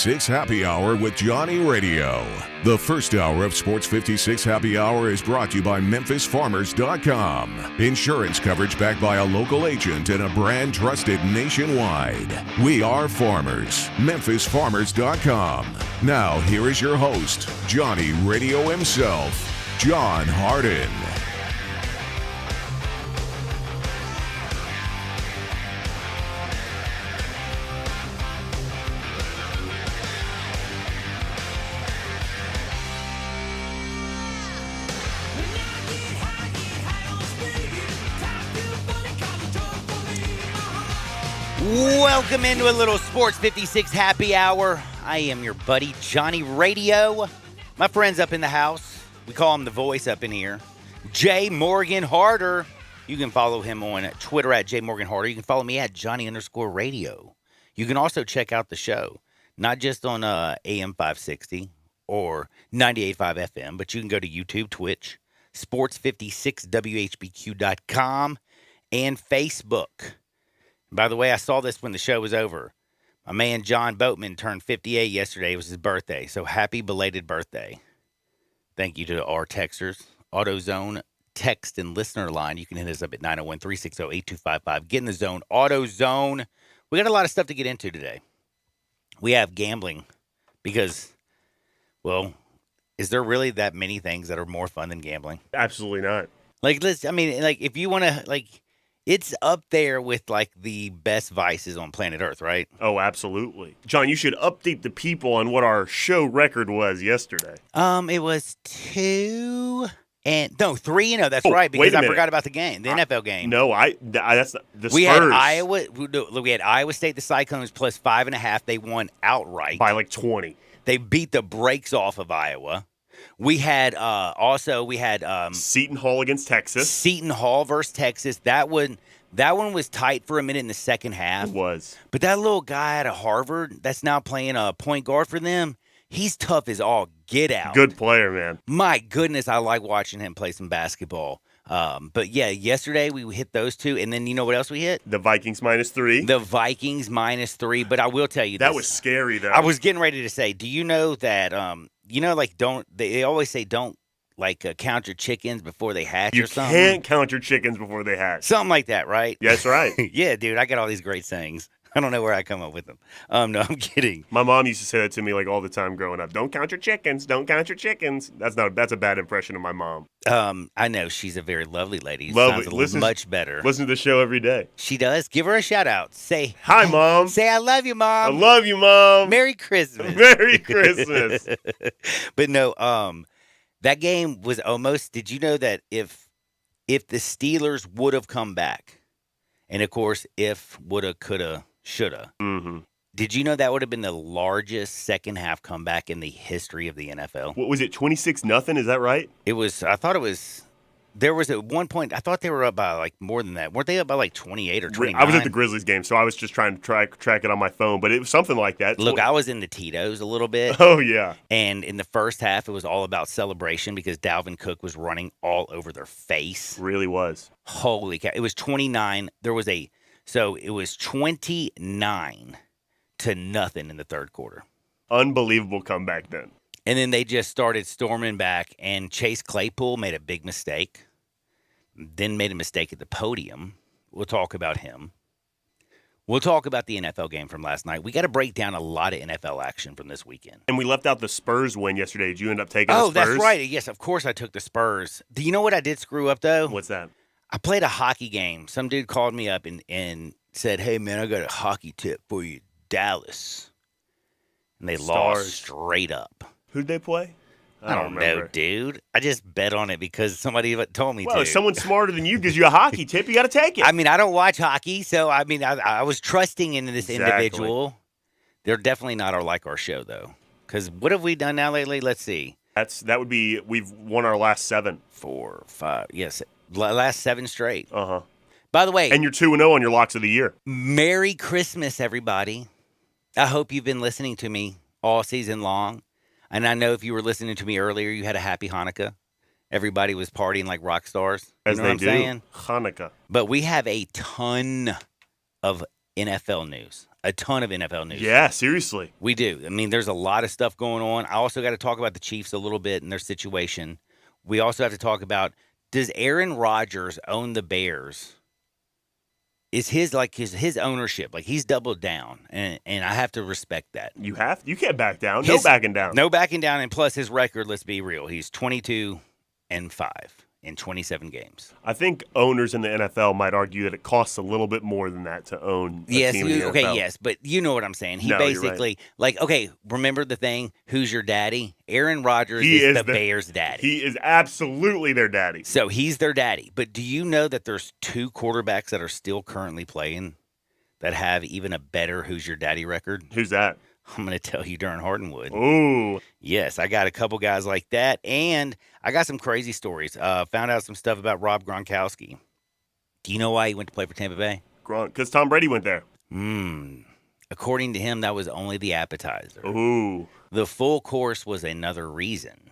56 Happy Hour with Johnny Radio. The first hour of Sports 56 Happy Hour is brought to you by MemphisFarmers.com. Insurance coverage backed by a local agent and a brand trusted nationwide. We are farmers. MemphisFarmers.com. Now, here is your host, Johnny Radio himself, John Harden. Welcome into a little Sports 56 Happy Hour. I am your buddy, Johnny Radio. My friend's up in the house. We call him the voice up in here. Jay Morgan Harder. You can follow him on Twitter at Jay Morgan Harder. You can follow me at Johnny_Radio. You can also check out the show, not just on AM 560 or 98.5 FM, but you can go to YouTube, Twitch, sports56whbq.com, and Facebook. By the way, I saw this when the show was over. My man John Boatman turned 58 yesterday. It was his birthday, so happy belated birthday. Thank you to our texters. AutoZone text and listener line. You can hit us up at 901-360-8255. Get in the zone. AutoZone. We got a lot of stuff to get into today. We have gambling because, well, is there really that many things that are more fun than gambling? Absolutely not. If you want to, it's up there with, the best vices on planet Earth, right? Oh, absolutely. John, you should update the people on what our show record was yesterday. It was 3-0. That's right, because I forgot about the game, the NFL game. No, that's the Spurs. We had Iowa State, the Cyclones, plus 5.5. They won outright. By 20. They beat the brakes off of Iowa. We had Seton Hall against Texas. Seton Hall versus Texas. That one was tight for a minute in the second half. It was. But that little guy out of Harvard that's now playing a point guard for them, he's tough as all get out. Good player, man. My goodness, I like watching him play some basketball. But yeah, yesterday we hit those two, and then you know what else we hit? The Vikings -3. The Vikings -3. But I will tell you that was scary, though. I was getting ready to say, do you know that they always say don't count your chickens before they hatch or something? You can't count your chickens before they hatch. Something like that, right? Yeah, that's right. Yeah, dude, I got all these great sayings. I don't know where I come up with them. No, I'm kidding. My mom used to say that to me all the time growing up. Don't count your chickens. Don't count your chickens. That's a bad impression of my mom. I know she's a very lovely lady. Lovely. Sounds much better. Listen to the show every day. She does. Give her a shout out. Say hi, Mom. Say I love you, Mom. I love you, Mom. Merry Christmas. Merry Christmas. But no, that game was almost. Did you know that if the Steelers would have come back, and of course, if woulda, coulda, shoulda. Mm-hmm. Did you know that would have been the largest second half comeback in the history of the NFL? What was it, 26-0? Is that right? It was. I thought it was. There was at one point. I thought they were up by more than that. Weren't they up by 28 or 29? I was at the Grizzlies game, so I was just trying to track it on my phone, but it was something like that. Look, I was in the Tito's a little bit. Oh yeah. And in the first half, it was all about celebration because Dalvin Cook was running all over their face. Really was. Holy cow! It was 29. So it was 29-0 in the third quarter. Unbelievable comeback then. And then they just started storming back, and Chase Claypool made a big mistake, then made a mistake at the podium. We'll talk about him. We'll talk about the NFL game from last night. We got to break down a lot of NFL action from this weekend. And we left out the Spurs win yesterday. Did you end up taking the Spurs? Oh, that's right. Yes, of course I took the Spurs. Do you know what I did screw up, though? What's that? I played a hockey game. Some dude called me up and said, hey, man, I got a hockey tip for you, Dallas. And they lost straight up. Who'd they play? I don't know, dude. I just bet on it because somebody told me to. Well, if someone smarter than you gives you a hockey tip, you got to take it. I mean, I don't watch hockey, so I was trusting in this individual. They're definitely not our show, though. Because what have we done now lately? Let's see. We've won our last 7. 4, 5, yes. Last 7 straight. Uh-huh. By the way. And you're 2-0 on your locks of the year. Merry Christmas, everybody. I hope you've been listening to me all season long. And I know if you were listening to me earlier, you had a happy Hanukkah. Everybody was partying like rock stars. As you know they what I'm do. saying? Hanukkah. But we have a ton of NFL news. A ton of NFL news. Yeah, seriously. We do. I mean, there's a lot of stuff going on. I also got to talk about the Chiefs a little bit and their situation. We also have to talk about, does Aaron Rodgers own the Bears? Is his ownership, like he's doubled down, and I have to respect that. You can't back down. No backing down. No backing down, and plus his record, let's be real, he's 22-5 in 27 games. I think owners in the NFL might argue that it costs a little bit more than that to own a team in the NFL. Yes, but you know what I'm saying. He No, you're basically, remember the thing, who's your daddy? Aaron Rodgers is the Bears' daddy. He is absolutely their daddy. So he's their daddy. But do you know that there's 2 quarterbacks that are still currently playing that have even a better who's your daddy record? Who's that? I'm going to tell you, Darren Hardenwood. Ooh. Yes, I got a couple guys like that, and I got some crazy stories. Found out some stuff about Rob Gronkowski. Do you know why he went to play for Tampa Bay? Because Tom Brady went there. According to him, that was only the appetizer. Ooh. The full course was another reason,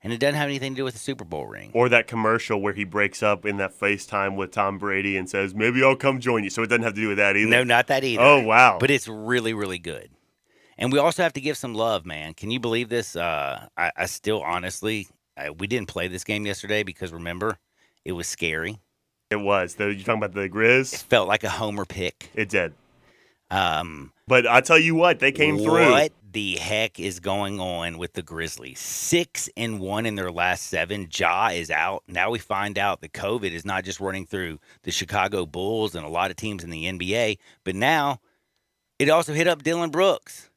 and it doesn't have anything to do with the Super Bowl ring. Or that commercial where he breaks up in that FaceTime with Tom Brady and says, maybe I'll come join you. So it doesn't have to do with that either. No, not that either. Oh, wow. But it's really, really good. And we also have to give some love, man. Can you believe this? I still, honestly, we didn't play this game yesterday because, remember, it was scary. It was. You're talking about the Grizz? It felt like a homer pick. It did. But I tell you what, they came through. What the heck is going on with the Grizzlies? 6-1 in their last 7. Ja is out. Now we find out that COVID is not just running through the Chicago Bulls and a lot of teams in the NBA, but now it also hit up Dylan Brooks.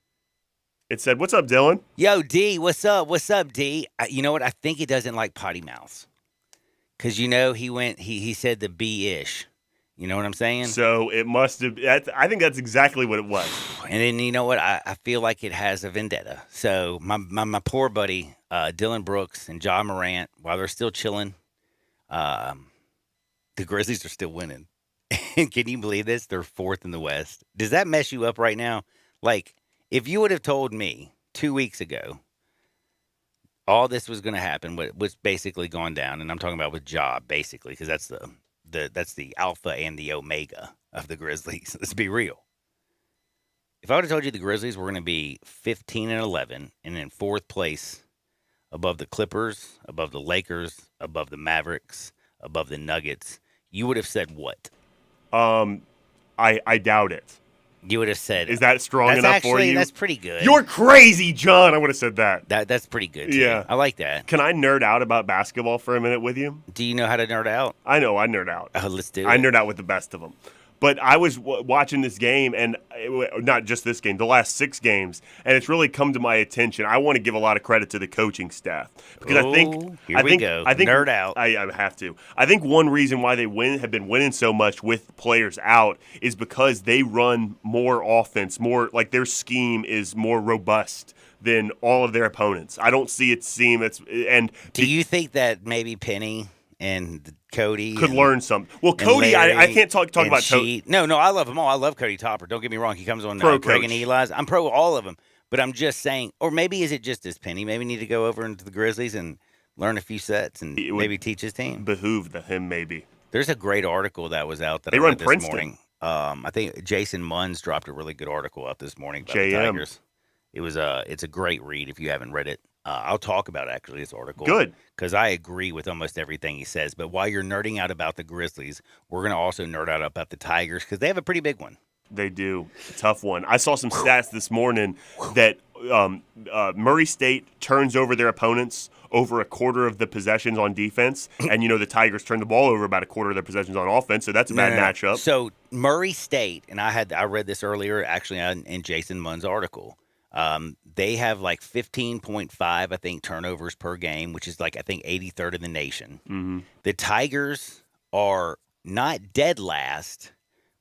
It said, what's up, Dylan? Yo, D, what's up? What's up, D? You know what? I think he doesn't like potty mouths. Because, he said the B-ish. You know what I'm saying? So it must have, I think that's exactly what it was. And then, you know what? I feel like it has a vendetta. So my poor buddy, Dylan Brooks and Ja Morant, while they're still chilling, the Grizzlies are still winning. Can you believe this? They're 4th in the West. Does that mess you up right now? Like, if you would have told me 2 weeks ago all this was going to happen, what's basically gone down, and I'm talking about with Ja, basically, because that's the alpha and the omega of the Grizzlies. Let's be real. If I would have told you the Grizzlies were going to be 15-11 and in 4th place above the Clippers, above the Lakers, above the Mavericks, above the Nuggets, you would have said what? I doubt it. You would have said, is that strong enough for you? That's pretty good. You're crazy, John. I would have said that. That's pretty good, too. Yeah. I like that. Can I nerd out about basketball for a minute with you? Do you know how to nerd out? I know, I nerd out. Oh, let's do it. I nerd out with the best of them. But I was watching this game, and not just this game, the last 6 games, and it's really come to my attention. I want to give a lot of credit to the coaching staff because I think nerd out. I have to. I think one reason why they have been winning so much with players out is because they run more offense, more like their scheme is more robust than all of their opponents. I don't see it seem do you think that maybe Penny and Cody could learn something? Well, Cody, I can't talk about Cody. No, I love them all. I love Cody Topper. Don't get me wrong. He comes on Greg and Eli's. I'm pro all of them. But I'm just saying, or maybe is it just as Penny? Maybe need to go over into the Grizzlies and learn a few sets and maybe teach his team. Behoove him maybe. There's a great article that was out that they I run read this Princeton. morning. I think Jason Munns dropped a really good article out this morning about the Tigers. It's a great read if you haven't read it. I'll talk about actually this article. Good. Because I agree with almost everything he says. But while you're nerding out about the Grizzlies, we're going to also nerd out about the Tigers because they have a pretty big one. They do. A tough one. I saw some stats this morning that Murray State turns over their opponents over a quarter of the possessions on defense. And, the Tigers turn the ball over about a quarter of their possessions on offense. So that's a bad matchup. So Murray State, and I read this earlier actually in Jason Munn's article. They have like 15.5, I think, turnovers per game, which is like, I think, 83rd in the nation. Mm-hmm. The Tigers are not dead last,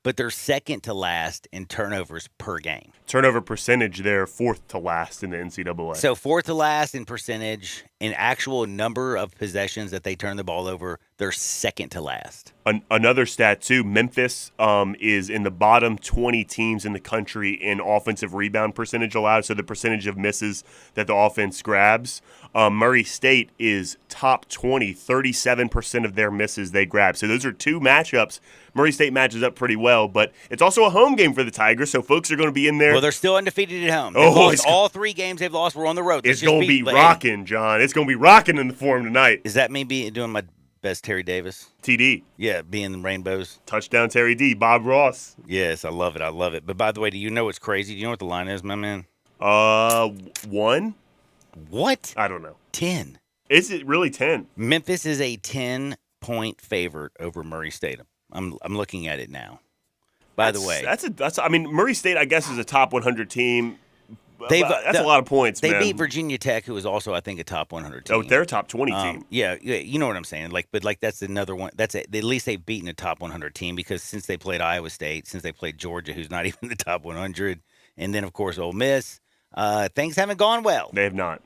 but they're second to last in turnovers per game. Turnover percentage, they're 4th to last in the NCAA. So 4th to last in percentage. In actual number of possessions that they turn the ball over, They're second to last. Another stat, too, Memphis is in the bottom 20 teams in the country in offensive rebound percentage allowed, so the percentage of misses that the offense grabs. Murray State is top 20, 37% of their misses they grab. So those are two matchups. Murray State matches up pretty well, but it's also a home game for the Tigers, so folks are going to be in there. Well, they're still undefeated at home. They've lost all 3 games they've lost were on the road. It's going to be rocking, John. It's going to be rocking in the Forum tonight. Is that me doing my best Terry Davis? TD. Yeah, being the Rainbows. Touchdown Terry D. Bob Ross. Yes, I love it. But by the way, do you know what's crazy? Do you know what the line is, my man? 1? What? I don't know. 10. Is it really 10? Memphis is a 10-point favorite over Murray State. I'm looking at it now. By the way, I mean, Murray State, I guess, is a top 100 team. That's a lot of points, They man. beat Virginia Tech, who is also, I think, a top 100 team. Oh, they're a top 20 team. Yeah, you know what I'm saying. But that's another one. At least they've beaten a top 100 team because since they played Iowa State, since they played Georgia, who's not even in the top 100, and then of course Ole Miss, things haven't gone well. They have not.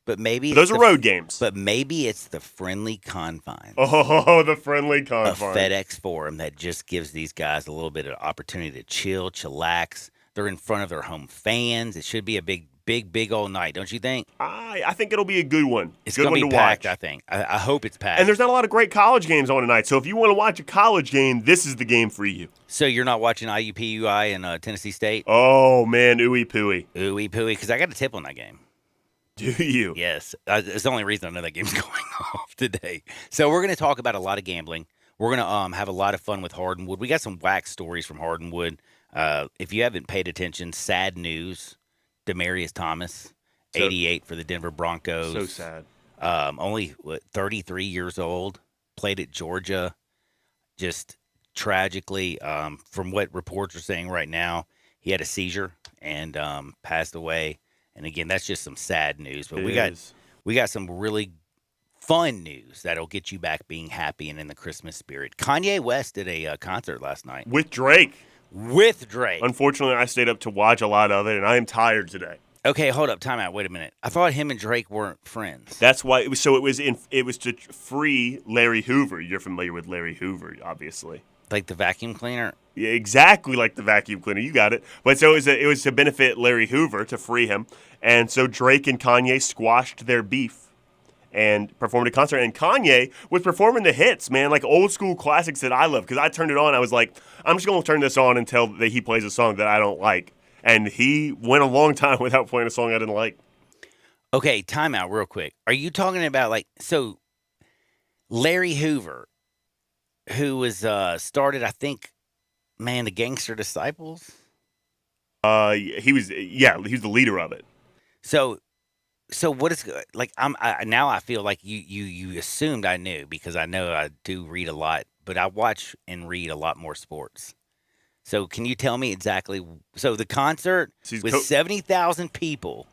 But maybe those are road games. But maybe it's the friendly confines. Oh, the friendly confines. A FedEx Forum that just gives these guys a little bit of opportunity to chillax. They're in front of their home fans. It should be a big old night, don't you think? I think it'll be a good one. It's going to be packed, I think. I hope it's packed. And there's not a lot of great college games on tonight. So if you want to watch a college game, this is the game for you. So you're not watching IUPUI and Tennessee State? Oh, man, ooey pooey. Ooey pooey, because I got a tip on that game. Do you? Yes. It's the only reason I know that game's going off today. So we're going to talk about a lot of gambling. We're going to have a lot of fun with Hardinwood. We got some whack stories from Hardinwood. If you haven't paid attention, sad news. Demaryius Thomas, 88 for the Denver Broncos. So sad. Only 33 years old. Played at Georgia. Just tragically, from what reports are saying right now, he had a seizure and passed away. And again, that's just some sad news. But we got some really fun news that'll get you back being happy and in the Christmas spirit. Kanye West did a concert last night. With Drake. Unfortunately, I stayed up to watch a lot of it, and I am tired today. Okay, hold up, time out. Wait a minute. I thought him and Drake weren't friends. That's why it was. So it was to free Larry Hoover. You're familiar with Larry Hoover, obviously. Like the vacuum cleaner? Yeah, exactly like the vacuum cleaner. You got it. But so it was to benefit Larry Hoover, to free him. And so Drake and Kanye squashed their beef and performed a concert. And Kanye was performing the hits, man, like old school classics that I love. Because I turned it on. I was like, I'm just going to turn this on until he plays a song that I don't like. And he went a long time without playing a song I didn't like. Okay, time out real quick. Are you talking about so Larry Hoover, who was started, I think, the Gangster Disciples? He was the leader of it. So what is now I feel like you assumed I knew because I know I do read a lot, but I watch and read a lot more sports. So can you tell me exactly? So the concert with 70,000 people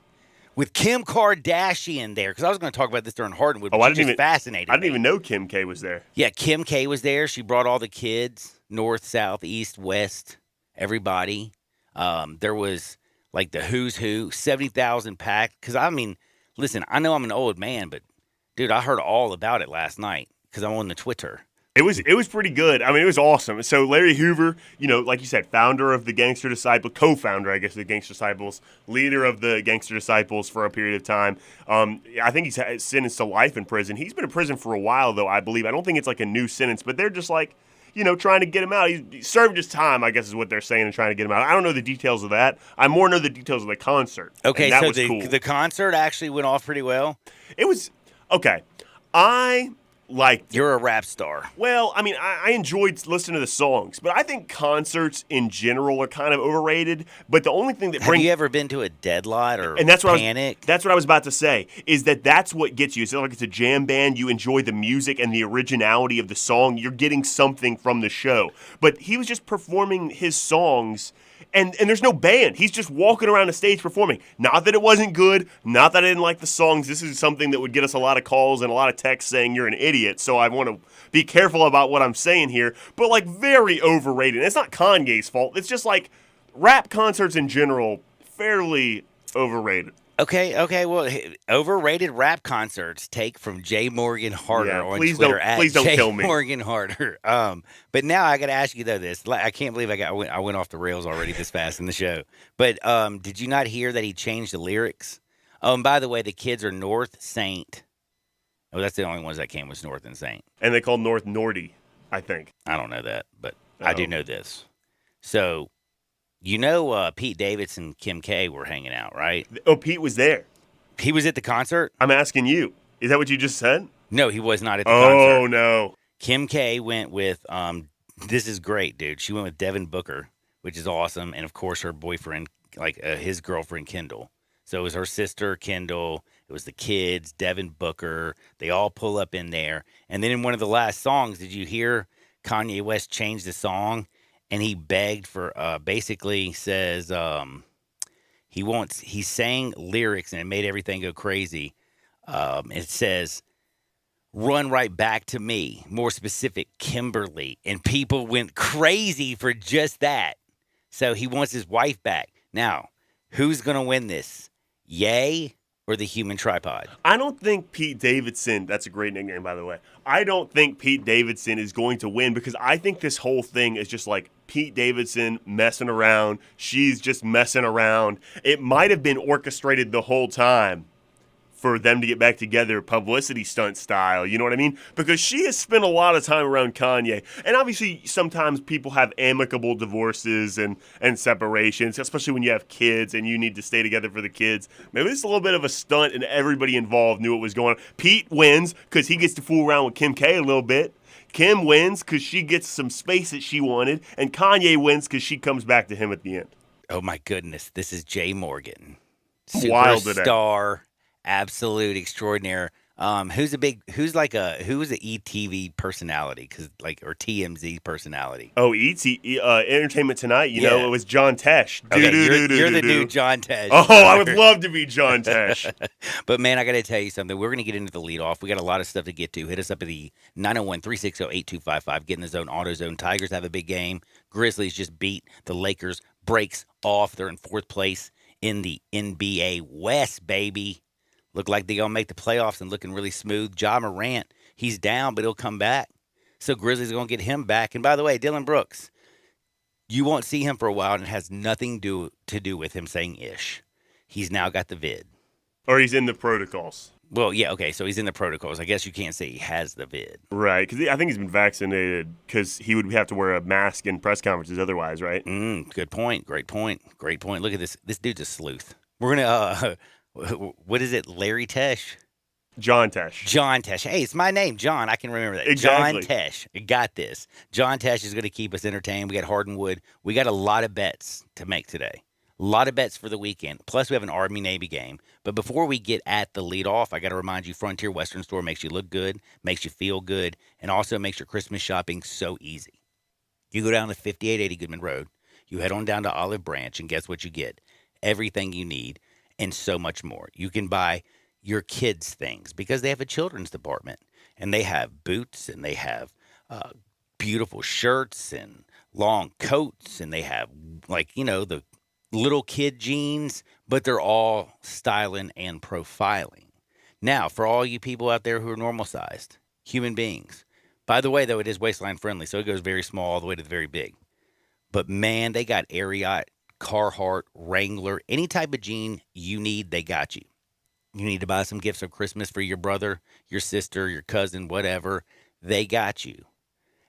with Kim Kardashian there, because I was going to talk about this during Hardinwood, but it just fascinated me. I didn't even know Kim K was there. Yeah, Kim K was there. She brought all the kids, north, south, east, west, everybody. There was like the who's who, 70,000 packed. Because, listen, I know I'm an old man, but, dude, I heard all about it last night because I'm on the Twitter. It was pretty good. I mean, it was awesome. So Larry Hoover, like you said, founder of the Gangster Disciples, co-founder, I guess, of the Gangster Disciples, leader of the Gangster Disciples for a period of time. I think he's sentenced to life in prison. He's been in prison for a while, though, I believe. I don't think it's like a new sentence, but they're just like, trying to get him out. He served his time, I guess is what they're saying, and trying to get him out. I don't know the details of that. I more know the details of the concert. Okay, that so was cool. The concert actually went off pretty well? It was, okay. I liked it. You're a rap star. Well, I enjoyed listening to the songs, but I think concerts in general are kind of overrated. But the only thing that Have you ever been to a Deadlight or Panic? That's what I was about to say, is that's what gets you. It's like it's a jam band. You enjoy the music and the originality of the song. You're getting something from the show. But he was just performing his songs, and there's no band. He's just walking around the stage performing. Not that it wasn't good. Not that I didn't like the songs. This is something that would get us a lot of calls and a lot of texts saying you're an idiot. So I want to be careful about what I'm saying here. But very overrated. It's not Kanye's fault. It's just rap concerts in general, fairly overrated. Okay. Well, overrated rap concerts. Take from J. Morgan Harder Yeah, on please Twitter don't J. kill me. Morgan Harder. But now I got to ask you though. I can't believe I went off the rails already this fast in the show. But did you not hear that he changed the lyrics? Oh, and by the way, the kids are North Saint. Oh, that's the only ones that came was North and Saint. And they called North Nordy, I think. I don't know that, but I do know this. So, Pete Davidson, Kim K were hanging out, right? Oh, Pete was there. He was at the concert? I'm asking you. Is that what you just said? No, he was not at the concert. Oh, no. Kim K went with, this is great, dude. She went with Devin Booker, which is awesome. And, of course, her boyfriend, his girlfriend, Kendall. So it was her sister, Kendall. It was the kids, Devin Booker. They all pull up in there. And then in one of the last songs, did you hear Kanye West change the song? And he begged for, basically says, he sang lyrics and it made everything go crazy. It says, run right back to me, more specific, Kimberly. And people went crazy for just that. So he wants his wife back. Now, who's going to win this? Ye or the human tripod? I don't think Pete Davidson, that's a great nickname, by the way. I don't think Pete Davidson is going to win because I think this whole thing is just like Pete Davidson messing around. She's just messing around. It might have been orchestrated the whole time for them to get back together, publicity stunt style, you know what I mean? Because she has spent a lot of time around Kanye. And obviously, sometimes people have amicable divorces and separations, especially when you have kids and you need to stay together for the kids. Maybe it's a little bit of a stunt and everybody involved knew what was going on. Pete wins because he gets to fool around with Kim K a little bit. Kim wins because she gets some space that she wanted. And Kanye wins because she comes back to him at the end. Oh, my goodness. This is Jay Morgan. Wild today. Superstar. Absolute extraordinaire. Who's an ETV personality, or TMZ personality? Oh, Entertainment Tonight. You know, it was John Tesh. Okay, you're the new John Tesh. Oh, I would love to be John Tesh. But man, I got to tell you something. We're going to get into the leadoff. We got a lot of stuff to get to. Hit us up at the 901-360-8255. Get in the zone, AutoZone. Tigers have a big game. Grizzlies just beat the Lakers. Breaks off. They're in fourth place in the NBA West, baby. Look like they're going to make the playoffs and looking really smooth. Ja Morant, he's down, but he'll come back. So Grizzlies are going to get him back. And by the way, Dylan Brooks, you won't see him for a while, and it has nothing to do with him saying ish. He's now got the vid. Or he's in the protocols. Well, yeah, okay, so he's in the protocols. I guess you can't say he has the vid. Right, because I think he's been vaccinated because he would have to wear a mask in press conferences otherwise, right? Good point. Great point. Look at this. This dude's a sleuth. We're going to... what is it, Larry Tesh? John Tesh. John Tesh. Hey, it's my name, John. I can remember that. Exactly. John Tesh. Got this. John Tesh is going to keep us entertained. We got Hardwood. We got a lot of bets to make today. A lot of bets for the weekend. Plus, we have an Army-Navy game. But before we get at the leadoff, I got to remind you, Frontier Western Store makes you look good, makes you feel good, and also makes your Christmas shopping so easy. You go down to 5880 Goodman Road. You head on down to Olive Branch, and guess what you get? Everything you need. And so much more. You can buy your kids' things because they have a children's department. And they have boots and they have beautiful shirts and long coats. And they have, the little kid jeans. But they're all styling and profiling. Now, for all you people out there who are normal-sized human beings. By the way, though, it is waistline friendly. So it goes very small all the way to the very big. But, man, they got Ariat, Carhartt, Wrangler, any type of jean you need, they got you. You need to buy some gifts for Christmas for your brother, your sister, your cousin, whatever, they got you.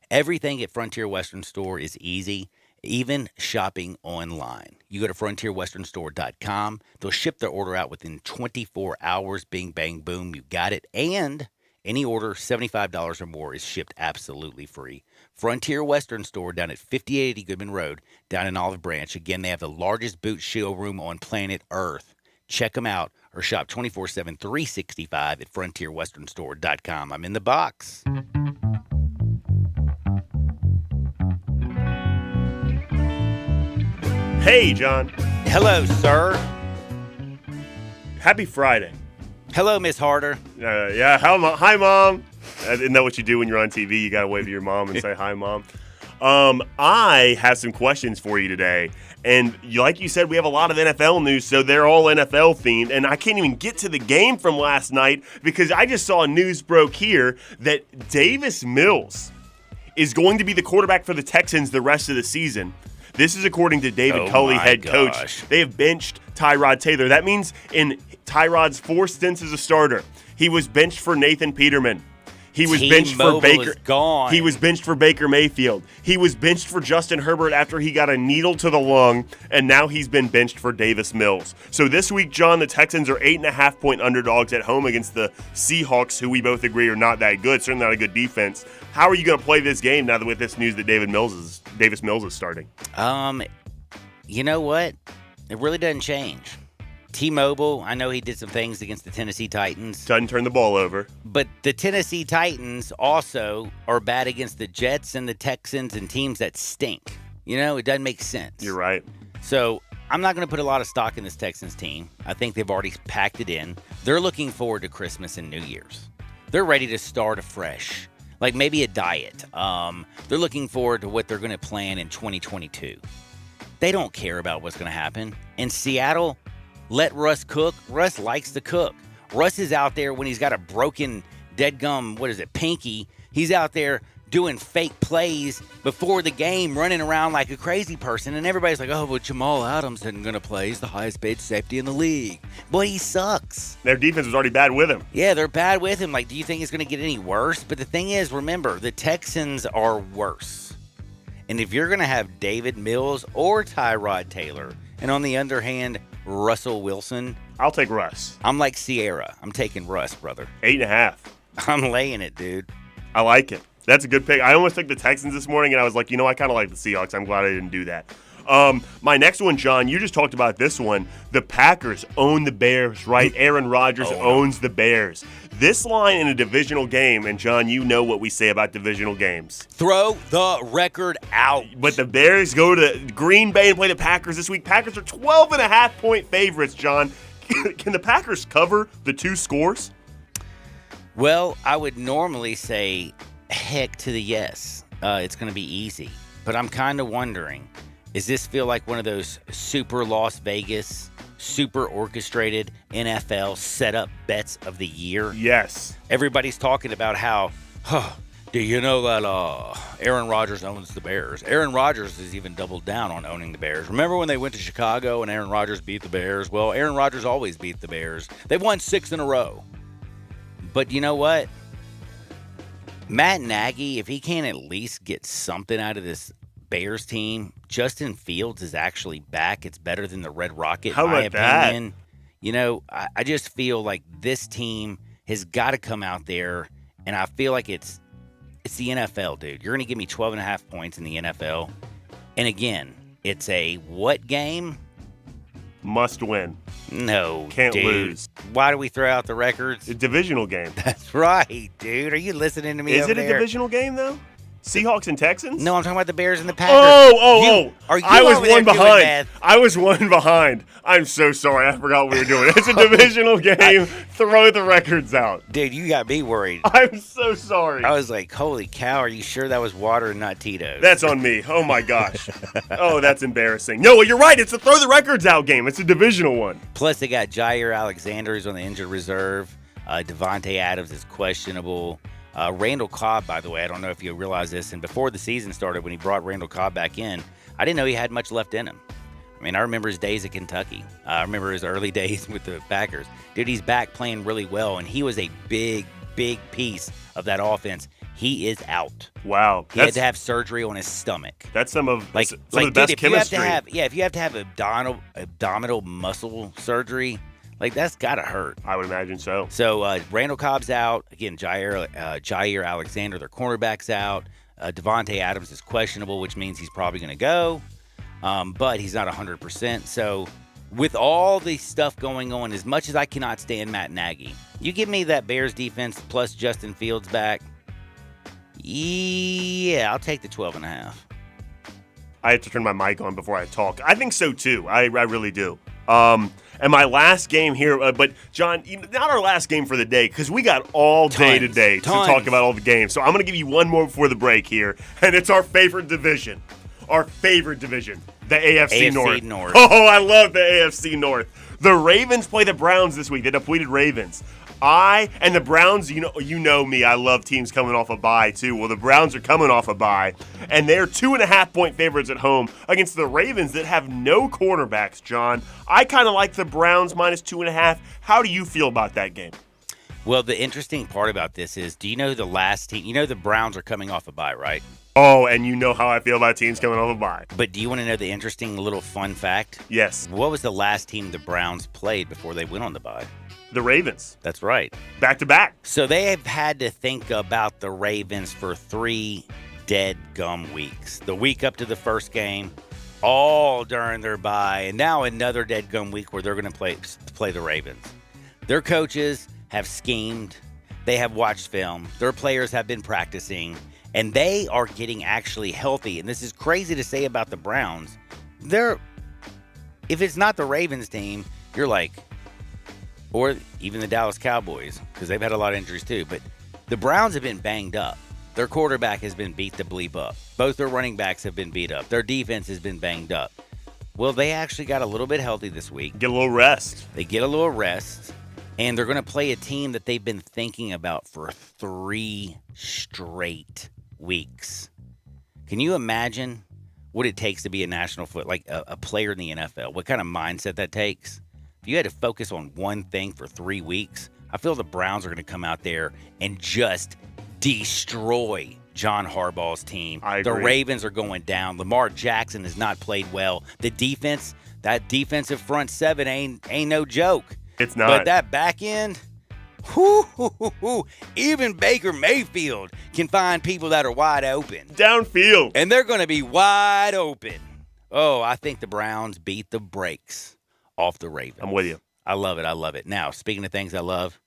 Everything at Frontier Western Store is easy, even shopping online. You go to frontierwesternstore.com. They'll ship their order out within 24 hours. Bing, bang, boom, you got it. And any order $75 or more is shipped absolutely free. Frontier Western Store down at 5880 Goodman Road, down in Olive Branch. Again, they have the largest boot showroom on planet Earth. Check them out or shop 24/7, 365 at frontierwesternstore.com. I'm in the box. Hey, John. Hello, sir. Happy Friday. Hello, Miss Harder. Yeah. Hi, Mom. Isn't that what you do when you're on TV? You got to wave to your mom and say, hi, Mom. I have some questions for you today. And like you said, we have a lot of NFL news, so they're all NFL themed. And I can't even get to the game from last night because I just saw news broke here that Davis Mills is going to be the quarterback for the Texans the rest of the season. This is according to David Culley, head coach. They have benched Tyrod Taylor. That means in Tyrod's 4 stints as a starter, he was benched for Nathan Peterman. He was benched for Baker. He was benched for Baker Mayfield. He was benched for Justin Herbert after he got a needle to the lung, and now he's been benched for Davis Mills. So this week, John, the Texans are 8.5-point underdogs at home against the Seahawks, who we both agree are not that good, certainly not a good defense. How are you going to play this game now that with this news that Davis Mills is starting? You know what? It really doesn't change. T-Mobile, I know he did some things against the Tennessee Titans. Doesn't turn the ball over. But the Tennessee Titans also are bad against the Jets and the Texans and teams that stink. You know, it doesn't make sense. You're right. So I'm not going to put a lot of stock in this Texans team. I think they've already packed it in. They're looking forward to Christmas and New Year's. They're ready to start afresh, like maybe a diet. They're looking forward to what they're going to plan in 2022. They don't care about what's going to happen. In Seattle, let Russ cook. Russ likes to cook. Russ is out there when he's got a broken deadgum, pinky. He's out there doing fake plays before the game, running around like a crazy person. And everybody's like, oh, well, Jamal Adams isn't going to play. He's the highest paid safety in the league. Boy, he sucks. Their defense was already bad with him. Yeah, they're bad with him. Like, do you think it's going to get any worse? But the thing is, remember, the Texans are worse. And if you're going to have David Mills or Tyrod Taylor, and on the other hand, Russell Wilson. I'll take Russ. I'm like Sierra. I'm taking Russ, brother. 8.5. I'm laying it, dude. I like it. That's a good pick. I almost took the Texans this morning, and I was like, I kind of like the Seahawks. I'm glad I didn't do that. My next one, John, you just talked about this one. The Packers own the Bears, right? Aaron Rodgers owns the Bears. This line in a divisional game, and John, you know what we say about divisional games. Throw the record out. But the Bears go to Green Bay and play the Packers this week. Packers are 12.5-point favorites, John. Can the Packers cover the 2 scores? Well, I would normally say heck to the yes. It's going to be easy. But I'm kind of wondering, does this feel like one of those super Las Vegas, super orchestrated NFL setup bets of the year? Yes. Everybody's talking about how, do you know that Aaron Rodgers owns the Bears? Aaron Rodgers has even doubled down on owning the Bears. Remember when they went to Chicago and Aaron Rodgers beat the Bears? Well, Aaron Rodgers always beat the Bears. They've won 6 in a row. But you know what? Matt Nagy, if he can't at least get something out of this Bears team, Justin Fields is actually back. It's better than the Red Rocket, in my opinion. That? I just feel like this team has got to come out there, and I feel like it's the NFL, dude. You're going to give me 12.5 points in the NFL. And again, it's a what game? Must win. No, Can't dude. lose. Why do we throw out the records? A divisional game. That's right, dude. Are you listening to me? Is it a divisional game, though? Seahawks and Texans? No, I'm talking about the Bears and the Packers. I was one behind. I was one behind. I'm so sorry. I forgot what we were doing. It's a divisional game. Throw the records out. Dude, you got me worried. I'm so sorry. I was like, holy cow, are you sure that was water and not Tito's? That's on me. Oh, my gosh. Oh, that's embarrassing. No, you're right. It's a throw the records out game. It's a divisional one. Plus, they got Jair Alexander, who's on the injured reserve. Devontae Adams is questionable. Randall Cobb, by the way, I don't know if you realize this, and before the season started, when he brought Randall Cobb back in, I didn't know he had much left in him. I mean, I remember his days at Kentucky. I remember his early days with the Packers. Dude, he's back playing really well, and he was a big, big piece of that offense. He is out. Wow. He had to have surgery on his stomach. That's some of the dude, best chemistry. If you have to have abdominal muscle surgery, like, that's got to hurt. I would imagine so. So, Randall Cobb's out. Again, Jair Alexander, their cornerback's out. Devontae Adams is questionable, which means he's probably going to go. But he's not 100%. So, with all the stuff going on, as much as I cannot stand Matt Nagy, you give me that Bears defense plus Justin Fields back, yeah, I'll take the 12.5. I have to turn my mic on before I talk. I think so, too. I really do. And my last game here, but John, not our last game for the day, because we got all day today to talk about all the games. So I'm going to give you one more before the break here, and it's our favorite division. Our favorite division, the AFC North. Oh, I love the AFC North. The Ravens play the Browns this week, the depleted Ravens. And the Browns, you know me, I love teams coming off a bye too. Well, the Browns are coming off a bye, and they're 2.5-point favorites at home against the Ravens that have no quarterbacks, John. I kind of like the Browns minus 2.5. How do you feel about that game? Well, the interesting part about this is, do you know the last team? You know the Browns are coming off a bye, right? Oh, and you know how I feel about teams coming off a bye. But do you want to know the interesting little fun fact? Yes. What was the last team the Browns played before they went on the bye? The Ravens. That's right. Back to back. So they have had to think about the Ravens for 3 dead gum weeks. The week up to the first game, all during their bye, and now another dead gum week where they're going to play the Ravens. Their coaches have schemed. They have watched film. Their players have been practicing, and they are getting actually healthy. And this is crazy to say about the Browns. If it's not the Ravens team, you're like, or even the Dallas Cowboys, because they've had a lot of injuries too. But the Browns have been banged up. Their quarterback has been beat the bleep up. Both their running backs have been beat up. Their defense has been banged up. Well, they actually got a little bit healthy this week. Get a little rest. They get a little rest, and they're going to play a team that they've been thinking about for 3 straight weeks. Can you imagine what it takes to be a national a player in the NFL? What kind of mindset that takes? If you had to focus on one thing for 3 weeks, I feel the Browns are going to come out there and just destroy John Harbaugh's team. I agree. The Ravens are going down. Lamar Jackson has not played well. The defense, that defensive front seven ain't no joke. It's not. But that back end, even Baker Mayfield can find people that are wide open. Downfield. And they're going to be wide open. Oh, I think the Browns beat the brakes off the Ravens. I'm with you. I love it. I love it. Now, speaking of things I love,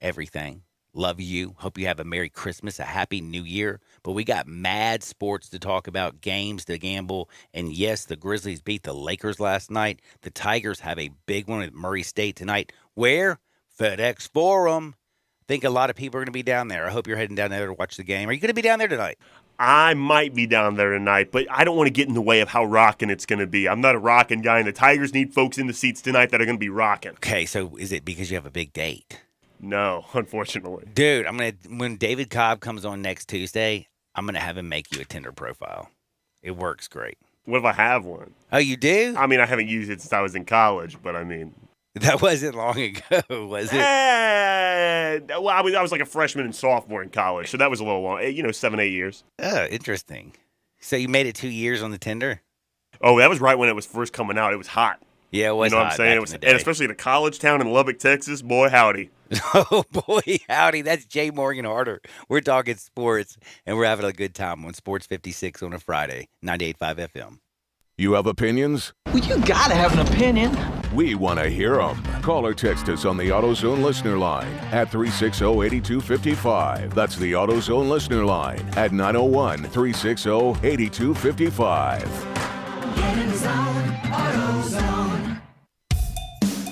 everything. Love you. Hope you have a Merry Christmas, a Happy New Year. But we got mad sports to talk about, games to gamble. And yes, the Grizzlies beat the Lakers last night. The Tigers have a big one at Murray State tonight. Where? FedEx Forum. I think a lot of people are going to be down there. I hope you're heading down there to watch the game. Are you going to be down there tonight? I might be down there tonight, but I don't want to get in the way of how rocking it's going to be. I'm not a rocking guy, and the Tigers need folks in the seats tonight that are going to be rocking. Okay, so is it because you have a big date? No, unfortunately. Dude, when David Cobb comes on next Tuesday, I'm going to have him make you a Tinder profile. It works great. What if I have one? Oh, you do? I mean, I haven't used it since I was in college, but I mean... That wasn't long ago, was it? Well, I was like a freshman and sophomore in college, so that was a little long. 7-8 years. Oh, interesting. So you made it 2 years on the Tinder? Oh, that was right when it was first coming out. It was hot. Yeah, it was hot. You know what I'm saying? It was, and especially the college town in Lubbock, Texas. Boy, howdy. Oh, boy, howdy. That's Jay Morgan Harder. We're talking sports, and we're having a good time on Sports 56 on a Friday, 98.5 FM. You have opinions? Well, you gotta have an opinion. We want to hear them. Call or text us on the AutoZone listener line at 360-8255. That's the AutoZone listener line at 901-360-8255. Get in the zone, AutoZone.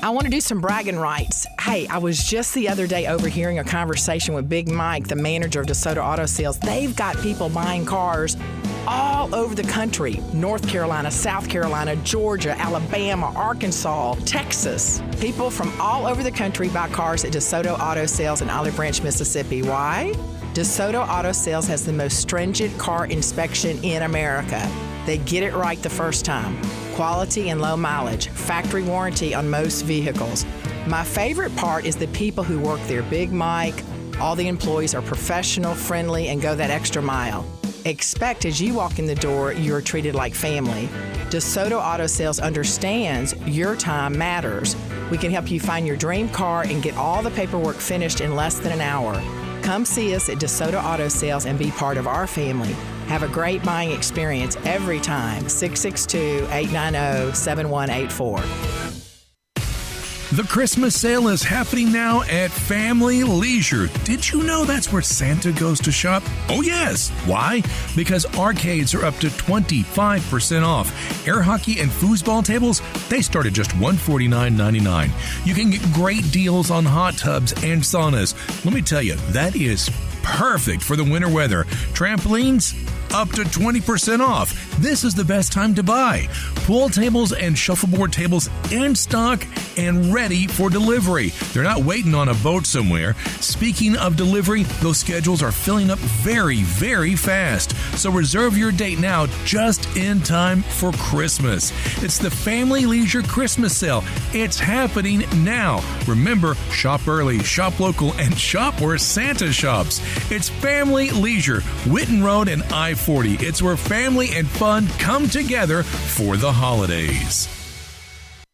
I want to do some bragging rights. Hey, I was just the other day overhearing a conversation with Big Mike, the manager of DeSoto Auto Sales. They've got people buying cars all over the country. North Carolina, South Carolina, Georgia, Alabama, Arkansas, Texas. People from all over the country buy cars at DeSoto Auto Sales in Olive Branch, Mississippi. Why? DeSoto Auto Sales has the most stringent car inspection in America. They get it right the first time. Quality and low mileage, factory warranty on most vehicles. My favorite part is the people who work there. Big Mike, all the employees are professional, friendly, and go that extra mile. Expect as you walk in the door, you're treated like family. DeSoto Auto Sales understands your time matters. We can help you find your dream car and get all the paperwork finished in less than an hour. Come see us at DeSoto Auto Sales and be part of our family. Have a great buying experience every time. 662-890-7184. The Christmas sale is happening now at Family Leisure. Did you know that's where Santa goes to shop? Oh, yes. Why? Because arcades are up to 25% off. Air hockey and foosball tables, they start at just $149.99. You can get great deals on hot tubs and saunas. Let me tell you, that is perfect for the winter weather. Trampolines, up to 20% off. This is the best time to buy. Pool tables and shuffleboard tables in stock and ready for delivery. They're not waiting on a boat somewhere. Speaking of delivery, those schedules are filling up very, very fast. So reserve your date now, just in time for Christmas. It's the Family Leisure Christmas Sale. It's happening now. Remember, shop early, shop local, and shop where Santa shops. It's Family Leisure, Witten Road and I-40. It's where family and fun come together for the holidays.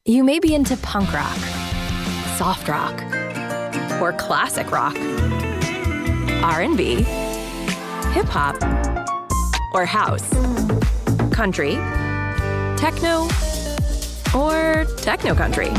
You may be into punk rock, soft rock, or classic rock, R&B, hip-hop, or house, country, techno, or techno-country.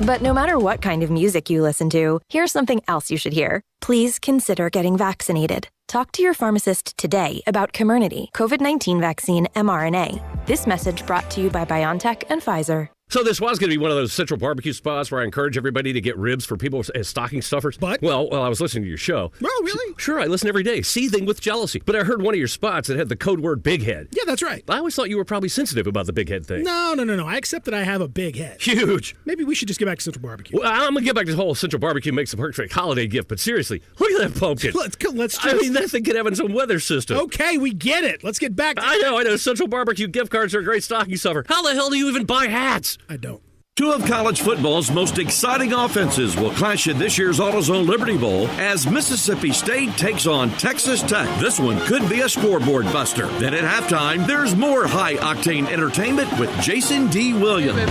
But no matter what kind of music you listen to, here's something else you should hear. Please consider getting vaccinated. Talk to your pharmacist today about Comirnaty, COVID-19 vaccine mRNA. This message brought to you by BioNTech and Pfizer. So this was going to be one of those Central Barbecue spots where I encourage everybody to get ribs for people as stocking stuffers. But? Well, I was listening to your show. Oh, really? Sure, I listen every day. Seething with jealousy. But I heard one of your spots that had the code word big head. Yeah, that's right. I always thought you were probably sensitive about the big head thing. No. I accept that I have a big head. Huge. Maybe we should just get back to Central Barbecue. Well, I'm going to get back to the whole Central Barbecue makes a perfect holiday gift. But seriously, look at that pumpkin. Let's just... I mean, that thing could have its own weather system. Okay, we get it. Let's get back to... I know. Central Barbecue gift cards are a great stocking stuffer. How the hell do you even buy hats? I don't. Two of college football's most exciting offenses will clash in this year's AutoZone Liberty Bowl as Mississippi State takes on Texas Tech. This one could be a scoreboard buster. Then at halftime, there's more high-octane entertainment with Jason D. Williams.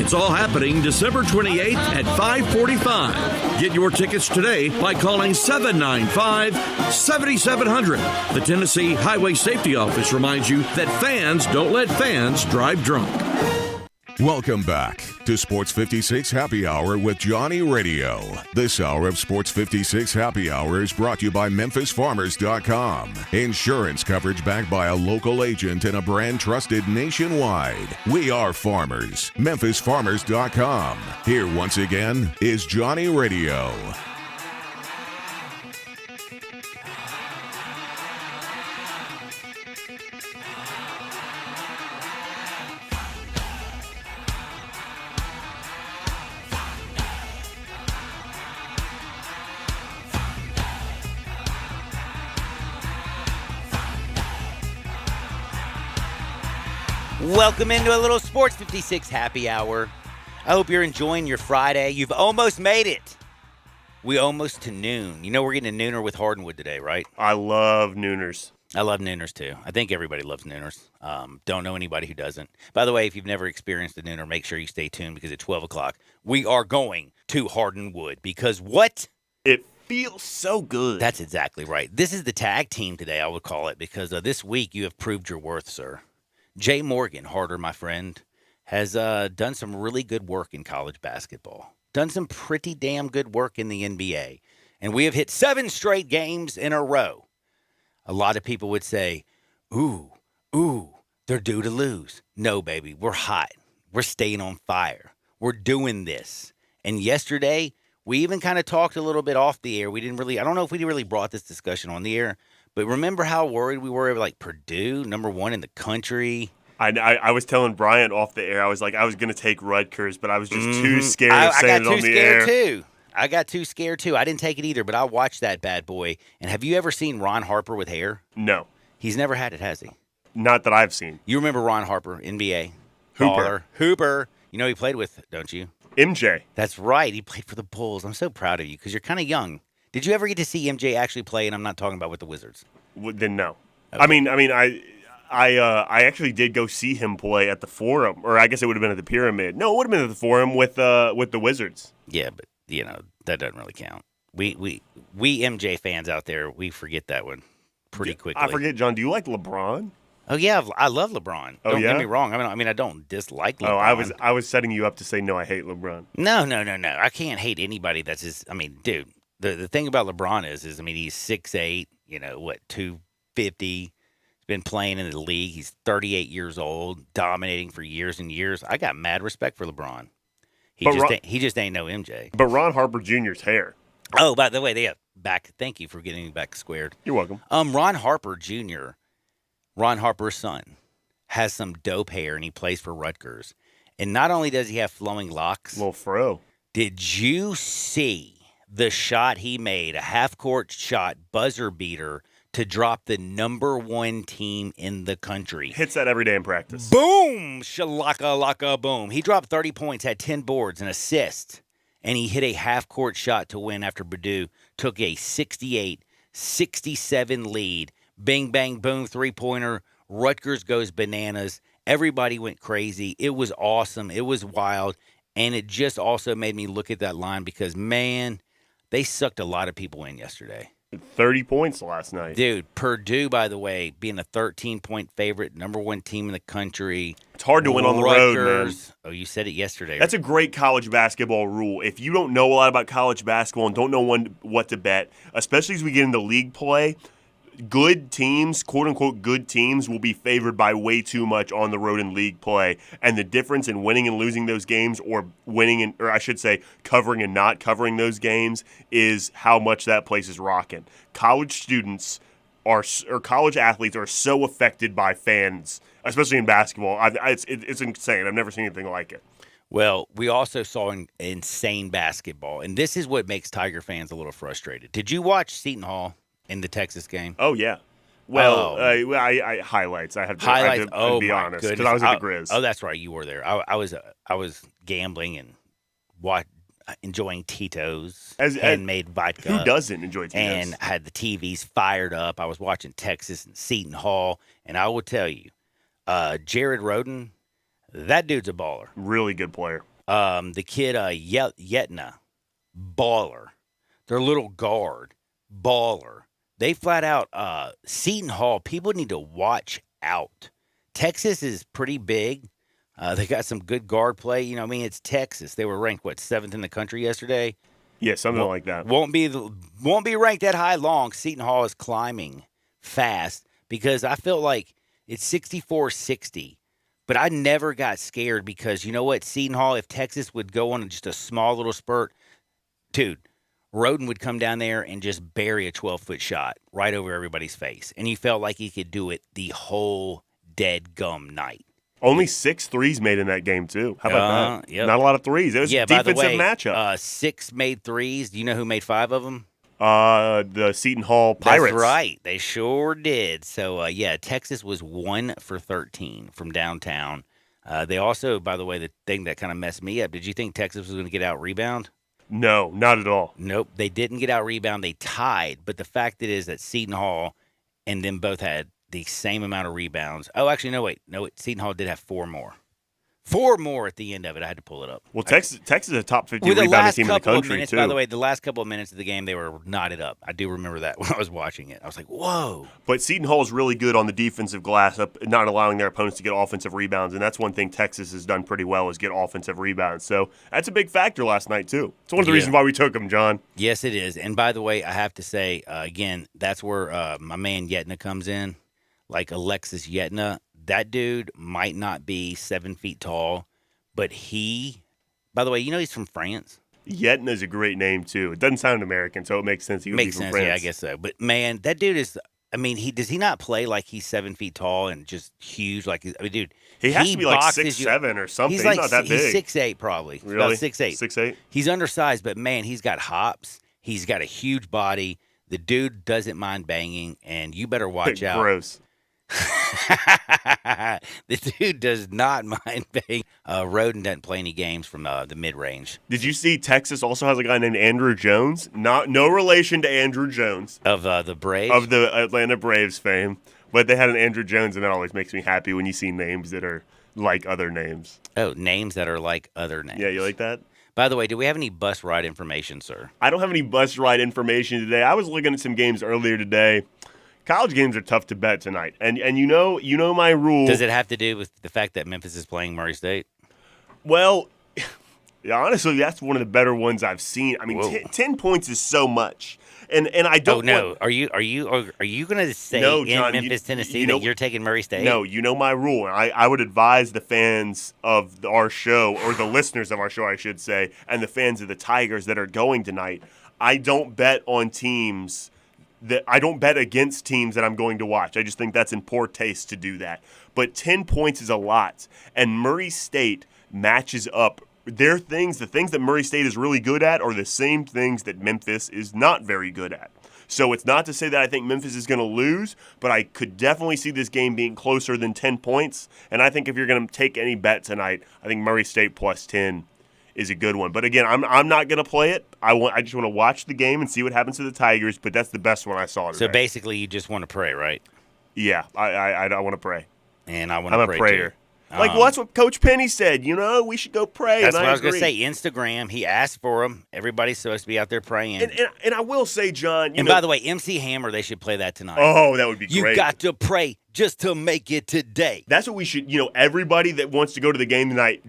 It's all happening December 28th at 5:45. Get your tickets today by calling 795-7700. The Tennessee Highway Safety Office reminds you that fans don't let fans drive drunk. Welcome back to Sports 56 Happy Hour with Johnny Radio. This hour of Sports 56 Happy Hour is brought to you by MemphisFarmers.com. Insurance coverage backed by a local agent and a brand trusted nationwide. We are farmers. MemphisFarmers.com. Here once again is Johnny Radio. Welcome into a little Sports 56 Happy Hour. I hope you're enjoying your Friday. You've almost made it. We almost to noon. You know we're getting a nooner with Hardwood today, right? I love nooners. I love nooners too. I think everybody loves nooners. Don't know anybody who doesn't. By the way, if you've never experienced a nooner, make sure you stay tuned because at 12 o'clock, we are going to Hardwood because what? It feels so good. That's exactly right. This is the tag team today, I would call it, because this week you have proved your worth, sir. Jay Morgan, Harder, my friend, has done some really good work in college basketball. Done some pretty damn good work in the NBA. And we have hit 7 straight games in a row. A lot of people would say, ooh, they're due to lose. No, baby, we're hot. We're staying on fire. We're doing this. And yesterday, we even kind of talked a little bit off the air. I don't know if we really brought this discussion on the air, but remember how worried we were like Purdue, number 1 in the country? I was telling Bryant off the air, I was going to take Rutgers, but I was just too scared of saying it on the air. I got too scared, too. I didn't take it either, but I watched that bad boy. And have you ever seen Ron Harper with hair? No. He's never had it, has he? Not that I've seen. You remember Ron Harper, NBA? Hooper. Hooper. You know he played with, don't you? MJ. That's right. He played for the Bulls. I'm so proud of you because you're kind of young. Did you ever get to see MJ actually play? And I'm not talking about with the Wizards. Then no. Okay. I actually did go see him play at the Forum, or I guess it would have been at the Pyramid. No, it would have been at the Forum with the Wizards. Yeah, but that doesn't really count. We MJ fans out there, we forget that one pretty quickly. I forget, John. Do you like LeBron? Oh yeah, I love LeBron. Oh, Don't yeah? get me wrong. I mean, I don't dislike LeBron. Oh, I was setting you up to say no. I hate LeBron. No. I can't hate anybody that's just. I mean, dude, the thing about LeBron is, I mean, he's 6'8", 250. He's been playing in the league. He's 38 years old, dominating for years and years. I got mad respect for LeBron. He just ain't no MJ. But Ron Harper Jr.'s hair. Oh, by the way, back. Thank you for getting me back squared. You're welcome. Ron Harper Jr., Ron Harper's son, has some dope hair, and he plays for Rutgers. And not only does he have flowing locks, Little fro. did you see the shot he made, a half-court shot, buzzer beater, to drop the number 1 team in the country? Hits that every day in practice. Boom! Shalaka laka boom. He dropped 30 points, had 10 boards, an assist, and he hit a half-court shot to win after Purdue took a 68-67 lead. Bing, bang, boom, three-pointer. Rutgers goes bananas. Everybody went crazy. It was awesome. It was wild. And it just also made me look at that line because, man, they sucked a lot of people in yesterday. 30 points last night. Dude, Purdue, by the way, being a 13-point favorite, number 1 team in the country. It's hard to win on the road, man. Oh, you said it yesterday. That's a great college basketball rule. If you don't know a lot about college basketball and don't know what to bet, especially as we get into league play, good teams, quote-unquote good teams, will be favored by way too much on the road in league play. And the difference in winning and losing those games, or covering and not covering those games, is how much that place is rocking. College students or college athletes are so affected by fans, especially in basketball. It's insane. I've never seen anything like it. Well, we also saw insane basketball, and this is what makes Tiger fans a little frustrated. Did you watch Seton Hall in the Texas game? Oh, yeah. Well, I highlights. I have to be honest, because I was at the Grizz. Oh, that's right. You were there. I was gambling and enjoying Tito's handmade vodka. Who doesn't enjoy Tito's? And I had the TVs fired up. I was watching Texas and Seton Hall, and I will tell you, Jared Roden, that dude's a baller. Really good player. The kid, Yetna, baller. Their little guard, baller. They flat out, Seton Hall, people need to watch out. Texas is pretty big. They got some good guard play. You know, I mean, it's Texas. They were ranked, 7th in the country yesterday? Yeah, something like that. Won't be ranked that high long. Seton Hall is climbing fast because I felt like it's 64-60. But I never got scared because, you know what, Seton Hall, if Texas would go on just a small little spurt, dude, Roden would come down there and just bury a 12-foot shot right over everybody's face. And he felt like he could do it the whole dead gum night. Only 6 threes made in that game, too. How about that? Yep. Not a lot of threes. It was a defensive matchup. 6 made threes. Do you know who made 5 of them? The Seton Hall Pirates. That's right. They sure did. So, Texas was 1 for 13 from downtown. They also, by the way, the thing that kind of messed me up, did you think Texas was going to get out-rebound? No, not at all. Nope, they didn't get out-rebound. They tied. But the fact is that Seton Hall and them both had the same amount of rebounds. Oh, actually, no, wait. Seton Hall did have 4 more. 4 more at the end of it. I had to pull it up. Well, Texas is a top 50 rebounding team in the country, too. By the way, the last couple of minutes of the game, they were knotted up. I do remember that when I was watching it. I was like, whoa. But Seton Hall is really good on the defensive glass, not allowing their opponents to get offensive rebounds, and that's one thing Texas has done pretty well is get offensive rebounds. So that's a big factor last night, too. It's one of the reasons why we took them, John. Yes, it is. And by the way, I have to say, again, that's where my man Yetna comes in, like Alexis Yetna. That dude might not be 7 feet tall, but by the way, you know he's from France? Yetna is a great name, too. It doesn't sound American, so it makes sense he would be from France. Yeah, I guess so. But, man, that dude is – I mean, does he not play like he's 7 feet tall and just huge? Dude. He has to be like 6'7" or something. He's not that big. He's 6'8", probably. Really? About 6'8". 6'8"? He's undersized, but, man, he's got hops. He's got a huge body. The dude doesn't mind banging, and you better watch out. Gross. The dude does not mind being Roden doesn't play any games from the mid-range. Did you see Texas also has a guy named Andrew Jones? No relation to Andrew Jones. Of the Braves? Of the Atlanta Braves fame. But they had an Andrew Jones, and that always makes me happy when you see names that are like other names. Oh, names that are like other names. Yeah, you like that? By the way, do we have any bus ride information, sir? I don't have any bus ride information today. I was looking at some games earlier today. College games are tough to bet tonight, and you know my rule. Does it have to do with the fact that Memphis is playing Murray State? Well, yeah, honestly, that's one of the better ones I've seen. I mean, 10 points is so much, and I don't. Oh no, are you going to say No, John, in Memphis, Tennessee, that you're taking Murray State? No, you know my rule. I would advise the fans of our show, or the listeners of our show, I should say, and the fans of the Tigers that are going tonight. I don't bet on teams. I don't bet against teams that I'm going to watch. I just think that's in poor taste to do that. But 10 points is a lot. And Murray State matches up. The things that Murray State is really good at are the same things that Memphis is not very good at. So it's not to say that I think Memphis is going to lose, but I could definitely see this game being closer than 10 points. And I think if you're going to take any bet tonight, I think Murray State plus 10 is a good one. But again, I'm not going to play it. I just want to watch the game and see what happens to the Tigers, but that's the best one I saw today. So basically you just want to pray, right? Yeah, I want to pray. And I want to pray I'm a prayer. too. Well, that's what Coach Penny said. We should go pray. That's and what I was agree. going to say. Instagram, he asked for them. Everybody's supposed to be out there praying. And I will say, John. By the way, MC Hammer, they should play that tonight. Oh, that would be great. You got to pray just to make it today. That's what we should. Everybody that wants to go to the game tonight,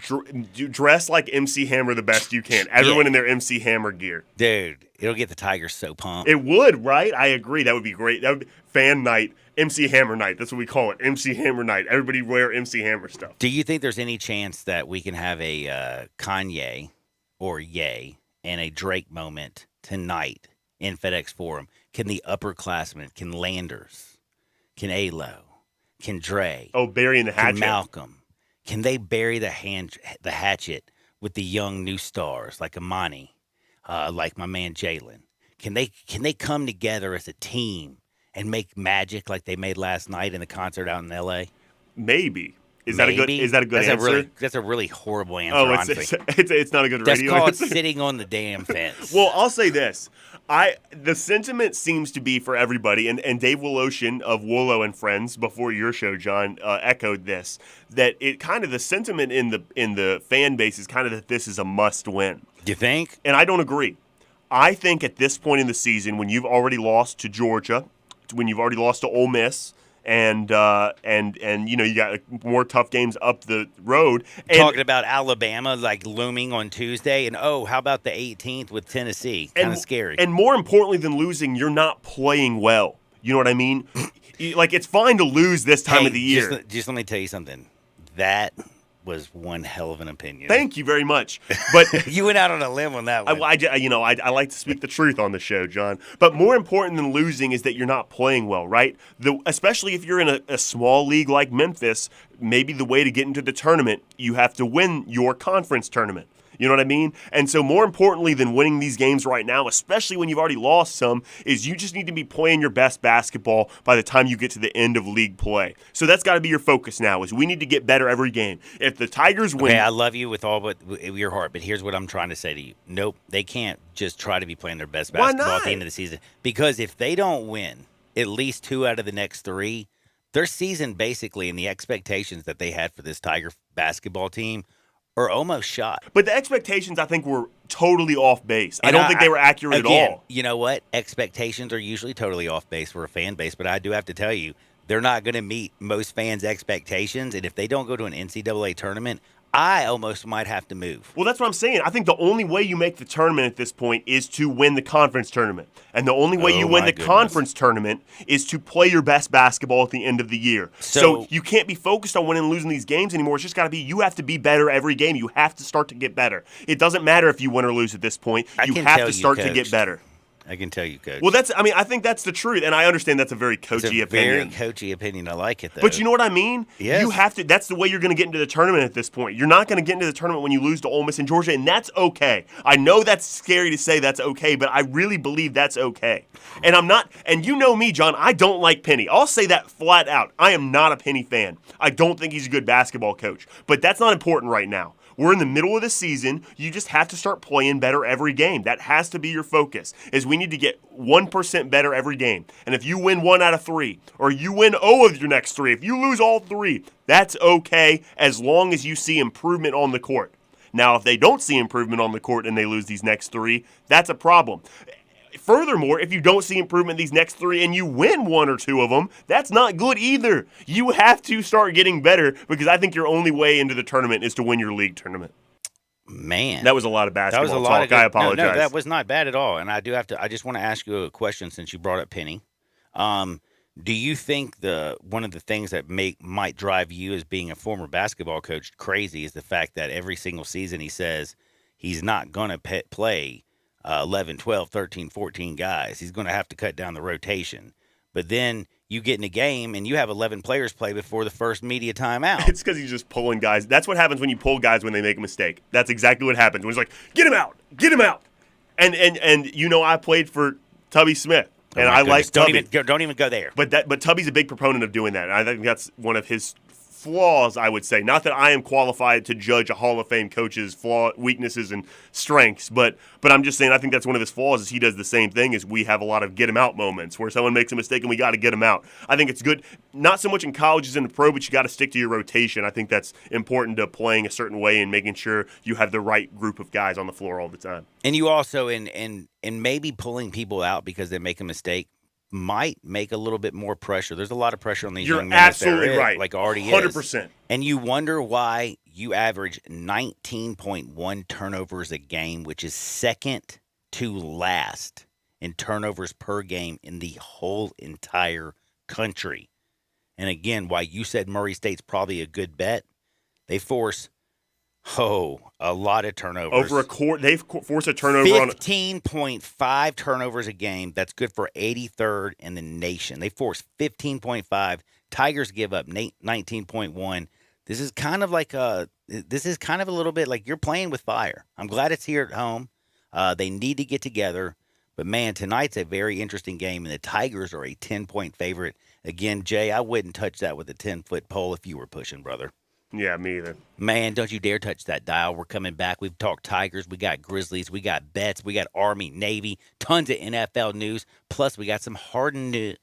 dress like MC Hammer the best you can. Everyone in their MC Hammer gear. Dude, it'll get the Tigers so pumped. It would, right? I agree. That would be great. That would be fan night. MC Hammer night. That's what we call it. MC Hammer night. Everybody wear MC Hammer stuff. Do you think there's any chance that we can have a Kanye or Ye and a Drake moment tonight in FedEx Forum? Can the upperclassmen, can Landers, can A-Lo, can Dre, burying the hatchet. Can Malcolm, can they bury the hatchet with the young new stars like Imani, like my man Jalen? Can they come together as a team and make magic like they made last night in the concert out in L.A.? Maybe. Is that a good answer? That's a really horrible answer, honestly. It's not a good That's radio called answer. sitting on the damn fence. Well, I'll say this. The sentiment seems to be for everybody, and Dave Woloshin of Wolo and Friends, before your show, John, echoed this, that the sentiment in the fan base is kind of that this is a must-win. Do you think? And I don't agree. I think at this point in the season, when you've already lost to Georgia, when you've already lost to Ole Miss, and you got more tough games up the road. And talking about Alabama like looming on Tuesday, and how about the 18th with Tennessee? Kind of scary. And more importantly than losing, you're not playing well. You know what I mean? It's fine to lose this time of the year. Just let me tell you something. That was one hell of an opinion. Thank you very much. But you went out on a limb on that one. I like to speak the truth on the show, John. But more important than losing is that you're not playing well, right? Especially if you're in a small league like Memphis, maybe the way to get into the tournament, you have to win your conference tournament. You know what I mean? And so more importantly than winning these games right now, especially when you've already lost some, is you just need to be playing your best basketball by the time you get to the end of league play. So that's got to be your focus now, is we need to get better every game. If the Tigers win... Okay, I love you with all but your heart, but here's what I'm trying to say to you. Nope, they can't just try to be playing their best basketball at the end of the season. Because if they don't win at least 2 out of the next 3, their season basically and the expectations that they had for this Tiger basketball team are almost shot. But the expectations, I think, were totally off base. I don't think they were accurate at all. You know what? Expectations are usually totally off base for a fan base, but I do have to tell you, they're not going to meet most fans' expectations, and if they don't go to an NCAA tournament, I almost might have to move. Well, that's what I'm saying. I think the only way you make the tournament at this point is to win the conference tournament. And the only way you win the conference tournament is to play your best basketball at the end of the year. So you can't be focused on winning and losing these games anymore. It's just got to be, you have to be better every game. You have to start to get better. It doesn't matter if you win or lose at this point. You have to start to get better. I can tell you, Coach. Well, I think that's the truth, and I understand that's a very coachy opinion. Very coachy opinion. I like it, though. But you know what I mean? Yes. You have to. That's the way you're going to get into the tournament at this point. You're not going to get into the tournament when you lose to Ole Miss and Georgia, and that's okay. I know that's scary to say that's okay, but I really believe that's okay. And I'm not. And you know me, John. I don't like Penny. I'll say that flat out. I am not a Penny fan. I don't think he's a good basketball coach. But that's not important right now. We're in the middle of the season. You just have to start playing better every game. That has to be your focus, is we need to get 1% better every game. And if you win 1 out of 3, or you win 0 of your next 3, if you lose all 3, that's okay as long as you see improvement on the court. Now, if they don't see improvement on the court and they lose these next 3, that's a problem. furthermore, if you don't see improvement these next 3 and you win 1 or 2 of them, that's not good either. You have to start getting better because I think your only way into the tournament is to win your league tournament. Man, that was a lot of basketball that was a lot talk. I apologize. No, that was not bad at all. And I just want to ask you a question since you brought up Penny. Do you think one of the things that might drive you as being a former basketball coach crazy is the fact that every single season he says he's not going to play 11, 12, 13, 14 guys. He's going to have to cut down the rotation. But then you get in a game and you have 11 players play before the first media timeout. It's because he's just pulling guys. That's what happens when you pull guys when they make a mistake. That's exactly what happens. When he's like, get him out. And I played for Tubby Smith. And I like Tubby. Don't even go there. But Tubby's a big proponent of doing that. And I think that's one of his flaws, I would say. Not that I am qualified to judge a Hall of Fame coach's weaknesses and strengths, but I'm just saying I think that's one of his flaws is he does the same thing as we have a lot of get him out moments where someone makes a mistake and we got to get him out. I think it's good, not so much in college as in the pro, but you got to stick to your rotation. I think that's important to playing a certain way and making sure you have the right group of guys on the floor all the time. And you also, and maybe pulling people out because they make a mistake, might make a little bit more pressure. There's a lot of pressure on these young men. You're absolutely right. Like already 100%. is. And you wonder why you average 19.1 turnovers a game, which is second to last in turnovers per game in the whole entire country. And again, why you said Murray State's probably a good bet. They force a lot of turnovers. Over a quarter, they force a turnover on 15.5 turnovers a game. That's good for 83rd in the nation. They force 15.5. Tigers give up 19.1. This is kind of a little bit like you're playing with fire. I'm glad it's here at home. They need to get together. But, man, tonight's a very interesting game, and the Tigers are a 10-point favorite. Again, Jay, I wouldn't touch that with a 10-foot pole if you were pushing, brother. Yeah, me either. Man, don't you dare touch that dial. We're coming back. We've talked Tigers. We got Grizzlies. We got bets. We got Army, Navy. Tons of NFL news. Plus, we got some Harden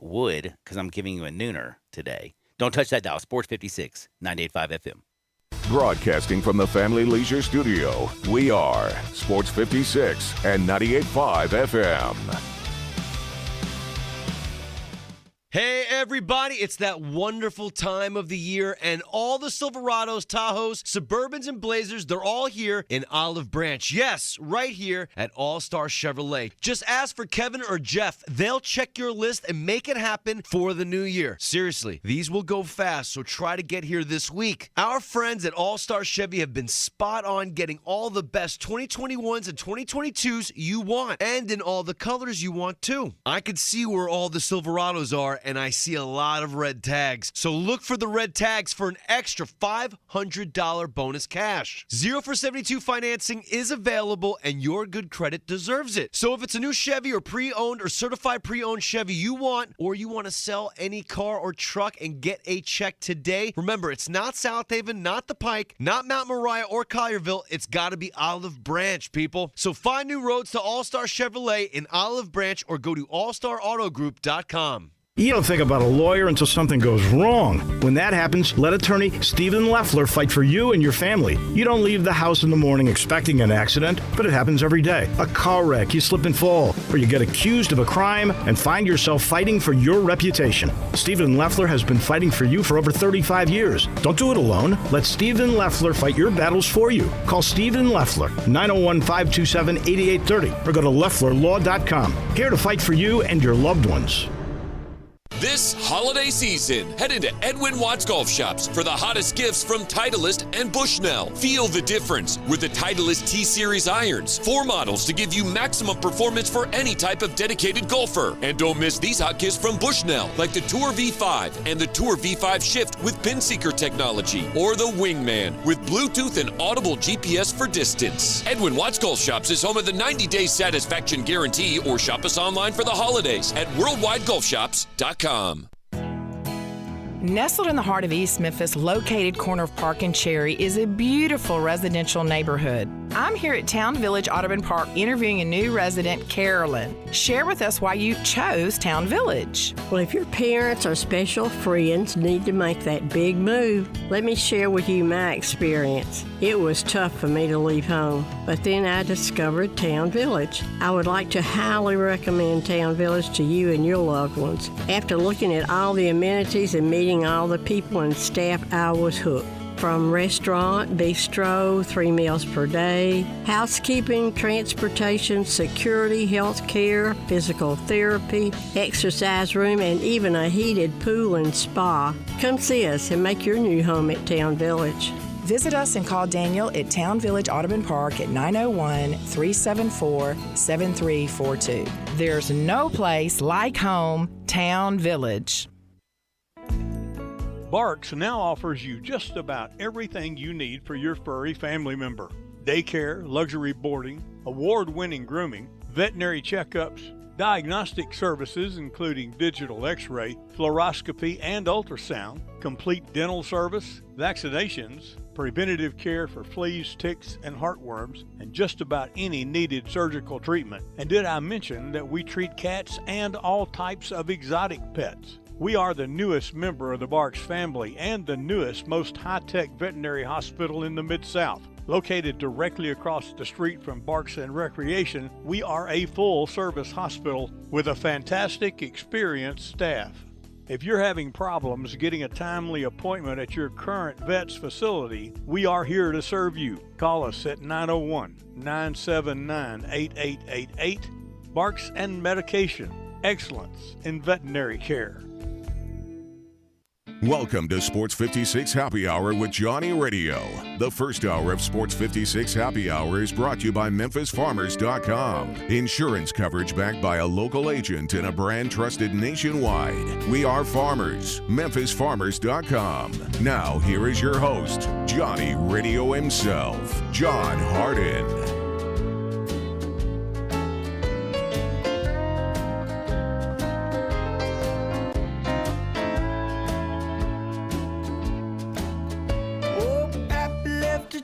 Wood because I'm giving you a nooner today. Don't touch that dial. Sports 56, 98.5 FM. Broadcasting from the Family Leisure Studio, we are Sports 56 and 98.5 FM. Hey everybody, it's that wonderful time of the year and all the Silverados, Tahoes, Suburbans, and Blazers, they're all here in Olive Branch. Yes, right here at All-Star Chevrolet. Just ask for Kevin or Jeff. They'll check your list and make it happen for the new year. Seriously, these will go fast, so try to get here this week. Our friends at All-Star Chevy have been spot on getting all the best 2021s and 2022s you want, and in all the colors you want too. I could see where all the Silverados are, and I see a lot of red tags. So look for the red tags for an extra $500 bonus cash. 0 for 72 financing is available, and your good credit deserves it. So if it's a new Chevy or pre-owned or certified pre-owned Chevy you want, or you want to sell any car or truck and get a check today, remember, it's not South Haven, not the Pike, not Mount Moriah or Collierville. It's got to be Olive Branch, people. So find new roads to All-Star Chevrolet in Olive Branch or go to allstarautogroup.com. You don't think about a lawyer until something goes wrong. When that happens, let attorney Stephen Leffler fight for you and your family. You don't leave the house in the morning expecting an accident, but it happens every day. A car wreck, you slip and fall, or you get accused of a crime and find yourself fighting for your reputation. Stephen Leffler has been fighting for you for over 35 years. Don't do it alone. Let Stephen Leffler fight your battles for you. Call Stephen Leffler, 901-527-8830, or go to LefflerLaw.com. Here to fight for you and your loved ones. This holiday season, head into Edwin Watts Golf Shops for the hottest gifts from Titleist and Bushnell. Feel the difference with the Titleist T-Series irons. 4 models to give you maximum performance for any type of dedicated golfer. And don't miss these hot gifts from Bushnell, like the Tour V5 and the Tour V5 Shift with Pin Seeker technology, or the Wingman with Bluetooth and audible GPS for distance. Edwin Watts Golf Shops is home of the 90-day satisfaction guarantee, or shop us online for the holidays at worldwidegolfshops.com. Nestled in the heart of East Memphis, located corner of Park and Cherry, is a beautiful residential neighborhood. I'm here at Town Village Audubon Park interviewing a new resident, Carolyn. Share with us why you chose Town Village. Well, if your parents or special friends need to make that big move, let me share with you my experience. It was tough for me to leave home, but then I discovered Town Village. I would like to highly recommend Town Village to you and your loved ones. After looking at all the amenities and meeting all the people and staff, I was hooked. From restaurant, bistro, 3 meals per day, housekeeping, transportation, security, health care, physical therapy, exercise room, and even a heated pool and spa. Come see us and make your new home at Town Village. Visit us and call Daniel at Town Village Audubon Park at 901-374-7342. There's no place like home, Town Village. Barks now offers you just about everything you need for your furry family member. Daycare, luxury boarding, award-winning grooming, veterinary checkups, diagnostic services including digital x-ray, fluoroscopy and ultrasound, complete dental service, vaccinations, preventative care for fleas, ticks, and heartworms, and just about any needed surgical treatment. And did I mention that we treat cats and all types of exotic pets? We are the newest member of the Barks family and the newest, most high-tech veterinary hospital in the Mid-South. Located directly across the street from Barks and Recreation, we are a full-service hospital with a fantastic, experienced staff. If you're having problems getting a timely appointment at your current vet's facility, we are here to serve you. Call us at 901-979-8888. Barks and Medication. Excellence in veterinary care. Welcome to Sports 56 Happy Hour with Johnny Radio. The first hour of Sports 56 Happy Hour is brought to you by MemphisFarmers.com. Insurance coverage backed by a local agent and a brand trusted nationwide. We are farmers. MemphisFarmers.com. Now, here is your host, Johnny Radio himself, John Hardin.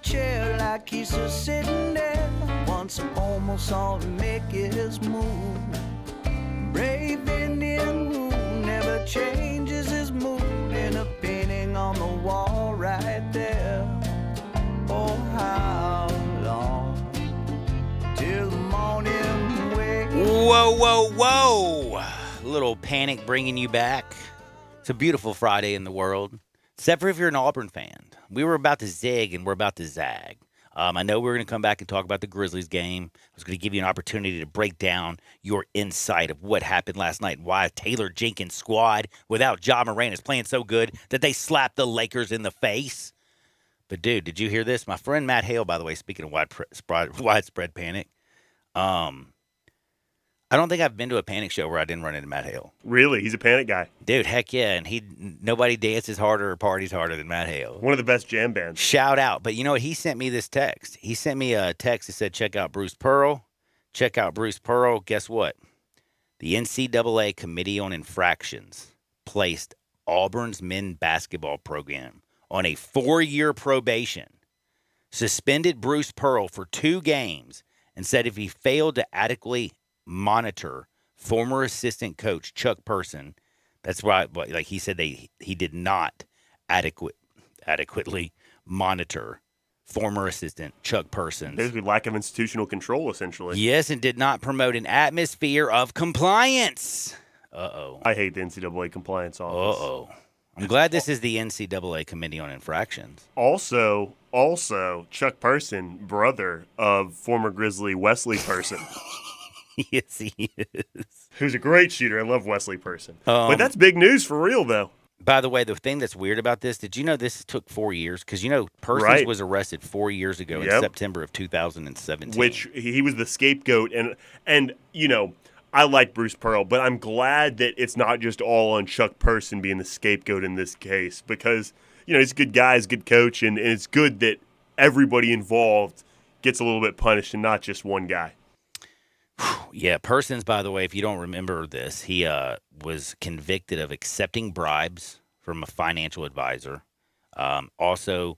Chair like he's just sitting there. Once I almost saw him make his move. Brave Indian who never changes his mood. In a painting on the wall right there. Oh, how long till the morning wake. Whoa, whoa, whoa. Little Panic bringing you back. It's a beautiful Friday in the world. Except for if you're an Auburn fan. We were about to zig and we're about to zag. I know we're going to come back and talk about the Grizzlies game. I was going to give you an opportunity to break down your insight of what happened last night and why Taylor Jenkins' squad without Ja Morant is playing so good that they slapped the Lakers in the face. But, dude, did you hear this? My friend Matt Hale, by the way, speaking of widespread panic, I don't think I've been to a panic show where I didn't run into Matt Hale. Really? He's a panic guy. Dude, heck yeah. And nobody dances harder or parties harder than Matt Hale. One of the best jam bands. Shout out. But you know what? He sent me this text. He sent me a text that said, check out Bruce Pearl. Check out Bruce Pearl. Guess what? The NCAA Committee on Infractions placed Auburn's men's basketball program on a 4-year probation, suspended Bruce Pearl for 2 games, and said if he failed to adequately monitor former assistant coach Chuck Person, that's right, like he said he did not adequately monitor former assistant Chuck Person. Basically lack of institutional control, essentially. Yes, and did not promote an atmosphere of compliance. Uh-oh. I hate the NCAA compliance office. Uh-oh. I'm glad this is the NCAA Committee on Infractions. Also, Chuck Person, brother of former Grizzly Wesley Person. Yes, he is. Who's a great shooter. I love Wesley Person. But that's big news for real, though. By the way, the thing that's weird about this, did you know this took 4 years? Because, you know, Persons was arrested 4 years ago in September of 2017. Which he was the scapegoat. And you know, I like Bruce Pearl, but I'm glad that it's not just all on Chuck Person being the scapegoat in this case. Because, you know, he's a good guy, he's a good coach, and it's good that everybody involved gets a little bit punished and not just one guy. Yeah, Persons, by the way, if you don't remember this, he was convicted of accepting bribes from a financial advisor. Also,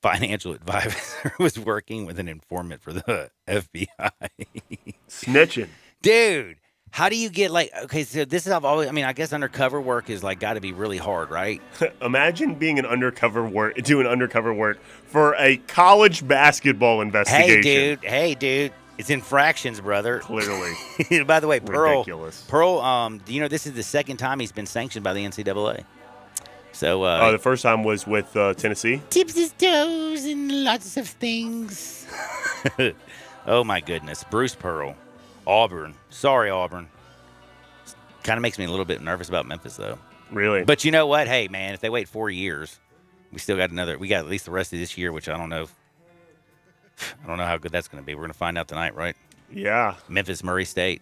financial advisor was working with an informant for the FBI. Snitching. Dude, how do you get okay, so this is, I guess undercover work is got to be really hard, right? Imagine being doing undercover work for a college basketball investigation. Hey, dude. It's infractions, brother. Clearly. By the way, Ridiculous. Pearl, this is the second time he's been sanctioned by the NCAA. So the first time was with Tennessee. Tips his toes and lots of things. Oh my goodness, Bruce Pearl, Auburn. Sorry, Auburn. Kind of makes me a little bit nervous about Memphis, though. Really? But you know what? Hey, man, if they wait 4 years, we got at least the rest of this year, which I don't know how good that's going to be. We're going to find out tonight, right? Yeah. Memphis, Murray State.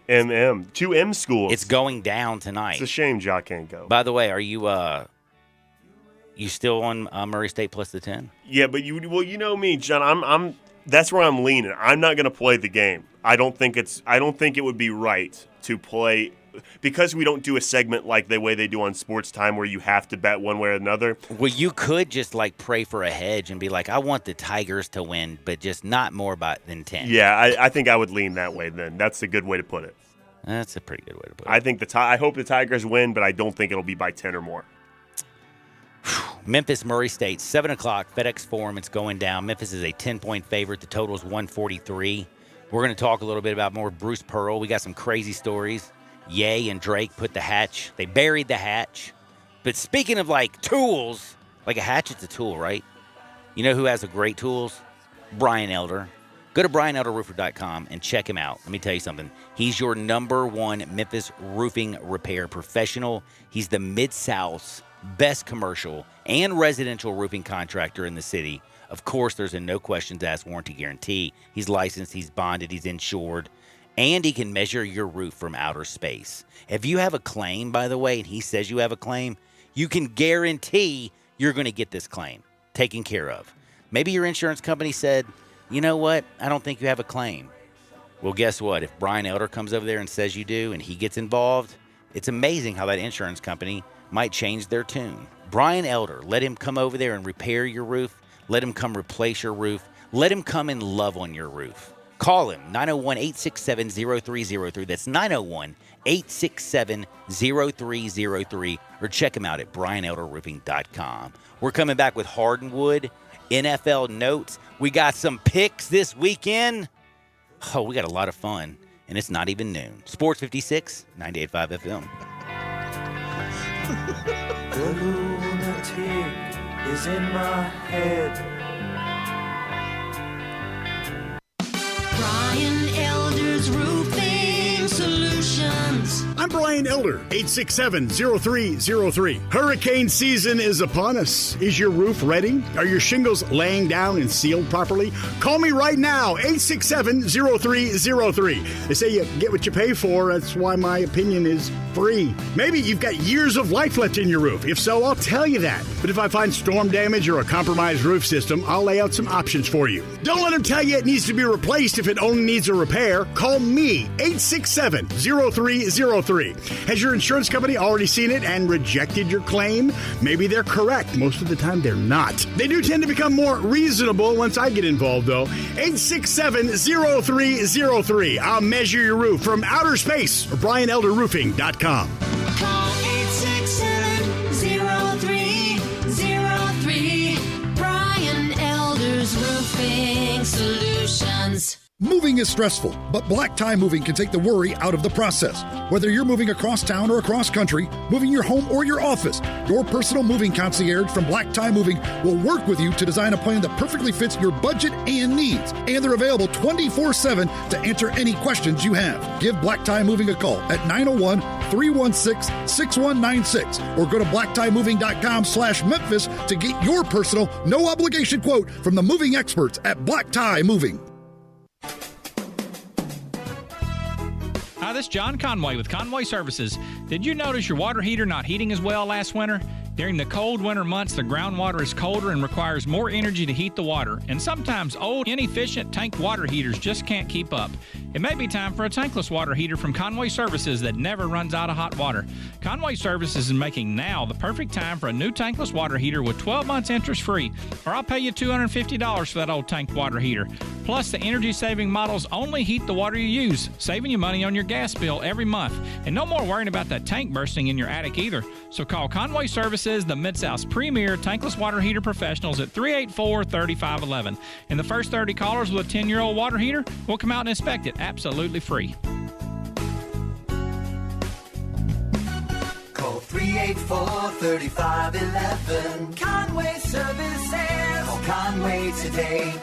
Two M schools. It's going down tonight. It's a shame Ja can't go. By the way, are you still on Murray State plus the 10? Yeah, but you know me, John. That's where I'm leaning. I'm not going to play the game. I don't think it would be right to play, because we don't do a segment like the way they do on Sports Time where you have to bet one way or another. Well, you could just pray for a hedge and be like, I want the Tigers to win, but just not more than 10. Yeah, I think I would lean that way then. That's a good way to put it. That's a pretty good way to put it. I think I hope the Tigers win, but I don't think it'll be by 10 or more. Memphis, Murray State, 7 o'clock, FedEx Forum. It's going down. Memphis is a 10-point favorite. The total is 143. We're going to talk a little bit about more Bruce Pearl. We got some crazy stories. Ye and Drake they buried the hatch. But speaking of tools, a hatchet's a tool, right? You know who has a great tools? Brian Elder. Go to BrianElderRoofer.com and check him out. Let me tell you something. He's your #1 Memphis roofing repair professional. He's the Mid-South's best commercial and residential roofing contractor in the city. Of course, there's a no questions asked warranty guarantee. He's licensed, he's bonded, he's insured, and he can measure your roof from outer space. If you have a claim, by the way, and he says you have a claim, you can guarantee you're going to get this claim taken care of. Maybe your insurance company said, you know what, I don't think you have a claim. Well, guess what? If Brian Elder comes over there and says you do and he gets involved, it's amazing how that insurance company might change their tune. Brian Elder, let him come over there and repair your roof. Let him come replace your roof. Let him come and love on your roof. Call him, 901-867-0303. That's 901-867-0303. Or check him out at BrianElderRoofing.com. We're coming back with Hardwood, NFL notes. We got some picks this weekend. Oh, we got a lot of fun. And it's not even noon. Sports 56, 98.5 FM. The lunatic is in my head. Brian Elder's Roofing Solutions. I'm Brian Elder, 867-0303. Hurricane season is upon us. Is your roof ready? Are your shingles laying down and sealed properly? Call me right now, 867-0303. They say you get what you pay for. That's why my opinion is free. Maybe you've got years of life left in your roof. If so, I'll tell you that. But if I find storm damage or a compromised roof system, I'll lay out some options for you. Don't let them tell you it needs to be replaced if it only needs a repair. Call me, 867-0303. Has your insurance company already seen it and rejected your claim? Maybe they're correct. Most of the time, they're not. They do tend to become more reasonable once I get involved, though. 867-0303. I'll measure your roof from outer space or BrianElderRoofing.com. Call 867-0303. Brian Elder's Roofing Solutions. Moving is stressful, but Black Tie Moving can take the worry out of the process. Whether you're moving across town or across country, moving your home or your office, your personal moving concierge from Black Tie Moving will work with you to design a plan that perfectly fits your budget and needs. And they're available 24/7 to answer any questions you have. Give Black Tie Moving a call at 901-316-6196 or go to blacktiemoving.com/Memphis to get your personal, no obligation quote from the moving experts at Black Tie Moving. Hi, this is John Conway with Conway Services. Did you notice your water heater not heating as well last winter? During the cold winter months, the groundwater is colder and requires more energy to heat the water, and sometimes old, inefficient tank water heaters just can't keep up. It may be time for a tankless water heater from Conway Services that never runs out of hot water. Conway Services is making now the perfect time for a new tankless water heater with 12 months interest-free, or I'll pay you $250 for that old tank water heater. Plus, the energy-saving models only heat the water you use, saving you money on your gas bill every month. And no more worrying about that tank bursting in your attic either. So call Conway Services, the Mid-South's premier tankless water heater professionals at 384-3511. And the first 30 callers with a 10-year-old water heater will come out and inspect it absolutely free. Call 384-3511. Conway Services. Call Conway today.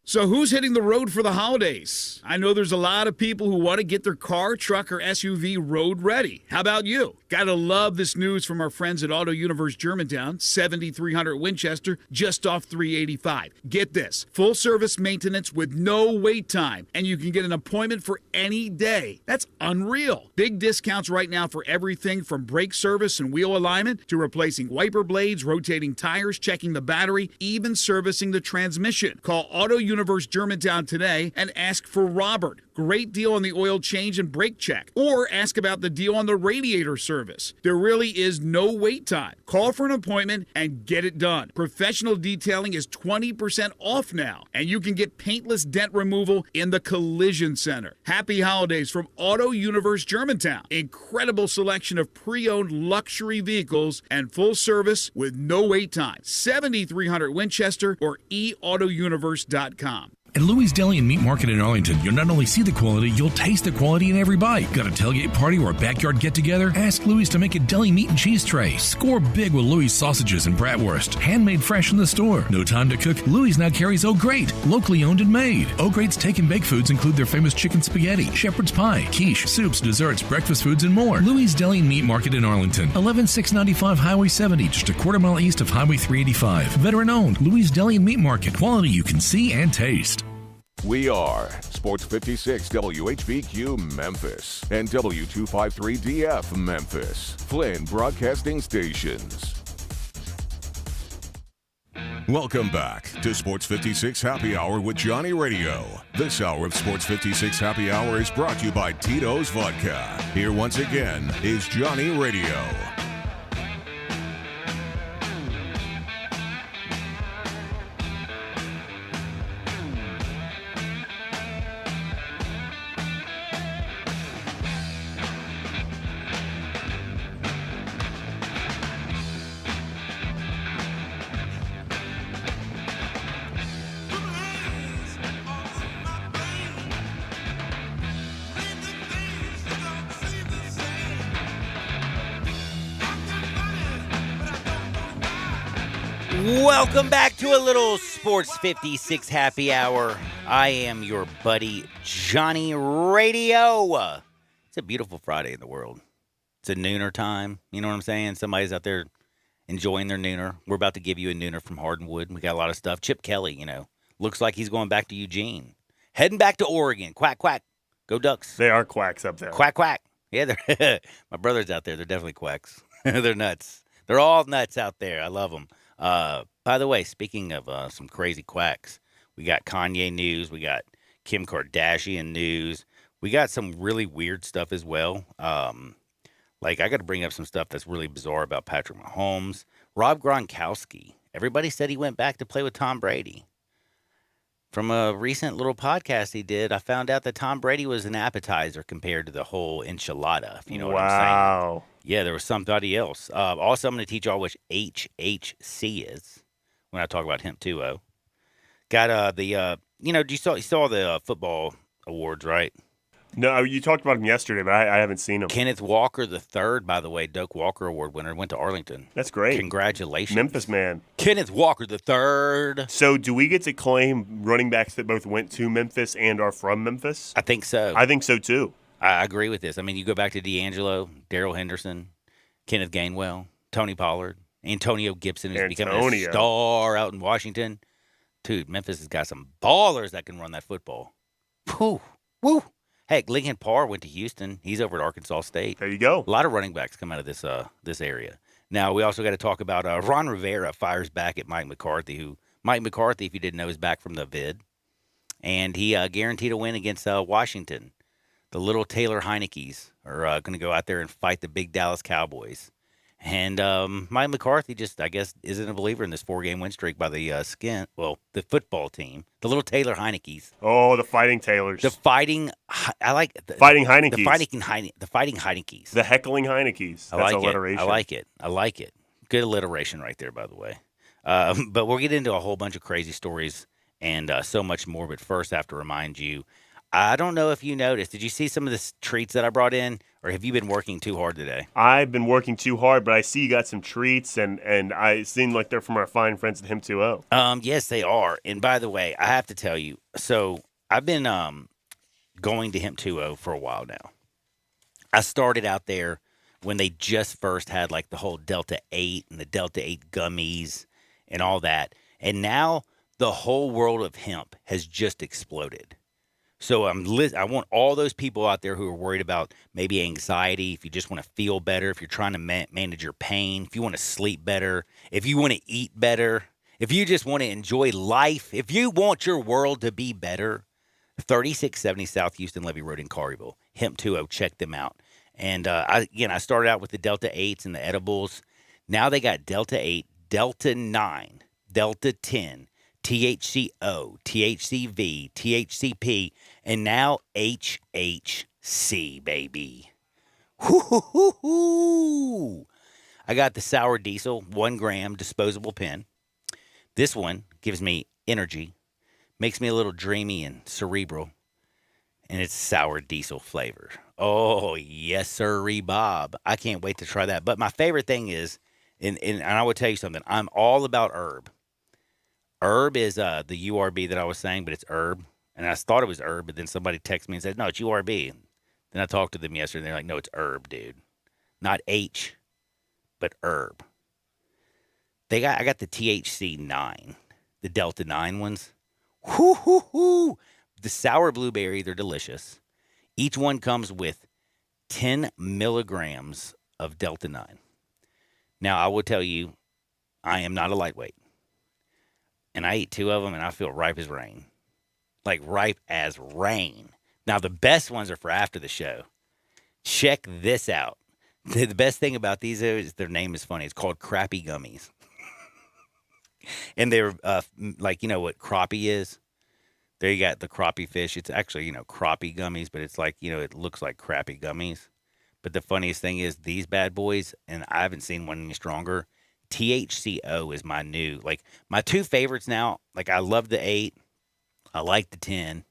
So who's hitting the road for the holidays? I know there's a lot of people who want to get their car, truck, or SUV road ready. How about you? Gotta love this news from our friends at Auto Universe Germantown, 7300 Winchester, just off 385. Get this, full service maintenance with no wait time, and you can get an appointment for any day. That's unreal. Big discounts right now for everything from brake service and wheel alignment to replacing wiper blades, rotating tires, checking the battery, even servicing the transmission. Call Auto Universe Germantown today and ask for Robert. Great deal on the oil change and brake check. Or ask about the deal on the radiator service. There really is no wait time. Call for an appointment and get it done. Professional detailing is 20% off now, and you can get paintless dent removal in the Collision Center. Happy holidays from Auto Universe Germantown. Incredible selection of pre-owned luxury vehicles and full service with no wait time. 7300 Winchester or eautouniverse.com. At Louis Deli and Meat Market in Arlington, you'll not only see the quality, you'll taste the quality in every bite. Got a tailgate party or a backyard get-together? Ask Louis to make a deli meat and cheese tray. Score big with Louis sausages and bratwurst. Handmade fresh in the store. No time to cook? Louis now carries Oh Great, locally owned and made. Oh Great's take and bake foods include their famous chicken spaghetti, shepherd's pie, quiche, soups, desserts, breakfast foods, and more. Louis Deli and Meat Market in Arlington, 11695 Highway 70, just a quarter mile east of Highway 385. Veteran owned, Louis Deli and Meat Market. Quality you can see and taste. We are Sports 56 WHBQ Memphis and W253DF Memphis, Flynn Broadcasting Stations. Welcome back to Sports 56 Happy Hour with Johnny Radio. This hour of Sports 56 Happy Hour is brought to you by Tito's Vodka. Here once again is Johnny Radio. Welcome back to a little Sports 56 Happy Hour. I am your buddy, Johnny Radio. It's a beautiful Friday in the world. It's a nooner time. You know what I'm saying? Somebody's out there enjoying their nooner. We're about to give you a nooner from Hardwood. We got a lot of stuff. Chip Kelly, looks like he's going back to Eugene. Heading back to Oregon. Quack, quack. Go Ducks. They are quacks up there. Quack, quack. Yeah, they're my brother's out there. They're definitely quacks. They're nuts. They're all nuts out there. I love them. By the way, speaking of some crazy quacks, we got Kanye news. We got Kim Kardashian news. We got some really weird stuff as well. Like, I got to bring up some stuff that's really bizarre about Patrick Mahomes. Rob Gronkowski. Everybody said he went back to play with Tom Brady. From a recent little podcast he did, I found out that Tom Brady was an appetizer compared to the whole enchilada, if you know what I'm saying. Wow. Yeah, there was somebody else. Also, I'm going to teach y'all what HHC is when I talk about him, too. Got you saw the football awards, right? No, you talked about him yesterday, but I haven't seen him. Kenneth Walker III, by the way, Doak Walker Award winner, went to Arlington. That's great. Congratulations. Memphis man. Kenneth Walker III. So do we get to claim running backs that both went to Memphis and are from Memphis? I think so. I think so, too. I agree with this. I mean, you go back to D'Angelo, Darrell Henderson, Kenneth Gainwell, Tony Pollard, Antonio Gibson, who's becoming a star out in Washington. Dude, Memphis has got some ballers that can run that football. Whew. Woo. Heck, Lincoln Parr went to Houston. He's over at Arkansas State. There you go. A lot of running backs come out of this area. Now, we also got to talk about Ron Rivera fires back at Mike McCarthy, Mike McCarthy, if you didn't know, is back from the vid. And he guaranteed a win against Washington. The little Taylor Heinekes are going to go out there and fight the big Dallas Cowboys. And Mike McCarthy just, I guess, isn't a believer in this 4-game win streak by the the football team. The little Taylor Heinekes. Oh, the Fighting Taylors. Fighting Heinekes. Fighting Heinekes. The Fighting Heinekes. The Heckling Heinekes. That's alliteration. I like it. Good alliteration right there, by the way. But we'll get into a whole bunch of crazy stories and so much more. But first, I have to remind you, I don't know if you noticed. Did you see some of the treats that I brought in, or have you been working too hard today? I've been working too hard, but I see you got some treats, and I seem like they're from our fine friends at Him 2.0. Yes, they are. And by the way, I have to tell you, so I've been going to Hemp 2.0 for a while now. I started out there when they just first had like the whole Delta 8 and the Delta 8 gummies and all that. And now the whole world of hemp has just exploded. So I want all those people out there who are worried about maybe anxiety, if you just want to feel better, if you're trying to manage your pain, if you want to sleep better, if you want to eat better, if you just want to enjoy life, if you want your world to be better, 3670 South Houston Levy Road in Collierville, Hemp 2.0, check them out. And I started out with the Delta 8s and the edibles. Now they got Delta 8, Delta 9, Delta 10, THCO, THCV, THCP, and now HHC, baby. Woo-hoo-hoo-hoo. I got the Sour Diesel 1 gram disposable pen. This one gives me energy, makes me a little dreamy and cerebral, and it's Sour Diesel flavor. Oh, yes, sirree, Bob. I can't wait to try that. But my favorite thing is, and I will tell you something, I'm all about herb. Herb is the URB that I was saying, but it's herb. And I thought it was herb, but then somebody texted me and said, no, it's URB. And then I talked to them yesterday, and they're like, no, it's herb, dude. Not H, but herb. I got the THC 9, the Delta 9 ones. Whoo-hoo-hoo. The sour blueberry, they're delicious. Each one comes with 10 milligrams of Delta 9. Now, I will tell you, I am not a lightweight. And I eat 2 of them, and I feel ripe as rain. Like ripe as rain. Now, the best ones are for after the show. Check this out. The best thing about these is their name is funny. It's called Crappie Gummies. And they're like, you know what crappie is? There you got the crappie fish. It's actually, crappie gummies, but it's like, it looks like crappie gummies. But the funniest thing is these bad boys, and I haven't seen one any stronger, THCO is my new, my 2 favorites now. I love the 8. I like the 10.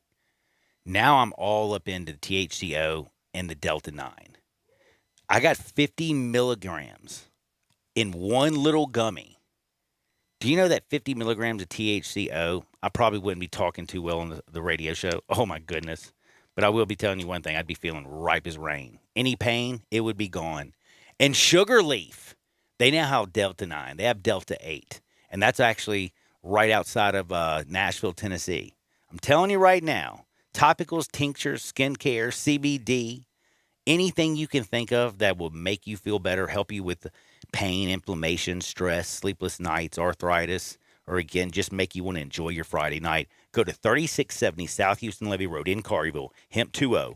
Now I'm all up into the THCO and the Delta 9. I got 50 milligrams in one little gummy. Do you know that 50 milligrams of THCO, I probably wouldn't be talking too well on the radio show. Oh, my goodness. But I will be telling you one thing. I'd be feeling ripe as rain. Any pain, it would be gone. And Sugar Leaf, they now have Delta 9. They have Delta 8. And that's actually right outside of Nashville, Tennessee. I'm telling you right now, topicals, tinctures, skincare, CBD, anything you can think of that will make you feel better, help you with pain, inflammation, stress, sleepless nights, arthritis, or again, just make you want to enjoy your Friday night. Go to 3670 South Houston Levy Road in Collierville, Hemp 2.0,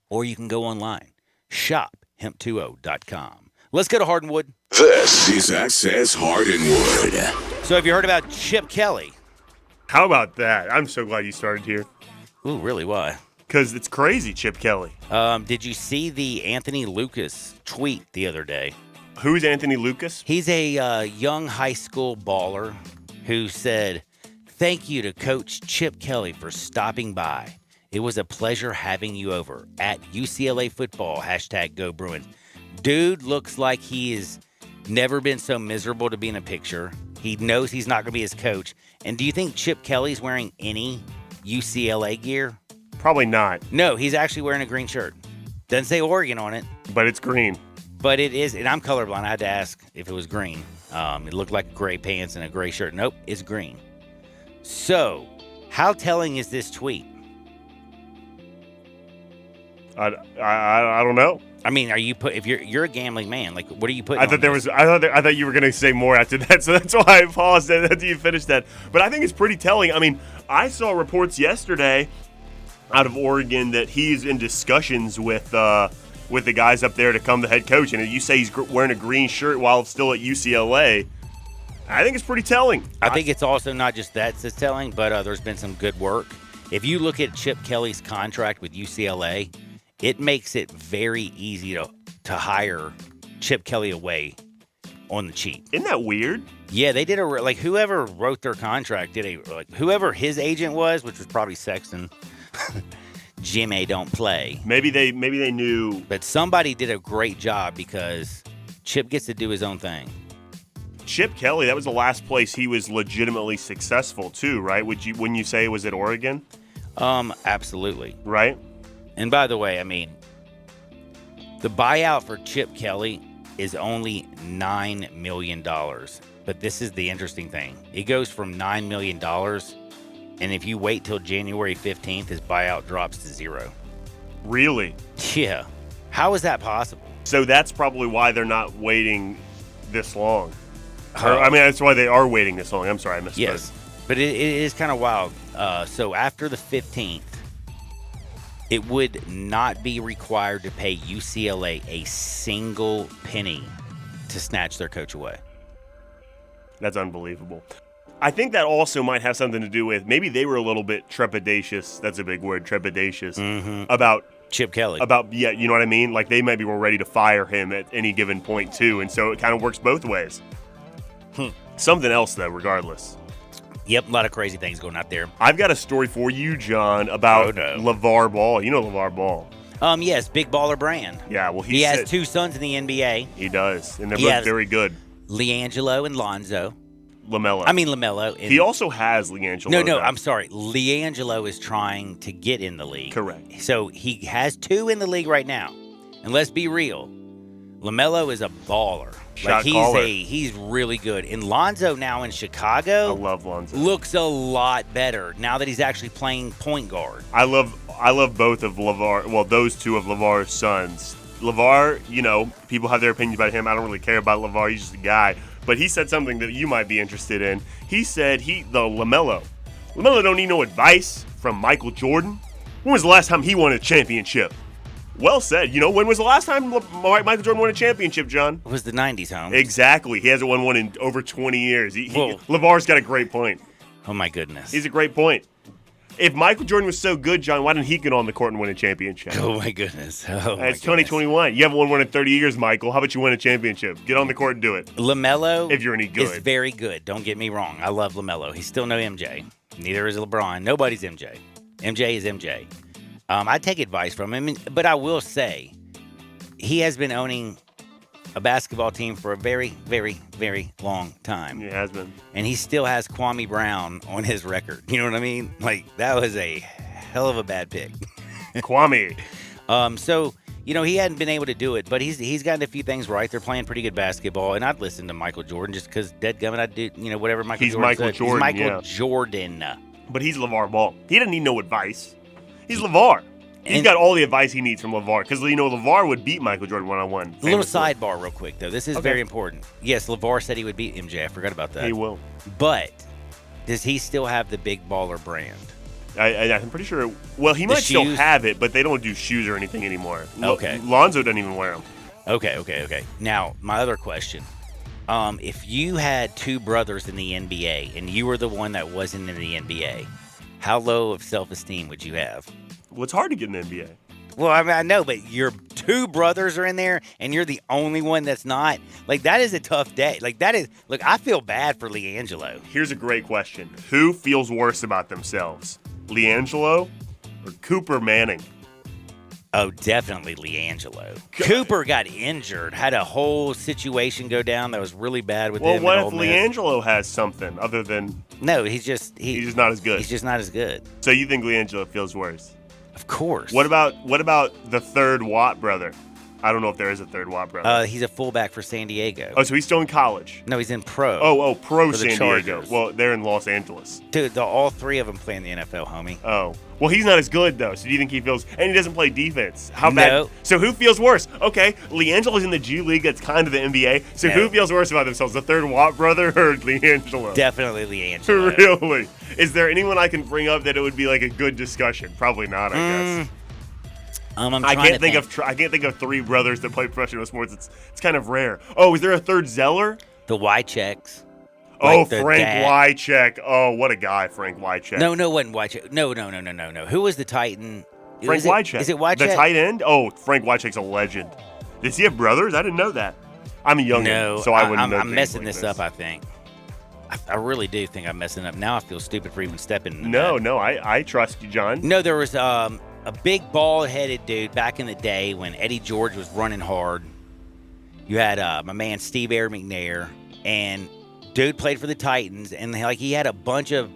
or you can go online, shophemp20.com. Let's go to Hardwood. This is Access Hardwood. So have you heard about Chip Kelly? How about that? I'm so glad you started here. Ooh, really? Why? Because it's crazy, Chip Kelly. Did you see the Anthony Lucas tweet the other day? Who's Anthony Lucas? He's a young high school baller who said, "Thank you to Coach Chip Kelly for stopping by. It was a pleasure having you over at UCLA football, #GoBruins." Dude looks like he has never been so miserable to be in a picture. He knows he's not going to be his coach. And do you think Chip Kelly's wearing any UCLA gear? Probably not. No, he's actually wearing a green shirt. Doesn't say Oregon on it. But it's green. But it is, and I'm colorblind. I had to ask if it was green. It looked like gray pants and a gray shirt. Nope, it's green. So, how telling is this tweet? I don't know. I mean, if you're a gambling man, like what are you putting? I thought you were going to say more after that, so that's why I paused after you finished that. But I think it's pretty telling. I mean, I saw reports yesterday out of Oregon that he's in discussions with the guys up there to become the head coach, and you say he's wearing a green shirt while still at UCLA. I think it's pretty telling. I think it's also not just that's telling, but there's been some good work. If you look at Chip Kelly's contract with UCLA, it makes it very easy to hire Chip Kelly away on the cheap. Isn't that weird? Yeah, they did whoever wrote their contract whoever his agent was, which was probably Sexton. Jimmy don't play. Maybe they knew, but somebody did a great job because Chip gets to do his own thing. Chip Kelly, that was the last place he was legitimately successful too, right? Wouldn't you say it was at Oregon? Absolutely. Right. And by the way, I mean, the buyout for Chip Kelly is only $9 million. But this is the interesting thing. It goes from $9 million, and if you wait till January 15th, his buyout drops to $0. Really? Yeah. How is that possible? So that's probably why they're not waiting this long. That's why they are waiting this long. I'm sorry, I misspoke. Yes, but it is kind of wild. So after the 15th, it would not be required to pay UCLA a single penny to snatch their coach away. That's unbelievable. I think that also might have something to do with maybe they were a little bit trepidatious. That's a big word, trepidatious, about Chip Kelly. You know what I mean? Like they maybe were ready to fire him at any given point too, and so it kind of works both ways. Something else though, regardless. Yep, a lot of crazy things going out there. I've got a story for you, John, about LeVar Ball. You know LeVar Ball. Yes, big baller brand. Yeah, well, he has two sons in the NBA. He does, and they're both very good. LiAngelo and Lonzo. LaMelo. He also has LiAngelo. No, I'm sorry. LiAngelo is trying to get in the league. Correct. So he has two in the league right now. And let's be real. LaMelo is a baller. He's really good. And Lonzo now in Chicago, I love Lonzo. Looks a lot better now that he's actually playing point guard. I love both of LeVar. Well, those two of LeVar's sons. LeVar, people have their opinions about him. I don't really care about LeVar. He's just a guy. But he said something that you might be interested in. He said LaMelo don't need no advice from Michael Jordan. When was the last time he won a championship? Well said. When was the last time Michael Jordan won a championship, John? It was the 90s, Holmes. Exactly. He hasn't won one in over 20 years. LeVar's got a great point. Oh, my goodness. He's a great point. If Michael Jordan was so good, John, why didn't he get on the court and win a championship? Oh, my goodness. It's 2021. You haven't won one in 30 years, Michael. How about you win a championship? Get on the court and do it. LaMelo, if you're any good, is very good. Don't get me wrong. I love LaMelo. He's still no MJ. Neither is LeBron. Nobody's MJ. MJ is MJ. I take advice from him, but I will say he has been owning a basketball team for a very, very, very long time. He has been. And he still has Kwame Brown on his record. You know what I mean? Like, that was a hell of a bad pick. Kwame. So, he hadn't been able to do it, but he's gotten a few things right. They're playing pretty good basketball, and I'd listen to Michael Jordan just because, dadgummit, I do, whatever Michael Jordan said. He's Michael Jordan. But he's LeVar Ball. He doesn't need no advice. He's LeVar. He's got all the advice he needs from LeVar because, LeVar would beat Michael Jordan one-on-one. A little sidebar real quick, though. This is very important. Yes, LeVar said he would beat MJ. I forgot about that. He will. But does he still have the big baller brand? I'm pretty sure. Well, he might still have it, but they don't do shoes or anything anymore. Okay. Lonzo doesn't even wear them. Okay. Now, my other question. If you had two brothers in the NBA and you were the one that wasn't in the NBA, how low of self-esteem would you have? Well, it's hard to get in the NBA. Well, I know, but your two brothers are in there, and you're the only one that's not. Like, that is a tough day. Look, I feel bad for LiAngelo. Here's a great question. Who feels worse about themselves, LiAngelo or Cooper Manning? Oh, definitely LiAngelo. Cooper got injured, had a whole situation go down that was really bad with him. Well, what if LiAngelo has something other than... No, he's just not as good. He's just not as good. So you think LiAngelo feels worse? Of course. What about the third Watt brother? I don't know if there is a third Watt brother. He's a fullback for San Diego. Oh, so he's still in college? No, he's in pro. Pro for the San Diego. Chargers. Well, they're in Los Angeles. Dude, all three of them play in the NFL, homie. Oh. Well, he's not as good, though. So do you think he feels... And he doesn't play defense. How bad... No. So who feels worse? Okay, LiAngelo's in the G League. That's kind of the NBA. So No. who feels worse about themselves? The third Watt brother or LiAngelo? Definitely LiAngelo. Really? Is there anyone I can bring up that it would be like a good discussion? Probably not, I guess. I can't think of three brothers that play professional sports. It's kind of rare. Oh, is there a third Zeller? The Wychecks. Oh, Frank Wycheck. Oh, what a guy, Frank Wycheck. No, it wasn't Wycheck. No. Who was the Titan? Frank Wycheck. Is it Wycheck? The tight end? Oh, Frank Wycheck's a legend. Does he have brothers? I didn't know that. I'm a youngin', so I wouldn't know. I'm messing this up, I think. I really do think I'm messing up. Now I feel stupid for even stepping in No, I trust you, John. No, there was a big bald-headed dude back in the day when Eddie George was running hard. You had my man Steve Air McNair, and dude played for the Titans, and he had a bunch of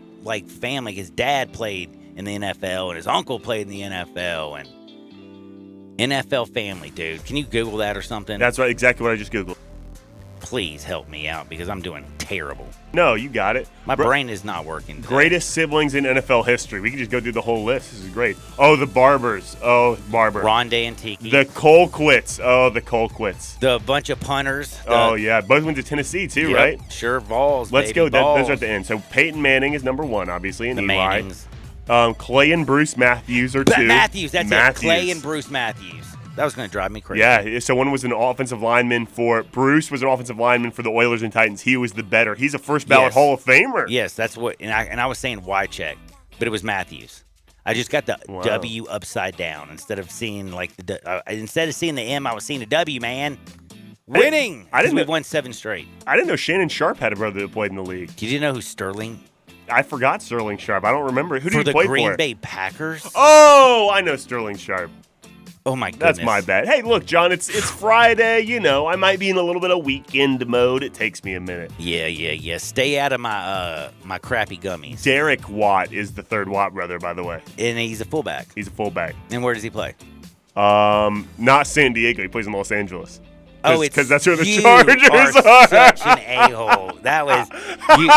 family. His dad played in the NFL, and his uncle played in the NFL, and NFL family, dude. Can you Google that or something? That's right, exactly what I just Googled. Please help me out because I'm doing terrible. No, you got it. My brain is not working today. Greatest siblings in NFL history. We can just go through the whole list. This is great. Oh, the Barbers. Oh, Barber. Rondé and Tiki. The Colquitts. Oh, the Colquitts. The bunch of punters. Oh, yeah. Both went to Tennessee, too, Yep, right? Sure, Vols. Let's baby, go. Vols. Those are at the end. So Peyton Manning is number one, obviously, in The EY. Mannings. Clay and Bruce Matthews are two. Matthews, that's it. Clay and Bruce Matthews. That was going to drive me crazy. Yeah, so one was an offensive lineman for Bruce was an offensive lineman for the Oilers and Titans. He was the better. He's a first ballot Hall of Famer. Yes, that's what. And I was saying Wycheck, but it was Matthews. I just got the W upside down instead of seeing instead of seeing the M, I was seeing the W. Man, winning. I didn't. We won 7 straight. I didn't know Shannon Sharp had a brother that played in the league. Did you know who Sterling? I forgot Sterling Sharp. I don't remember. Who did For he the play Green for? Bay Packers. Oh, I know Sterling Sharp. Oh, my goodness. That's my bad. Hey, look, John, it's Friday. You know, I might be in a little bit of weekend mode. It takes me a minute. Yeah. Stay out of my my crappy gummies. Derek Watt is the third Watt brother, by the way. And he's a fullback. He's a fullback. And where does he play? Not San Diego. He plays in Los Angeles. Because that's where the you Chargers are. Such an a-hole. That was you.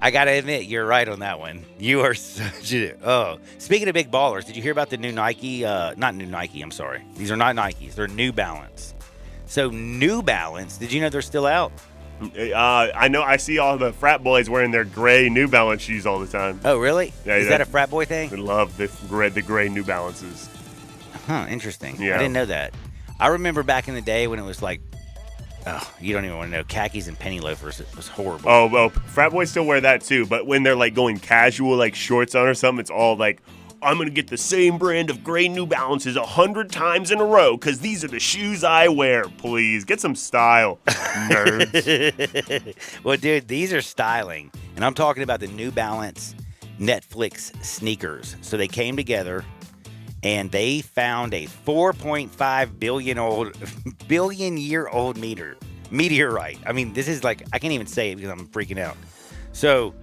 I gotta admit, you're right on that one. You are such a. Oh, speaking of big ballers, did you hear about the new Nike? Not new Nike. I'm sorry. These are not Nikes. They're New Balance. So New Balance. Did you know they're still out? I know. I see all the frat boys wearing their gray New Balance shoes all the time. Oh, really? Yeah, Is that a frat boy thing? They love the gray New Balances. Huh. Interesting. Yeah. I didn't know that. I remember back in the day when it was like, oh, you don't even want to know, khakis and penny loafers. It was horrible. Oh, well, frat boys still wear that too, but when they're going casual, shorts on or something, it's all I'm going to get the same brand of gray New Balances 100 times in a row because these are the shoes I wear. Please, get some style, nerds. Well, dude, these are styling, and I'm talking about the New Balance Netflix sneakers. So they came together, and they found a 4.5 billion-year-old meteorite. I mean, this is I can't even say it because I'm freaking out. So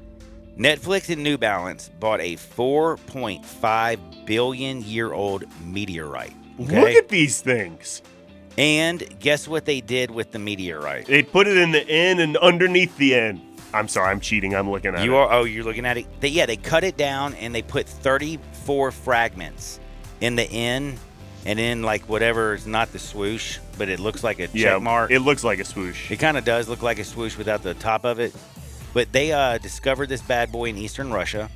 Netflix and New Balance bought a 4.5 billion-year-old meteorite. Okay? Look at these things. And guess what they did with the meteorite? They put it in the N and underneath the N. I'm sorry, I'm cheating. I'm looking at it. You're looking at it? They cut it down, and they put 34 fragments in the N, and in whatever is not the swoosh, but it looks like a check mark. It looks like a swoosh. It kind of does look like a swoosh without the top of it. But they discovered this bad boy in eastern Russia.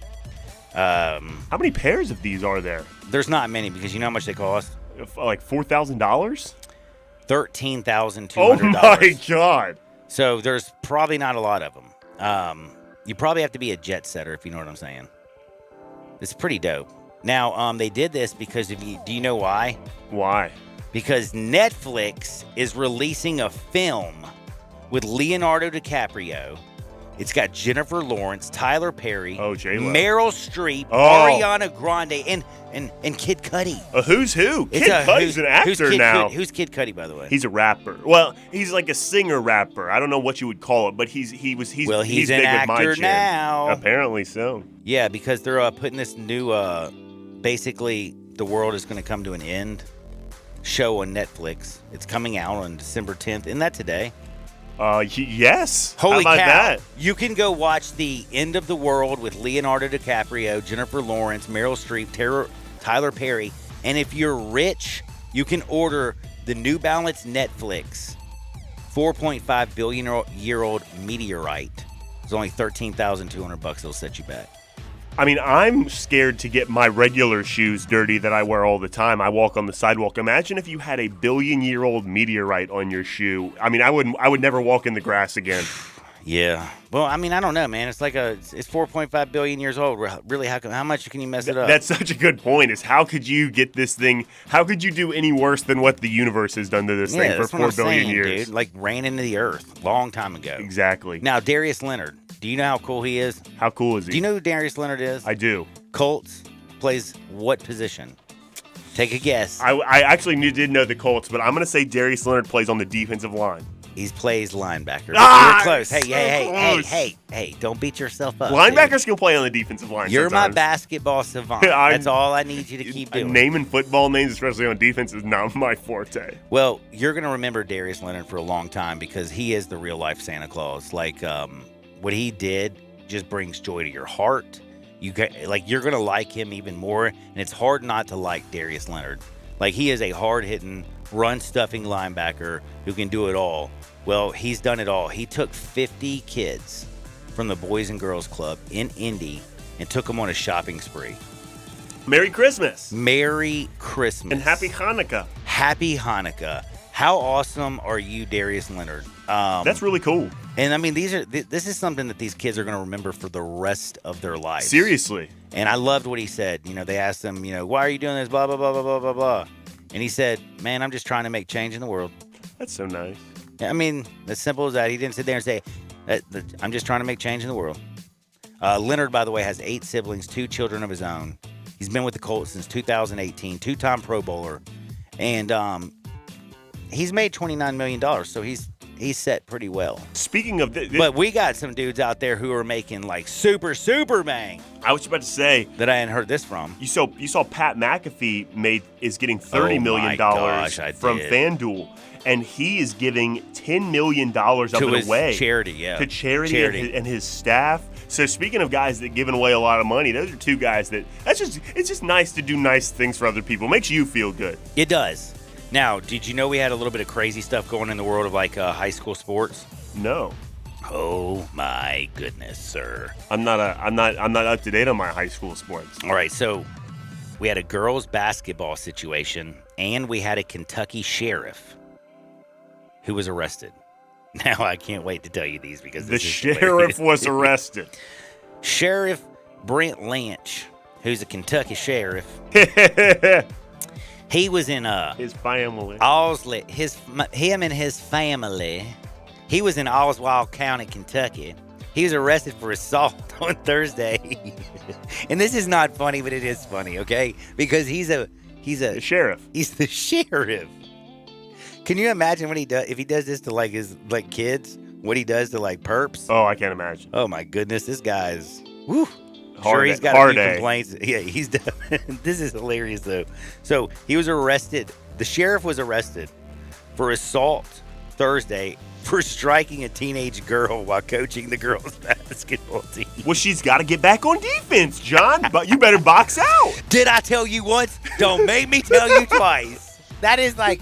How many pairs of these are there? There's not many because you know how much they cost? Like $4,000? $13,200. Oh my God! So there's probably not a lot of them. You probably have to be a jet setter if you know what I'm saying. It's pretty dope. Now, they did this because do you know why? Why? Because Netflix is releasing a film with Leonardo DiCaprio. It's got Jennifer Lawrence, Tyler Perry, J-Lo. Meryl Streep, Ariana Grande, and Kid Cudi. A who's who? Kid Cudi's an actor now. Who's Kid Cudi, by the way? He's a rapper. Well, he's like a singer rapper. I don't know what you would call it, but he's an big actor with my now. Apparently so. Yeah, because they're putting this new. Basically, the world is going to come to an end, show on Netflix. It's coming out on December 10th. Isn't that today? Yes. Holy How about cow. that? You can go watch The End of the World with Leonardo DiCaprio, Jennifer Lawrence, Meryl Streep, Tyler Perry. And if you're rich, you can order the New Balance Netflix 4.5 billion year old meteorite. It's only $13,200. It'll set you back. I mean, I'm scared to get my regular shoes dirty that I wear all the time. I walk on the sidewalk. Imagine if you had a billion-year-old meteorite on your shoe. I mean, I would never walk in the grass again. Yeah. Well, I mean, I don't know, man. It's like it's 4.5 billion years old. Really, how much can you mess it up? That's such a good point. Is how could you get this thing? How could you do any worse than what the universe has done to this thing for that's 4 what I'm billion saying, years? Dude. Like ran into the earth long time ago. Exactly. Now, Darius Leonard. Do you know how cool he is? How cool is he? Do you know who Darius Leonard is? I do. Colts plays what position? Take a guess. I actually did know the Colts, but I'm going to say Darius Leonard plays on the defensive line. He plays linebacker. Ah, you're close. Hey, so hey, close. hey, don't beat yourself up. Linebackers can play on the defensive line. You're sometimes. my basketball savant. That's all I need you to keep doing. Naming football names, especially on defense, is not my forte. Well, you're going to remember Darius Leonard for a long time because he is the real life Santa Claus. Like, what he did just brings joy to your heart. You're going to like him even more, and it's hard not to like Darius Leonard. Like, he is a hard-hitting, run-stuffing linebacker who can do it all. Well, he's done it all. He took 50 kids from the Boys and Girls Club in Indy and took them on a shopping spree. Merry Christmas. Merry Christmas. And Happy Hanukkah. Happy Hanukkah. How awesome are you, Darius Leonard? That's really cool. And I mean, this is something that these kids are going to remember for the rest of their lives. Seriously. And I loved what he said. You know, they asked him, why are you doing this? Blah, blah, blah, blah, blah, blah, blah. And he said, man, I'm just trying to make change in the world. That's so nice. I mean, as simple as that. He didn't sit there and say, I'm just trying to make change in the world. Leonard, by the way, has 8 siblings, 2 children of his own. He's been with the Colts since 2018, 2-time Pro Bowler. And he's made $29 million, so he's set pretty well. Speaking of but we got some dudes out there who are making like super bang. I was about to say that I hadn't heard this from. You saw Pat McAfee is getting $30 million from FanDuel, and he is giving $10 million of it away charity, to charity. And his staff. So speaking of guys that giving away a lot of money, those are 2 guys it's just nice to do nice things for other people. It makes you feel good. It does. Now, did you know we had a little bit of crazy stuff going in the world of like high school sports? No. Oh my goodness, sir. I'm not up to date on my high school sports. All right, so we had a girls basketball situation, and we had a Kentucky sheriff who was arrested. Now I can't wait to tell you these because the sheriff was arrested. Sheriff Brent Lynch, who's a Kentucky sheriff. He was in his family. Him and his family. He was in Oswald County, Kentucky. He was arrested for assault on Thursday. And this is not funny, but it is funny, okay? Because he's the sheriff. He's the sheriff. Can you imagine what he does if he does this to like his kids? What he does to like perps? Oh, I can't imagine. Oh my goodness, this guy's woo. He's got a few complaints. Yeah, this is hilarious though. So he was arrested. The sheriff was arrested for assault Thursday for striking a teenage girl while coaching the girls' basketball team. Well, she's got to get back on defense, John. But you better box out. Did I tell you once? Don't make me tell you twice. That is like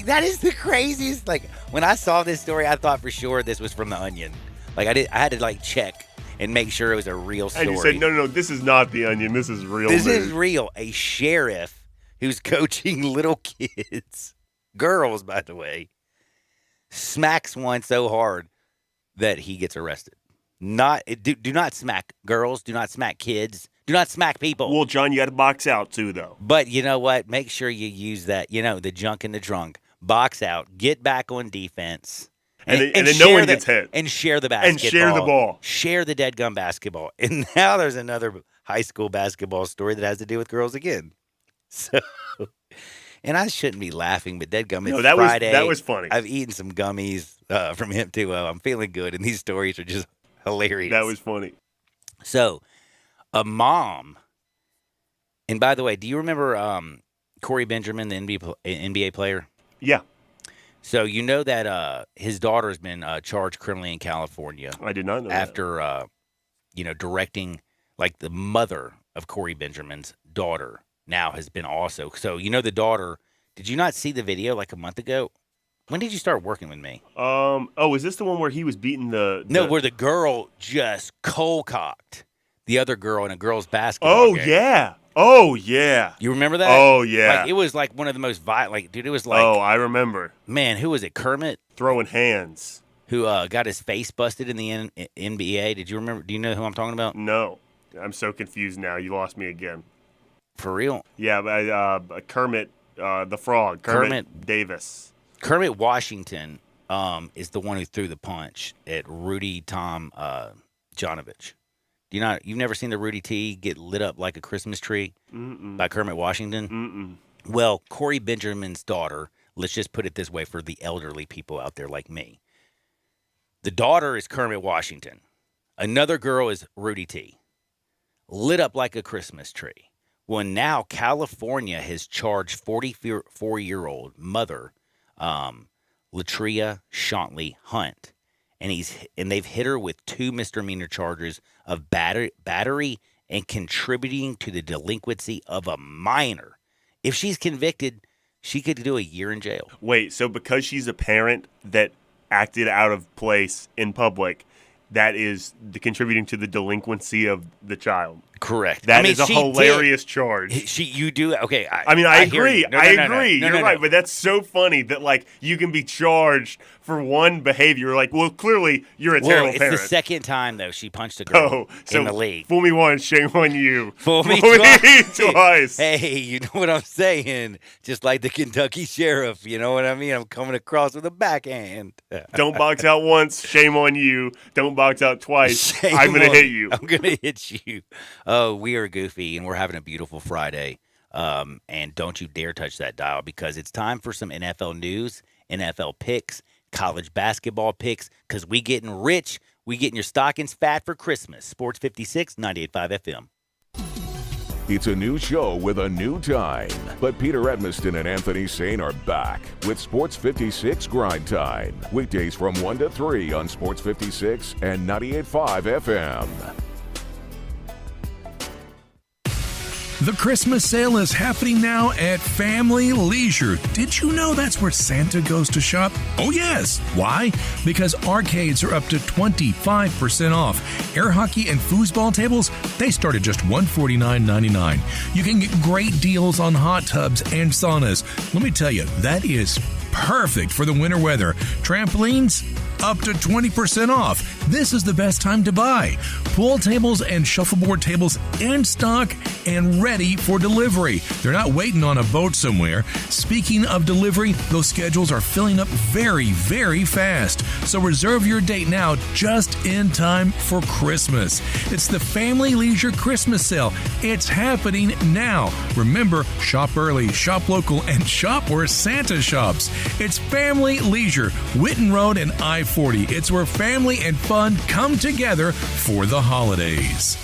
that is the craziest. Like when I saw this story, I thought for sure this was from The Onion. Like I had to like check and make sure it was a real story. And you said, no, this is not The Onion. This is real This news. is real. A sheriff who's coaching little kids, girls, by the way, smacks one so hard that he gets arrested. Do not smack girls. Do not smack kids. Do not smack people. Well, John, you got to box out too, though. But you know what? Make sure you use that, the junk in the trunk. Box out. Get back on defense. And then no one gets hit. And share the basketball. And share the ball. Share the deadgum basketball. And now there's another high school basketball story that has to do with girls again. So, and I shouldn't be laughing, but deadgum, it's Friday. That was funny. I've eaten some gummies from him too. I'm feeling good, and these stories are just hilarious. That was funny. So, a mom, and by the way, do you remember Corey Benjamin, the NBA player? Yeah. So you know that his daughter has been charged criminally in California. I did not know after, directing, like the mother of Corey Benjamin's daughter now has been also. So you know the daughter. Did you not see the video like a month ago? When did you start working with me? Is this the one where he was beating the... No, where the girl just cold-cocked the other girl in a girls' basketball game. Yeah. Oh, yeah. You remember that? Oh, yeah. Like, it was like one of the most violent... Like, dude, it was like... Oh, I remember. Man, who was it? Kermit? Throwing hands. Who got his face busted in the NBA. Did you remember? Do you know who I'm talking about? No. I'm so confused now. You lost me again. For real? Yeah, Kermit, the frog. Kermit Davis. Kermit Washington is the one who threw the punch at Rudy Tom Janovich. You've never seen the Rudy T get lit up like a Christmas tree by Kermit Washington? Well, Corey Benjamin's daughter, let's just put it this way for the elderly people out there like me. The daughter is Kermit Washington. Another girl is Rudy T. Lit up like a Christmas tree. Well, now California has charged 44-year-old mother Latria Shantley Hunt, and they've hit her with 2 misdemeanor charges of battery and contributing to the delinquency of a minor. If she's convicted, she could do a year in jail. Wait, so because she's a parent that acted out of place in public, that is contributing to the delinquency of the child? Correct. That is a hilarious charge. You do okay. I agree. I agree. You're right, but that's so funny that like you can be charged for one behavior. Like, well, clearly you're a terrible parent. It's the second time though she punched a girl in the league. Fool me once, shame on you. Fool me twice. Hey, you know what I'm saying? Just like the Kentucky sheriff. You know what I mean? I'm coming across with a backhand. Don't box out once, shame on you. Don't box out twice, I'm gonna hit you. I'm gonna hit you. Oh, we are goofy, and we're having a beautiful Friday. And don't you dare touch that dial because it's time for some NFL news, NFL picks, college basketball picks, because we getting rich. We getting your stockings fat for Christmas. Sports 56, 98.5 FM. It's a new show with a new time. But Peter Edmiston and Anthony Sane are back with Sports 56 Grind Time. Weekdays from 1 to 3 on Sports 56 and 98.5 FM. The Christmas sale is happening now at Family Leisure. Did you know that's where Santa goes to shop? Oh, yes. Why? Because arcades are up to 25% off. Air hockey and foosball tables, they start at just $149.99. You can get great deals on hot tubs and saunas. Let me tell you, that is perfect for the winter weather. Trampolines, up to 20% off. This is the best time to buy. Pool tables and shuffleboard tables in stock and ready for delivery. They're not waiting on a boat somewhere. Speaking of delivery, those schedules are filling up very, very fast. So reserve your date now just in time for Christmas. It's the Family Leisure Christmas Sale. It's happening now. Remember, shop early, shop local, and shop where Santa shops. It's Family Leisure, Whitten Road and I-40. It's where family and fun come together for the holidays.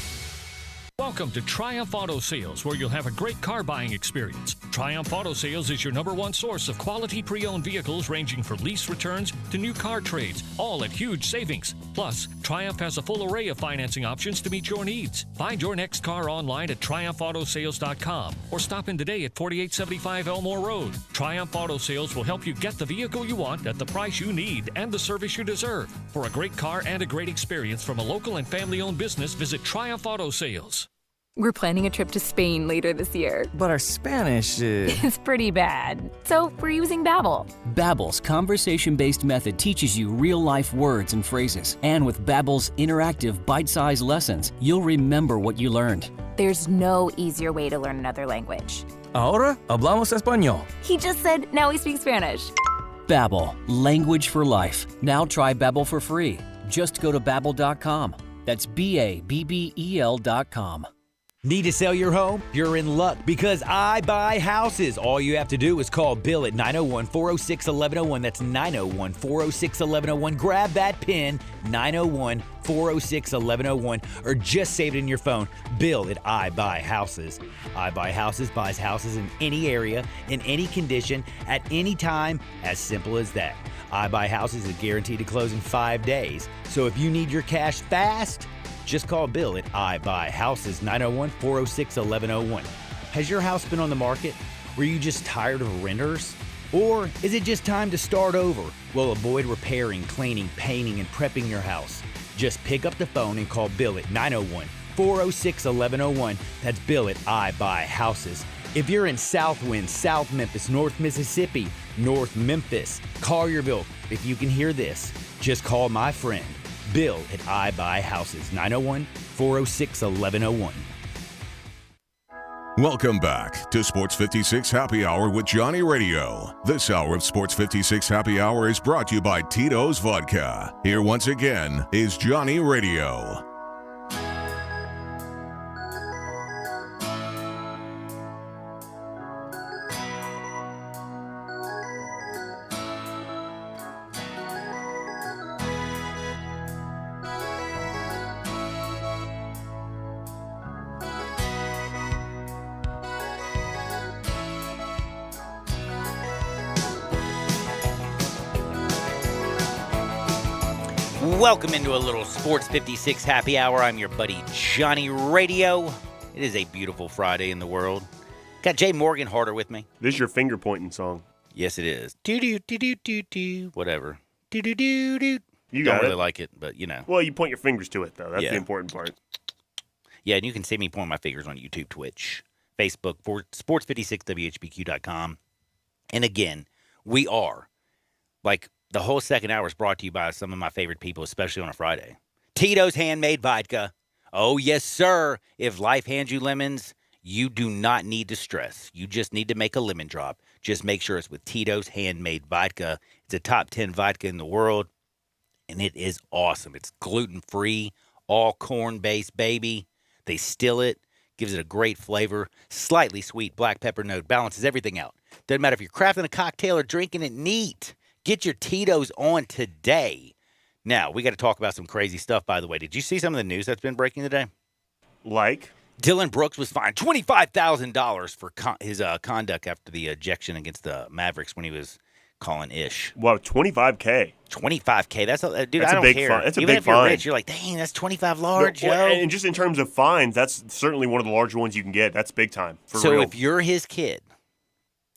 Welcome to Triumph Auto Sales, where you'll have a great car buying experience. Triumph Auto Sales is your #1 source of quality pre-owned vehicles ranging from lease returns to new car trades, all at huge savings. Plus, Triumph has a full array of financing options to meet your needs. Find your next car online at triumphautosales.com or stop in today at 4875 Elmore Road. Triumph Auto Sales will help you get the vehicle you want at the price you need and the service you deserve. For a great car and a great experience from a local and family-owned business, visit Triumph Auto Sales. We're planning a trip to Spain later this year. But our Spanish is pretty bad. So we're using Babbel. Babbel's conversation-based method teaches you real-life words and phrases. And with Babbel's interactive, bite-sized lessons, you'll remember what you learned. There's no easier way to learn another language. Ahora hablamos español. He just said, now we speak Spanish. Babbel, language for life. Now try Babbel for free. Just go to Babbel.com. That's BABBEL.com. Need to sell your home? You're in luck because I buy houses. All you have to do is call Bill at 901-406-1101. That's 901-406-1101. Grab that pin, 901-406-1101, or just save it in your phone. Bill at I Buy Houses. I Buy Houses buys houses in any area, in any condition, at any time. As simple as that. I Buy Houses is guaranteed to close in 5 days. So if you need your cash fast, just call Bill at I Buy Houses, 901-406-1101. Has your house been on the market? Were you just tired of renters? Or is it just time to start over? Well, avoid repairing, cleaning, painting, and prepping your house. Just pick up the phone and call Bill at 901-406-1101. That's Bill at I Buy Houses. If you're in Southwind, South Memphis, North Mississippi, North Memphis, Collierville, if you can hear this, just call my friend Bill at I Buy Houses, 901-406-1101. Welcome back to Sports 56 Happy Hour with Johnny Radio. This hour of Sports 56 Happy Hour is brought to you by Tito's Vodka. Here once again is Johnny Radio. Welcome into a little Sports 56 Happy Hour. I'm your buddy Johnny Radio. It is a beautiful Friday in the world. Got Jay Morgan Harder with me. This is your finger pointing song. Yes, it is. Do-do-do-do-do-do. Whatever. Do-do-do-do. You Don't got really it. like it, but you know. Well, you point your fingers to it, though. That's Yeah. the important part. Yeah, and you can see me point my fingers on YouTube, Twitch, Facebook, for sports56whbq.com. And again, we are, like, the whole second hour is brought to you by some of my favorite people, especially on a Friday. Tito's Handmade Vodka. Oh, yes, sir. If life hands you lemons, you do not need to stress. You just need to make a lemon drop. Just make sure it's with Tito's Handmade Vodka. It's a top 10 vodka in the world, and it is awesome. It's gluten-free, all corn-based, baby. They still it, gives it a great flavor, slightly sweet black pepper note, balances everything out. Doesn't matter if you're crafting a cocktail or drinking it neat. Get your Tito's on today. Now, we got to talk about some crazy stuff, by the way. Did you see some of the news that's been breaking today? Like? Dylan Brooks was fined $25,000 for his conduct after the ejection against the Mavericks when he was calling ish. Wow, $25K. $25K. That's a, dude. That's I don't a big care. fine. That's a Even big if you're fine. rich, you're like, dang, that's $25 large, No, yo. well, and just in terms of fines, that's certainly one of the larger ones you can get. That's big time. For So real. if you're his kid,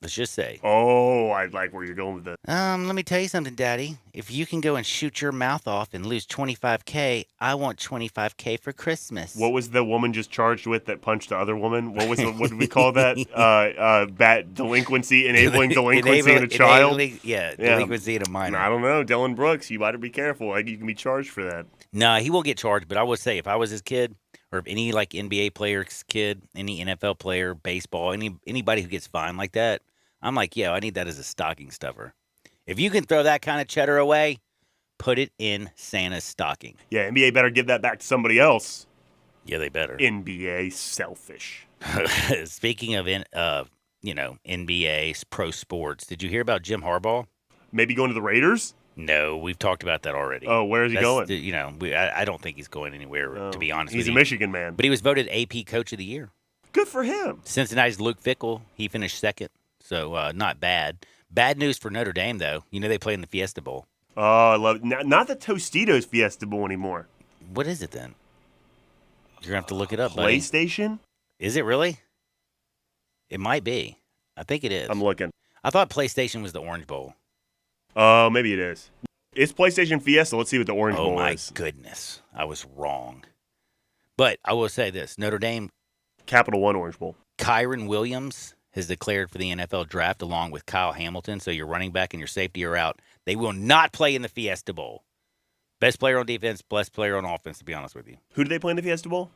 let's just say. Oh, I like where you're going with this. Let me tell you something, Daddy. If you can go and shoot your mouth off and lose $25K, I want $25K for Christmas. What was the woman just charged with that punched the other woman? What was what did we call that? Bad delinquency, enabling delinquency in a child. Delinquency in a minor. I don't know, Dylan Brooks. You better be careful. Like you can be charged for that. No, he won't get charged. But I would say if I was his kid, or if any like NBA player's kid, any NFL player, baseball, anybody who gets fined like that, I'm like, I need that as a stocking stuffer. If you can throw that kind of cheddar away, put it in Santa's stocking. Yeah, NBA better give that back to somebody else. Yeah, they better. NBA selfish. Speaking of NBA, pro sports, did you hear about Jim Harbaugh? Maybe going to the Raiders? No, we've talked about that already. Oh, where is he going? I don't think he's going anywhere, to be honest with you. He's a Michigan man. But he was voted AP Coach of the Year. Good for him. Cincinnati's Luke Fickell, he finished second, so not bad. Bad news for Notre Dame, though. They play in the Fiesta Bowl. Oh, I love it. Not the Tostitos Fiesta Bowl anymore. What is it then? You're going to have to look it up, buddy. PlayStation? Is it really? It might be. I think it is. I'm looking. I thought PlayStation was the Orange Bowl. Oh, maybe it is. It's PlayStation Fiesta. Let's see what the Orange Bowl is. Oh, my goodness. I was wrong. But I will say this. Notre Dame. Capital One Orange Bowl. Kyron Williams has declared for the NFL draft along with Kyle Hamilton. So your running back and your safety are out. They will not play in the Fiesta Bowl. Best player on defense, best player on offense, to be honest with you. Who do they play in the Fiesta Bowl?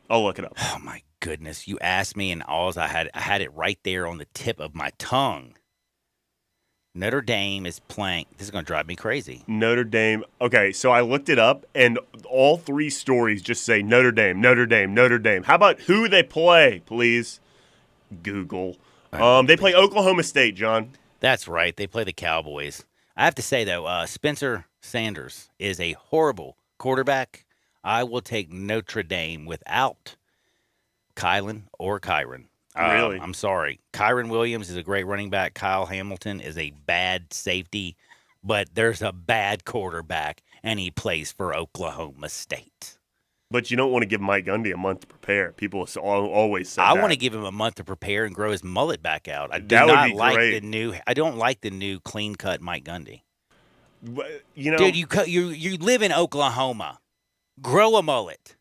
I'll look it up. Oh, my goodness. You asked me, and I had it right there on the tip of my tongue. Notre Dame is playing. This is going to drive me crazy. Notre Dame. Okay, so I looked it up, and all three stories just say Notre Dame, Notre Dame, Notre Dame. How about who they play, please? Google. They play Oklahoma State, John. That's right. They play the Cowboys. I have to say, though, Spencer Sanders is a horrible quarterback. I will take Notre Dame without Kylan or Kyron. Really? I'm sorry. Kyron Williams is a great running back. Kyle Hamilton is a bad safety, but there's a bad quarterback, and he plays for Oklahoma State. But you don't want to give Mike Gundy a month to prepare. People always say I that. want to give him a month to prepare and grow his mullet back out. I do That would not be like great. I don't like the new clean cut Mike Gundy. You know, Dude, you live in Oklahoma. Grow a mullet.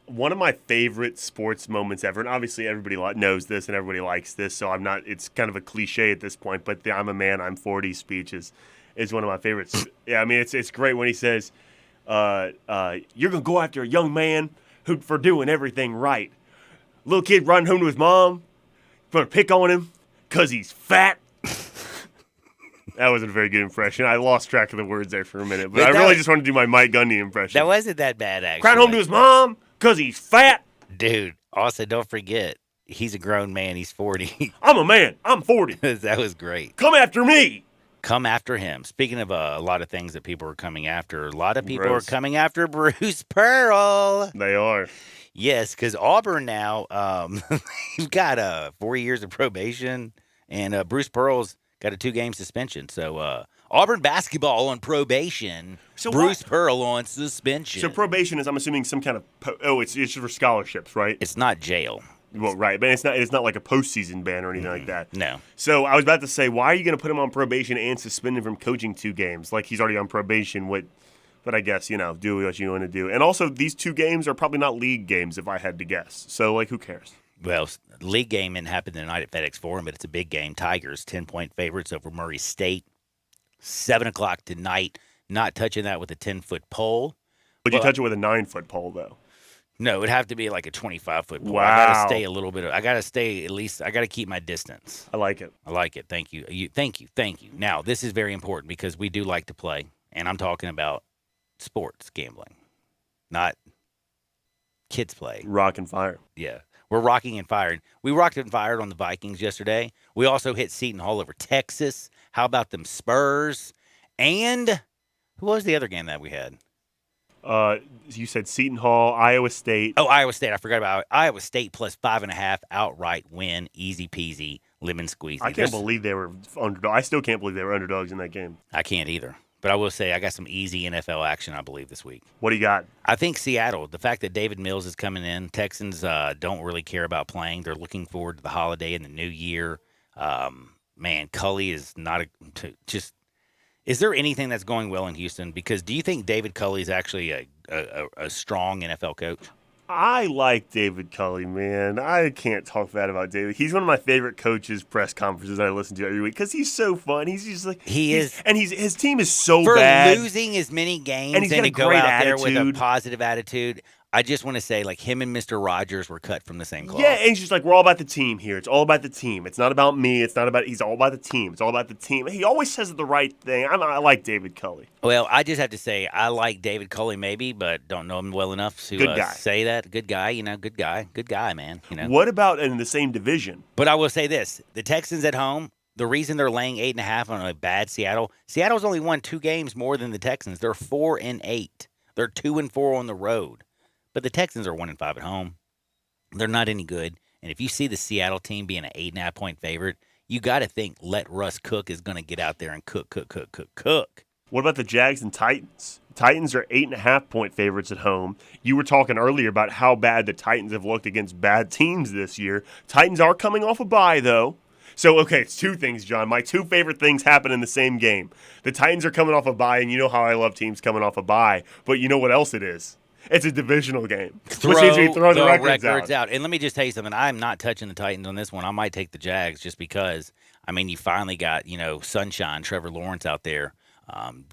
One of my favorite sports moments ever, and obviously everybody knows this and everybody likes this, so I'm not. It's kind of a cliche at this point, but the "I'm a man, I'm 40" speech is one of my favorites. Yeah, I mean it's great when he says, "You're gonna go after a young man for doing everything right. Little kid running home to his mom, gonna pick on him because he's fat." That wasn't a very good impression. I lost track of the words there for a minute, but I really just wanted to do my Mike Gundy impression. That wasn't that bad, actually. Crying home to his mom because he's fat. Dude, also don't forget, he's a grown man. He's 40. I'm a man. I'm 40. That was great. Come after me. Come after him. Speaking of a lot of things that people are coming after, a lot of people Bruce. are coming after Bruce Pearl. They are. Yes, because Auburn now, he's got 4 years of probation, and Bruce Pearl's got a 2-game suspension. So Auburn basketball on probation, So Bruce Pearl on suspension. So probation is, I'm assuming, some kind of it's for scholarships, right? It's not jail. Well, right, but it's not like a postseason ban or anything like that. No. So I was about to say, why are you going to put him on probation and suspend him from coaching 2 games? Like he's already on probation. But I guess, do what you want to do. And also, these 2 games are probably not league games, if I had to guess. So, like, who cares? Well, league game didn't happen tonight at FedEx Forum, but it's a big game. Tigers, 10-point favorites over Murray State. 7 o'clock tonight. Not touching that with a 10-foot pole. Would you touch it with a 9-foot pole, though? No, it'd have to be like a 25-foot pole. Wow. I got to stay a little bit. I got to stay at least. I got to keep my distance. I like it. I like it. Thank you. Thank you. Now, this is very important because we do like to play, and I'm talking about sports gambling, not kids play. Rock and fire. Yeah. We're rocking and firing. We rocked and fired on the Vikings yesterday. We also hit Seton Hall over Texas. How about them Spurs? And who was the other game that we had? You said Seton Hall, Iowa State. Oh, Iowa State. I forgot about Iowa State plus 5.5 outright win. Easy peasy, lemon squeezy. I can't believe they were underdogs. I still can't believe they were underdogs in that game. I can't either. But I will say I got some easy NFL action, I believe, this week. What do you got? I think Seattle, the fact that David Mills is coming in, Texans don't really care about playing. They're looking forward to the holiday and the new year. Man, Culley is not just – is there anything that's going well in Houston? Because do you think David Culley is actually a strong NFL coach? I like David Culley, man. I can't talk bad about David. He's one of my favorite coaches' press conferences I listen to every week because he's so fun. He's just like his team is so for bad. Losing as many games And he's got to a go great out there with a attitude. positive attitude. I just want to say, like, him and Mr. Rogers were cut from the same cloth. Yeah, and he's just like, we're all about the team here. It's all about the team. It's not about me. He's all about the team. It's all about the team. He always says the right thing. I like David Culley. Well, I just have to say I like David Culley maybe, but don't know him well enough to Good guy. say that. Good guy, good guy, man. What about in the same division? But I will say this: the Texans at home. The reason they're laying 8.5 on a bad Seattle's only won 2 games more than the Texans. They're 4-8. They're 2-4 on the road. But the Texans are 1-5 at home. They're not any good. And if you see the Seattle team being an 8.5-point favorite, you got to think let Russ cook is going to get out there and cook. What about the Jags and Titans? Titans are 8.5-point favorites at home. You were talking earlier about how bad the Titans have looked against bad teams this year. Titans are coming off a bye, though. So, okay, it's 2 things, John. My 2 favorite things happen in the same game. The Titans are coming off a bye, and you know how I love teams coming off a bye. But you know what else it is? It's a divisional game. Which means we throw the records out. And let me just tell you something. I'm not touching the Titans on this one. I might take the Jags just because, you finally got, Sunshine, Trevor Lawrence out there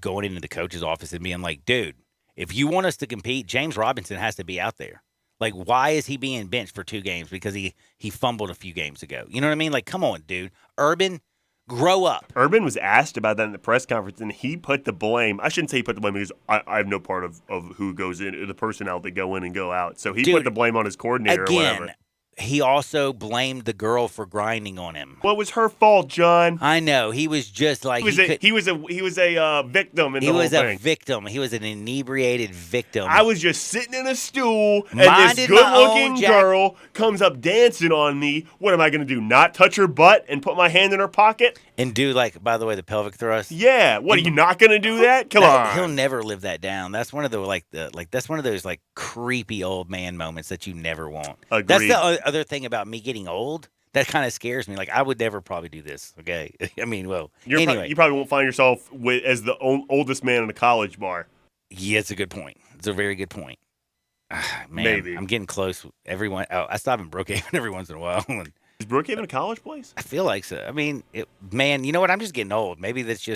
going into the coach's office and being like, dude, if you want us to compete, James Robinson has to be out there. Like, why is he being benched for 2 games? Because he fumbled a few games ago. You know what I mean? Like, come on, dude. Urban, Grow up. Urban was asked about that in the press conference, and he put the blame. I shouldn't say he put the blame because I have no part of who goes in, the personnel that go in and go out. So he put the blame on his coordinator or whatever. He also blamed the girl for grinding on him. What was her fault, John? I know. He was just like he was a victim in the whole thing. He was a victim. He was an inebriated victim. I was just sitting in a stool, and this good-looking girl comes up dancing on me. What am I going to do? Not touch her butt and put my hand in her pocket? And do, like, by the way, the pelvic thrust? Yeah. What, are you not going to do that? Come on. He'll never live that down. That's one of that's one of those like creepy old man moments that you never want. Agreed. That's the other thing about me getting old. That kind of scares me. Like, I would never probably do this, okay? I mean, well, anyway. You probably won't find yourself as the oldest man in a college bar. Yeah, it's a good point. It's a very good point. Man, Maybe. I'm getting close. Everyone, I stop in Brookhaven every once in a while. Is Brookhaven a college place? I feel like so. I mean, man, you know what? I'm just getting old. Maybe it's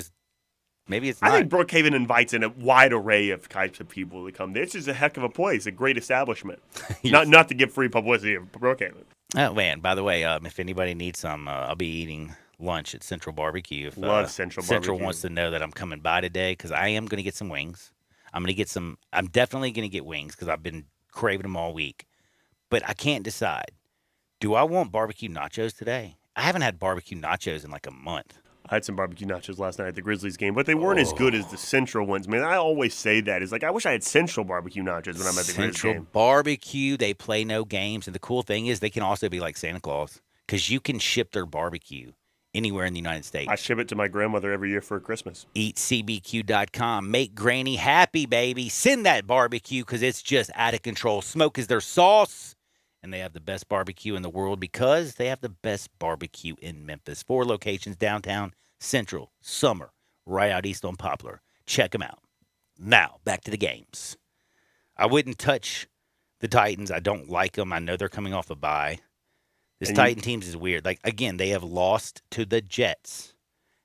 not. I think Brookhaven invites in a wide array of types of people to come there. It's just a heck of a place, a great establishment. Not to give free publicity of Brookhaven. Oh, man, by the way, if anybody needs some, I'll be eating lunch at Central Barbecue. If Love Central Barbecue. Central wants to know that I'm coming by today, because I am going to get some wings. I'm definitely going to get wings because I've been craving them all week. But I can't decide. Do I want barbecue nachos today? I haven't had barbecue nachos in like a month. I had some barbecue nachos last night at the Grizzlies game, but they weren't as good as the Central ones. Man, I always say that. It's like, I wish I had Central barbecue nachos when I'm at the Grizzlies game. Central Barbecue, they play no games. And the cool thing is they can also be like Santa Claus because you can ship their barbecue anywhere in the United States. I ship it to my grandmother every year for Christmas. EatCBQ.com. Make Granny happy, baby. Send that barbecue because it's just out of control. Smoke is their sauce. And they have the best barbecue in the world because they have the best barbecue in Memphis. 4 locations downtown, Central, Summer, right out east on Poplar. Check them out. Now, back to the games. I wouldn't touch the Titans. I don't like them. I know they're coming off a bye. This Titan team is weird. Like, again, they have lost to the Jets,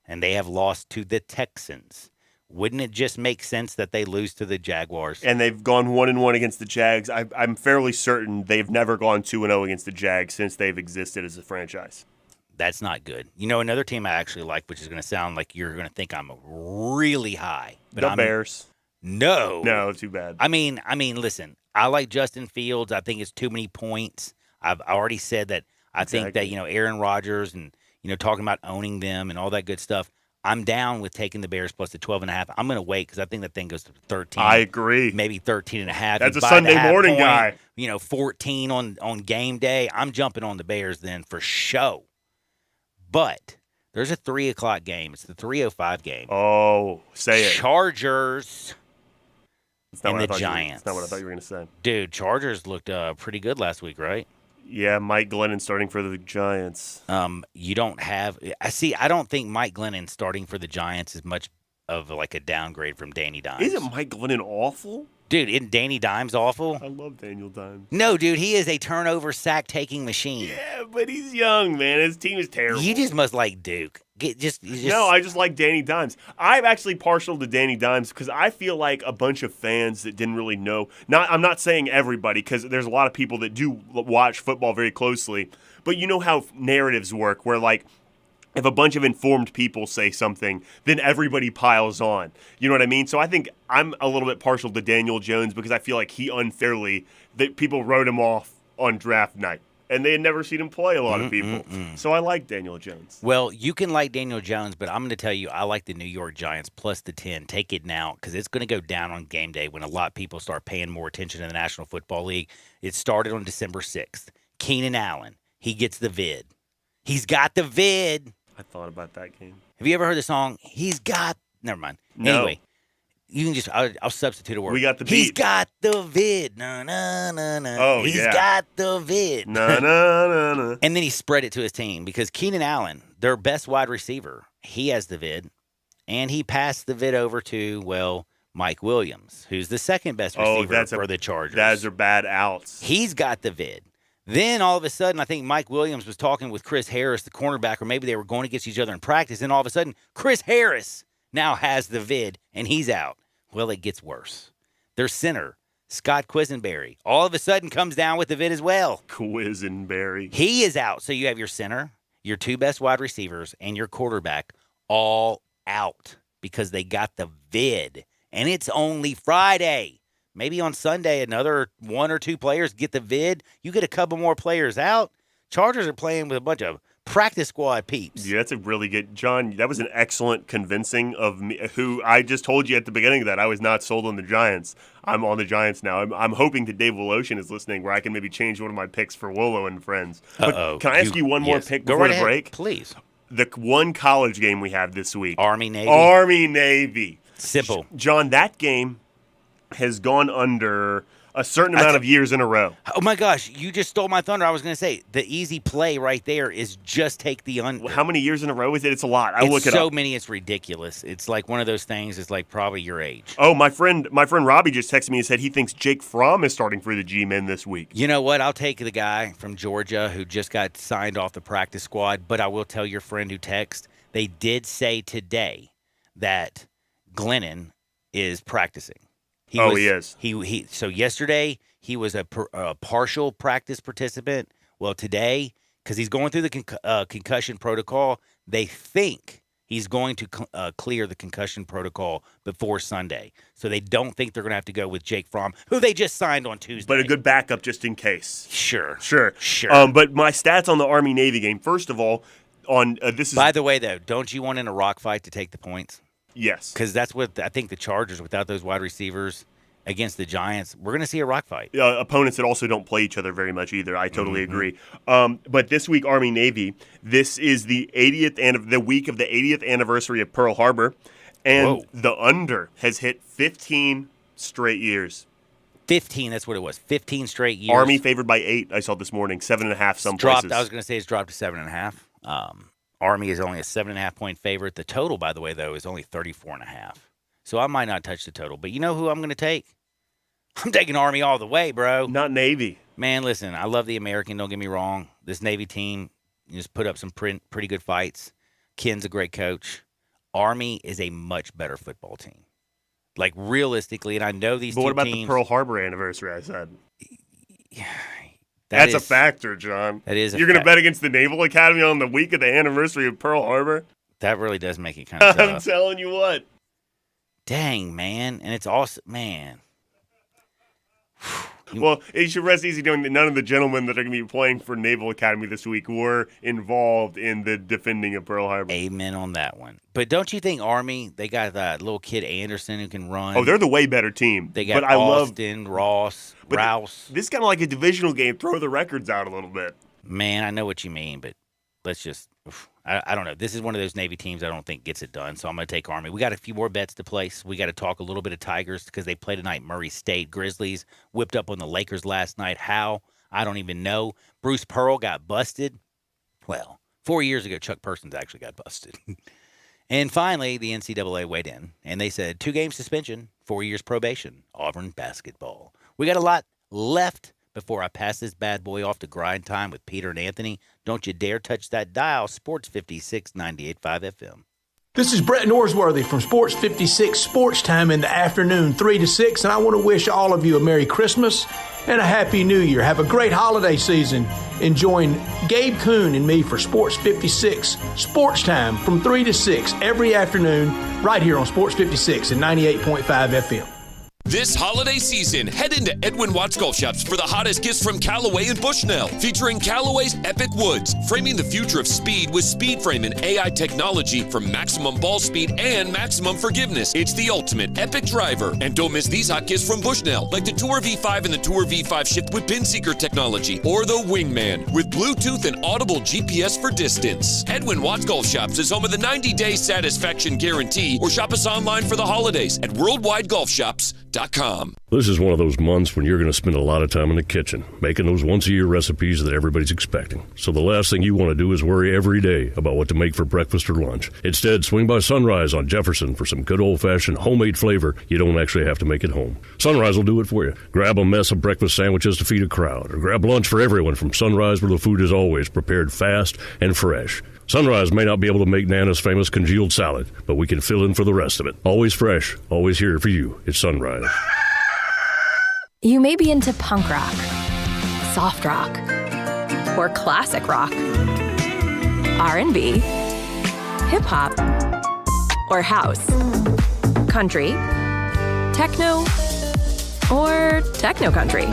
and they have lost to the Texans. Wouldn't it just make sense that they lose to the Jaguars? And they've gone 1-1 against the Jags. I'm fairly certain they've never gone 2-0 against the Jags since they've existed as a franchise. That's not good. You know, another team I actually like, which is going to sound like you're going to think I'm really high. But the Bears. No, too bad. I mean, listen. I like Justin Fields. I think it's too many points. I've already said that. I think that Aaron Rodgers and talking about owning them and all that good stuff. I'm down with taking the Bears plus the 12.5. I'm going to wait because I think that thing goes to 13. I agree. Maybe 13.5. That's a Sunday morning guy. 14 on game day. I'm jumping on the Bears then for show. But there's a 3 o'clock game. It's the 3:05 game. Oh, say it. Chargers and the Giants. That's not what I thought you were going to say. Dude, Chargers looked pretty good last week, right? Yeah, Mike Glennon starting for the Giants. You don't have – I don't think Mike Glennon starting for the Giants is much of like a downgrade from Danny Dimes. Isn't Mike Glennon awful? Dude, isn't Danny Dimes awful? I love Daniel Dimes. No, dude, he is a turnover sack-taking machine. Yeah, but he's young, man. His team is terrible. You just must like Duke. No, I just like Danny Dimes. I'm actually partial to Danny Dimes because I feel like a bunch of fans that didn't really know. I'm not saying everybody because there's a lot of people that do watch football very closely. But you know how narratives work where like if a bunch of informed people say something, then everybody piles on. You know what I mean? So I think I'm a little bit partial to Daniel Jones because I feel like he unfairly, that people wrote him off on draft night. And they had never seen him play, a lot of people. So I like Daniel Jones. Well, you can like Daniel Jones, but I'm going to tell you, I like the New York Giants plus the 10. Take it now because it's going to go down on game day when a lot of people start paying more attention to the National Football League. It started on December 6th. Keenan Allen, he gets the vid. He's got the vid. I thought about that game. Have you ever heard the song, He's Got... Never mind. No. Anyway, you can just... I'll substitute a word. We got the beat. He's got the vid. Na, na, na, na. Oh, He's yeah. got the vid. Na, na, na, na. And then he spread it to his team because Keenan Allen, their best wide receiver, he has the vid. And he passed the vid over to, well, Mike Williams, who's the second best receiver for the Chargers. Those are bad outs. He's got the vid. Then all of a sudden, I think Mike Williams was talking with Chris Harris, the cornerback, or maybe they were going against each other in practice. And all of a sudden, Chris Harris now has the vid, and he's out. Well, it gets worse. Their center, Scott Quisenberry, all of a sudden comes down with the vid as well. Quisenberry. He is out. So you have your center, your 2 best wide receivers and your quarterback all out because they got the vid. And it's only Friday. Maybe on Sunday, another 1 or 2 players get the vid. You get a couple more players out. Chargers are playing with a bunch of practice squad peeps. Yeah, that's a really good, John, that was an excellent convincing of me, who I just told you at the beginning of that I was not sold on the Giants. I'm on the Giants now. I'm hoping that Dave Woloshin is listening where I can maybe change one of my picks for Wolo and friends. But can I ask you one more pick before the break? Please. The one college game we have this week. Army-Navy. Army-Navy. Simple. John, that game has gone under a certain amount of years in a row. Oh, my gosh. You just stole my thunder. I was going to say, the easy play right there is just take the under. How many years in a row is it? It's a lot. I'll look it up. So many, it's ridiculous. It's like one of those things. It's like probably your age. Oh, my friend Robbie just texted me and said he thinks Jake Fromm is starting for the G-Men this week. You know what? I'll take the guy from Georgia who just got signed off the practice squad, but I will tell your friend who texted, they did say today that Glennon is practicing. He is. So yesterday he was a partial practice participant. Well, today, because he's going through the concussion protocol, they think he's going to clear the concussion protocol before Sunday. So they don't think they're going to have to go with Jake Fromm, who they just signed on Tuesday. But a good backup just in case. Sure. But my stats on the Army-Navy game, first of all, By the way, though, don't you want in a rock fight to take the points? Yes. Because that's what I think the Chargers, without those wide receivers against the Giants, we're going to see a rock fight. Opponents that also don't play each other very much either. I totally agree. But this week, Army-Navy, this is the week of the 80th anniversary of Pearl Harbor, and the under has hit 15 straight years. 15, that's what it was. 15 straight years. Army favored by 8, I saw this morning. 7.5 some places. I was going to say it's dropped to 7.5. Army is only a 7.5 point favorite. The total, by the way, though, is only 34.5. So I might not touch the total. But you know who I'm going to take? I'm taking Army all the way, bro. Not Navy. Man, listen, I love the American. Don't get me wrong. This Navy team just put up some pretty good fights. Ken's a great coach. Army is a much better football team. Like, realistically, and I know these two teams. But what about the Pearl Harbor anniversary, I said? That's a factor, John. That is a You're going to bet against the Naval Academy on the week of the anniversary of Pearl Harbor? That really does make it kind of tough. I'm telling you what. Dang, man. And it's awesome. Man. Well, you should rest easy knowing that none of the gentlemen that are going to be playing for Naval Academy this week were involved in the defending of Pearl Harbor. Amen on that one. But don't you think Army, they got that little kid Anderson who can run. Oh, they're the way better team. They got Austin, Rouse. This is kind of like a divisional game. Throw the records out a little bit. Man, I know what you mean, but let's just I don't know. This is one of those Navy teams I don't think gets it done, so I'm going to take Army. We got a few more bets to place. We got to talk a little bit of Tigers because they play tonight. Murray State. Grizzlies whipped up on the Lakers last night. How? I don't even know. Bruce Pearl got busted. Well, 4 years ago, Chuck Persons actually got busted. And finally, the NCAA weighed in, and they said 2-game suspension, 4 years probation, Auburn basketball. We got a lot left before I pass this bad boy off to Grind Time with Peter and Anthony. Don't you dare touch that dial, Sports 56 98.5 FM. This is Brett Norsworthy from Sports 56 Sports Time in the afternoon, 3 to 6, and I want to wish all of you a Merry Christmas and a Happy New Year. Have a great holiday season. And join Gabe Kuhn and me for Sports 56 Sports Time from 3 to 6 every afternoon right here on Sports 56 and 98.5 FM. This holiday season, head into Edwin Watts Golf Shops for the hottest gifts from Callaway and Bushnell, featuring Callaway's Epic Woods, framing the future of speed with speed frame and AI technology for maximum ball speed and maximum forgiveness. It's the ultimate epic driver. And don't miss these hot gifts from Bushnell, like the Tour V5 and the Tour V5 Shift with pin seeker technology, or the Wingman with Bluetooth and audible GPS for distance. Edwin Watts Golf Shops is home of the 90-day satisfaction guarantee, or shop us online for the holidays at worldwidegolfshops.com. This is one of those months when you're going to spend a lot of time in the kitchen, making those once-a-year recipes that everybody's expecting. So the last thing you want to do is worry every day about what to make for breakfast or lunch. Instead, swing by Sunrise on Jefferson for some good old-fashioned homemade flavor you don't actually have to make at home. Sunrise will do it for you. Grab a mess of breakfast sandwiches to feed a crowd, or grab lunch for everyone from Sunrise, where the food is always prepared fast and fresh. Sunrise may not be able to make Nana's famous congealed salad, but we can fill in for the rest of it. Always fresh, always here for you. It's Sunrise. You may be into punk rock, soft rock, or classic rock, R&B, hip hop, or house, country, techno, or techno country.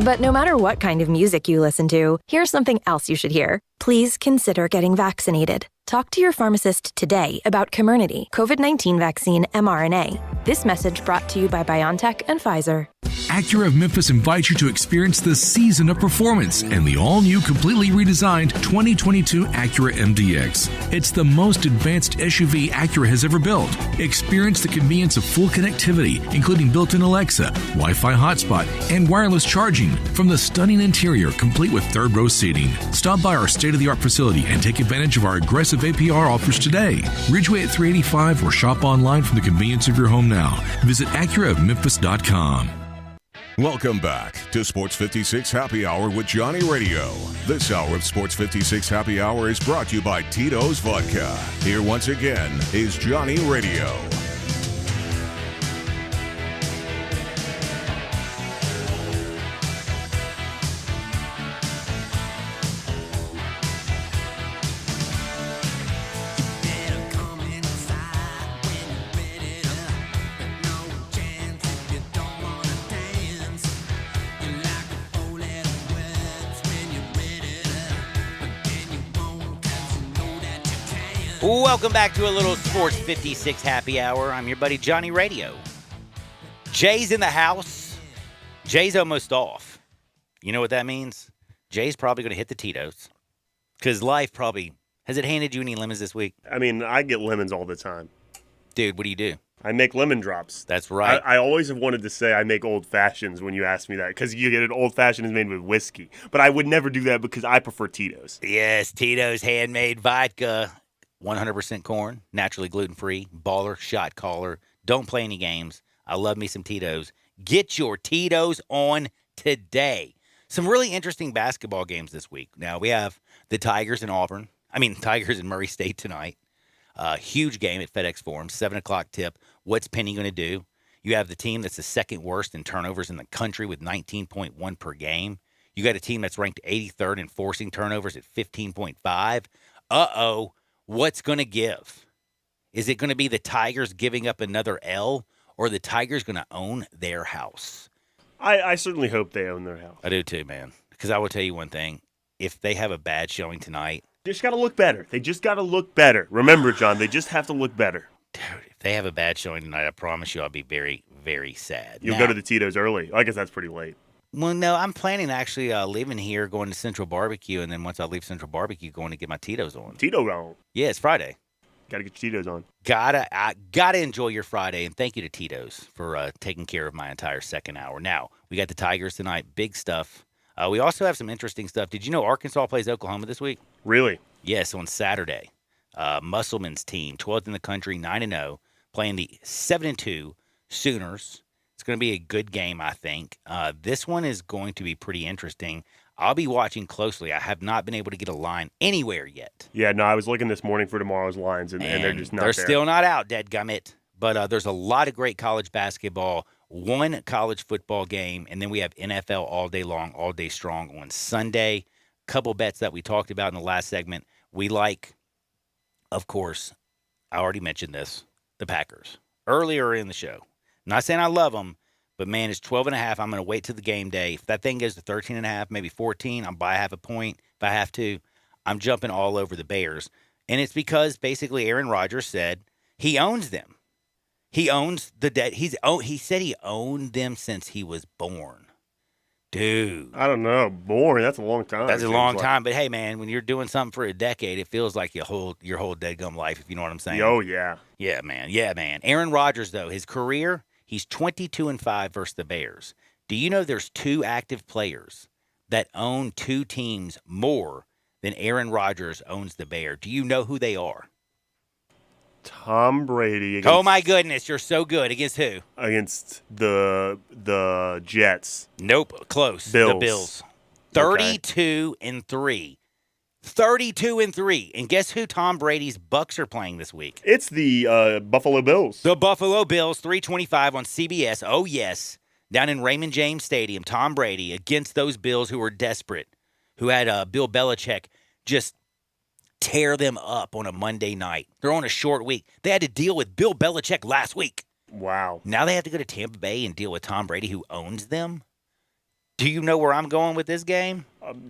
But no matter what kind of music you listen to, here's something else you should hear. Please consider getting vaccinated. Talk to your pharmacist today about Comirnaty, COVID-19 vaccine mRNA. This message brought to you by BioNTech and Pfizer. Acura of Memphis invites you to experience the season of performance and the all-new, completely redesigned 2022 Acura MDX. It's the most advanced SUV Acura has ever built. Experience the convenience of full connectivity, including built-in Alexa, Wi-Fi hotspot, and wireless charging from the stunning interior, complete with third-row seating. Stop by our state-of-the-art facility and take advantage of our aggressive APR offers today. Ridgeway at 385 or shop online from the convenience of your home now. Visit AcuraofMemphis.com. Welcome back to Sports 56 Happy Hour with Johnny Radio. This hour of Sports 56 Happy Hour is brought to you by Tito's Vodka. Here once again is Johnny Radio. Welcome back to a little Sports 56 Happy Hour. I'm your buddy Johnny Radio. Jay's in the house. Jay's almost off. You know what that means? Jay's probably going to hit the Tito's. Because life probably... Has it handed you any lemons this week? I mean, I get lemons all the time. Dude, what do you do? I make lemon drops. That's right. I always have wanted to say I make old fashions when you ask me that, because you get an old fashioned is made with whiskey. But I would never do that because I prefer Tito's. Yes, Tito's handmade vodka. 100% corn, naturally gluten-free, baller, shot caller. Don't play any games. I love me some Tito's. Get your Tito's on today. Some really interesting basketball games this week. Now, we have the Tigers in Tigers in Murray State tonight. Huge game at FedEx Forum, 7 o'clock tip. What's Penny going to do? You have the team that's the second worst in turnovers in the country with 19.1 per game. You got a team that's ranked 83rd in forcing turnovers at 15.5. Uh-oh. What's going to give? Is it going to be the Tigers giving up another L, or the Tigers going to own their house? I certainly hope they own their house. I do too, man. Because I will tell you one thing. If they have a bad showing tonight... They just got to look better. They just got to look better. Remember, John, they just have to look better. Dude, if they have a bad showing tonight, I promise you I'll be very, very sad. You'll go to the Tito's early. I guess that's pretty late. Well, no, I'm planning actually leaving here, going to Central Barbecue, and then once I leave Central Barbecue, going to get my Tito's on. Tito on. Yeah, it's Friday. Got to get your Tito's on. Gotta enjoy your Friday, and thank you to Tito's for taking care of my entire second hour. Now, we got the Tigers tonight, big stuff. We also have some interesting stuff. Did you know Arkansas plays Oklahoma this week? Really? Yes, on Saturday. Musselman's team, 12th in the country, 9-0, playing the 7-2 Sooners. It's going to be a good game, I think. This one is going to be pretty interesting. I'll be watching closely. I have not been able to get a line anywhere yet. Yeah, no, I was looking this morning for tomorrow's lines, and they're just not there. They're still not out, dadgummit. But there's a lot of great college basketball, one college football game, and then we have NFL all day long, all day strong on Sunday. Couple bets that we talked about in the last segment. We like, of course, I already mentioned this, the Packers, earlier in the show. Not saying I love them, but, man, it's 12.5. I'm going to wait till the game day. If that thing goes to 13.5, maybe 14, I'll buy half a point if I have to. I'm jumping all over the Bears. And it's because, basically, Aaron Rodgers said he owns them. He owns the debt. He said he owned them since he was born. Dude. I don't know. Born, that's a long time. That's a long time. But, hey, man, when you're doing something for a decade, it feels like your whole deadgum life, if you know what I'm saying. Oh, yeah. Yeah, man. Yeah, man. Aaron Rodgers, though, his career... He's 22-5 versus the Bears. Do you know there's two active players that own two teams more than Aaron Rodgers owns the Bears? Do you know who they are? Tom Brady. Oh, my goodness. You're so good. Against who? Against the Jets. Nope. Close. Bills. The Bills. 32-3. 32-3. And guess who Tom Brady's Bucks are playing this week? It's the Buffalo Bills. The Buffalo Bills, 3:25 on CBS. Oh, yes. Down in Raymond James Stadium, Tom Brady against those Bills who were desperate, who had Bill Belichick just tear them up on a Monday night. They're on a short week. They had to deal with Bill Belichick last week. Wow. Now they have to go to Tampa Bay and deal with Tom Brady, who owns them. Do you know where I'm going with this game?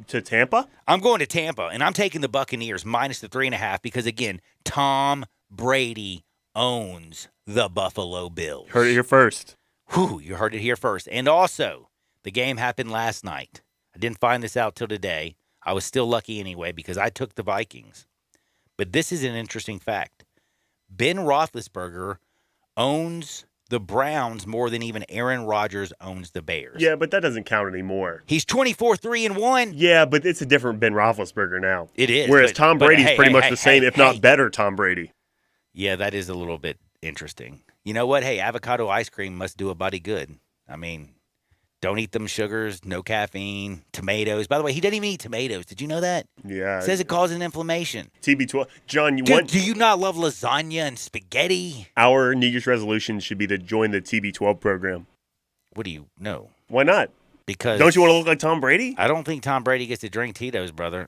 To Tampa? I'm going to Tampa, and I'm taking the Buccaneers minus the 3.5 because, again, Tom Brady owns the Buffalo Bills. Heard it here first. Whew, you heard it here first. And also, the game happened last night. I didn't find this out till today. I was still lucky anyway because I took the Vikings. But this is an interesting fact. Ben Roethlisberger owns the Browns more than even Aaron Rodgers owns the Bears. Yeah, but that doesn't count anymore. He's 24-3-1. Yeah, but it's a different Ben Roethlisberger now. It is. Whereas Tom Brady's pretty much the same, if not better, Tom Brady. Yeah, that is a little bit interesting. You know what? Hey, avocado ice cream must do a body good. I mean, don't eat them sugars, no caffeine, tomatoes. By the way, he doesn't even eat tomatoes. Did you know that? Yeah. It says it causes inflammation. TB12. John, do you not love lasagna and spaghetti? Our New Year's resolution should be to join the TB12 program. What do you know? Why not? Because don't you want to look like Tom Brady? I don't think Tom Brady gets to drink Tito's, brother.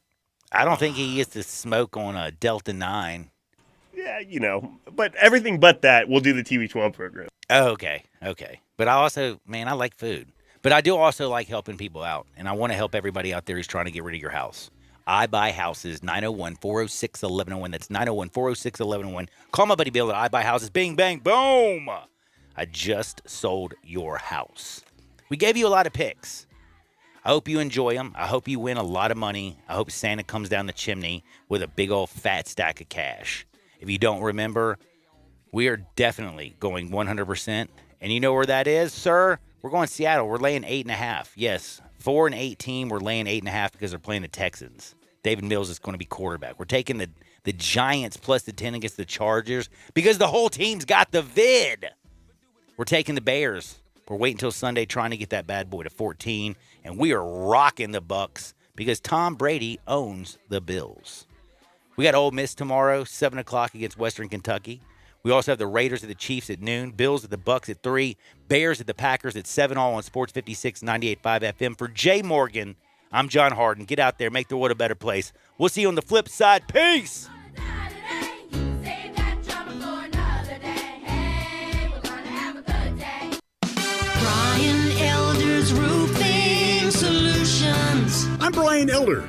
I don't think he gets to smoke on a Delta 9. Yeah, you know, but everything but that, we'll do the TB12 program. Oh, okay. But I also, I like food. But I do also like helping people out, and I want to help everybody out there who's trying to get rid of your house. I Buy Houses, 901-406-1101. That's 901-406-1101. Call my buddy Bill at I Buy Houses. Bing, bang, boom. I just sold your house. We gave you a lot of picks. I hope you enjoy them. I hope you win a lot of money. I hope Santa comes down the chimney with a big old fat stack of cash. If you don't remember, we are definitely going 100%. And you know where that is, sir? We're going Seattle. We're laying 8.5. Yes, 4 and 8 team. We're laying 8.5 because they're playing the Texans. David Mills is going to be quarterback. We're taking the Giants plus the 10 against the Chargers because the whole team's got the vid. We're taking the Bears. We're waiting until Sunday trying to get that bad boy to 14. And we are rocking the Bucks because Tom Brady owns the Bills. We got Ole Miss tomorrow, 7 o'clock against Western Kentucky. We also have the Raiders at the Chiefs at noon, Bills at the Bucks at 3, Bears at the Packers at 7, all on Sports 56, 98.5 FM. For Jay Morgan, I'm John Harden. Get out there, make the world a better place. We'll see you on the flip side. Peace! Brian Elder's Roofing Solutions. I'm Brian Elder.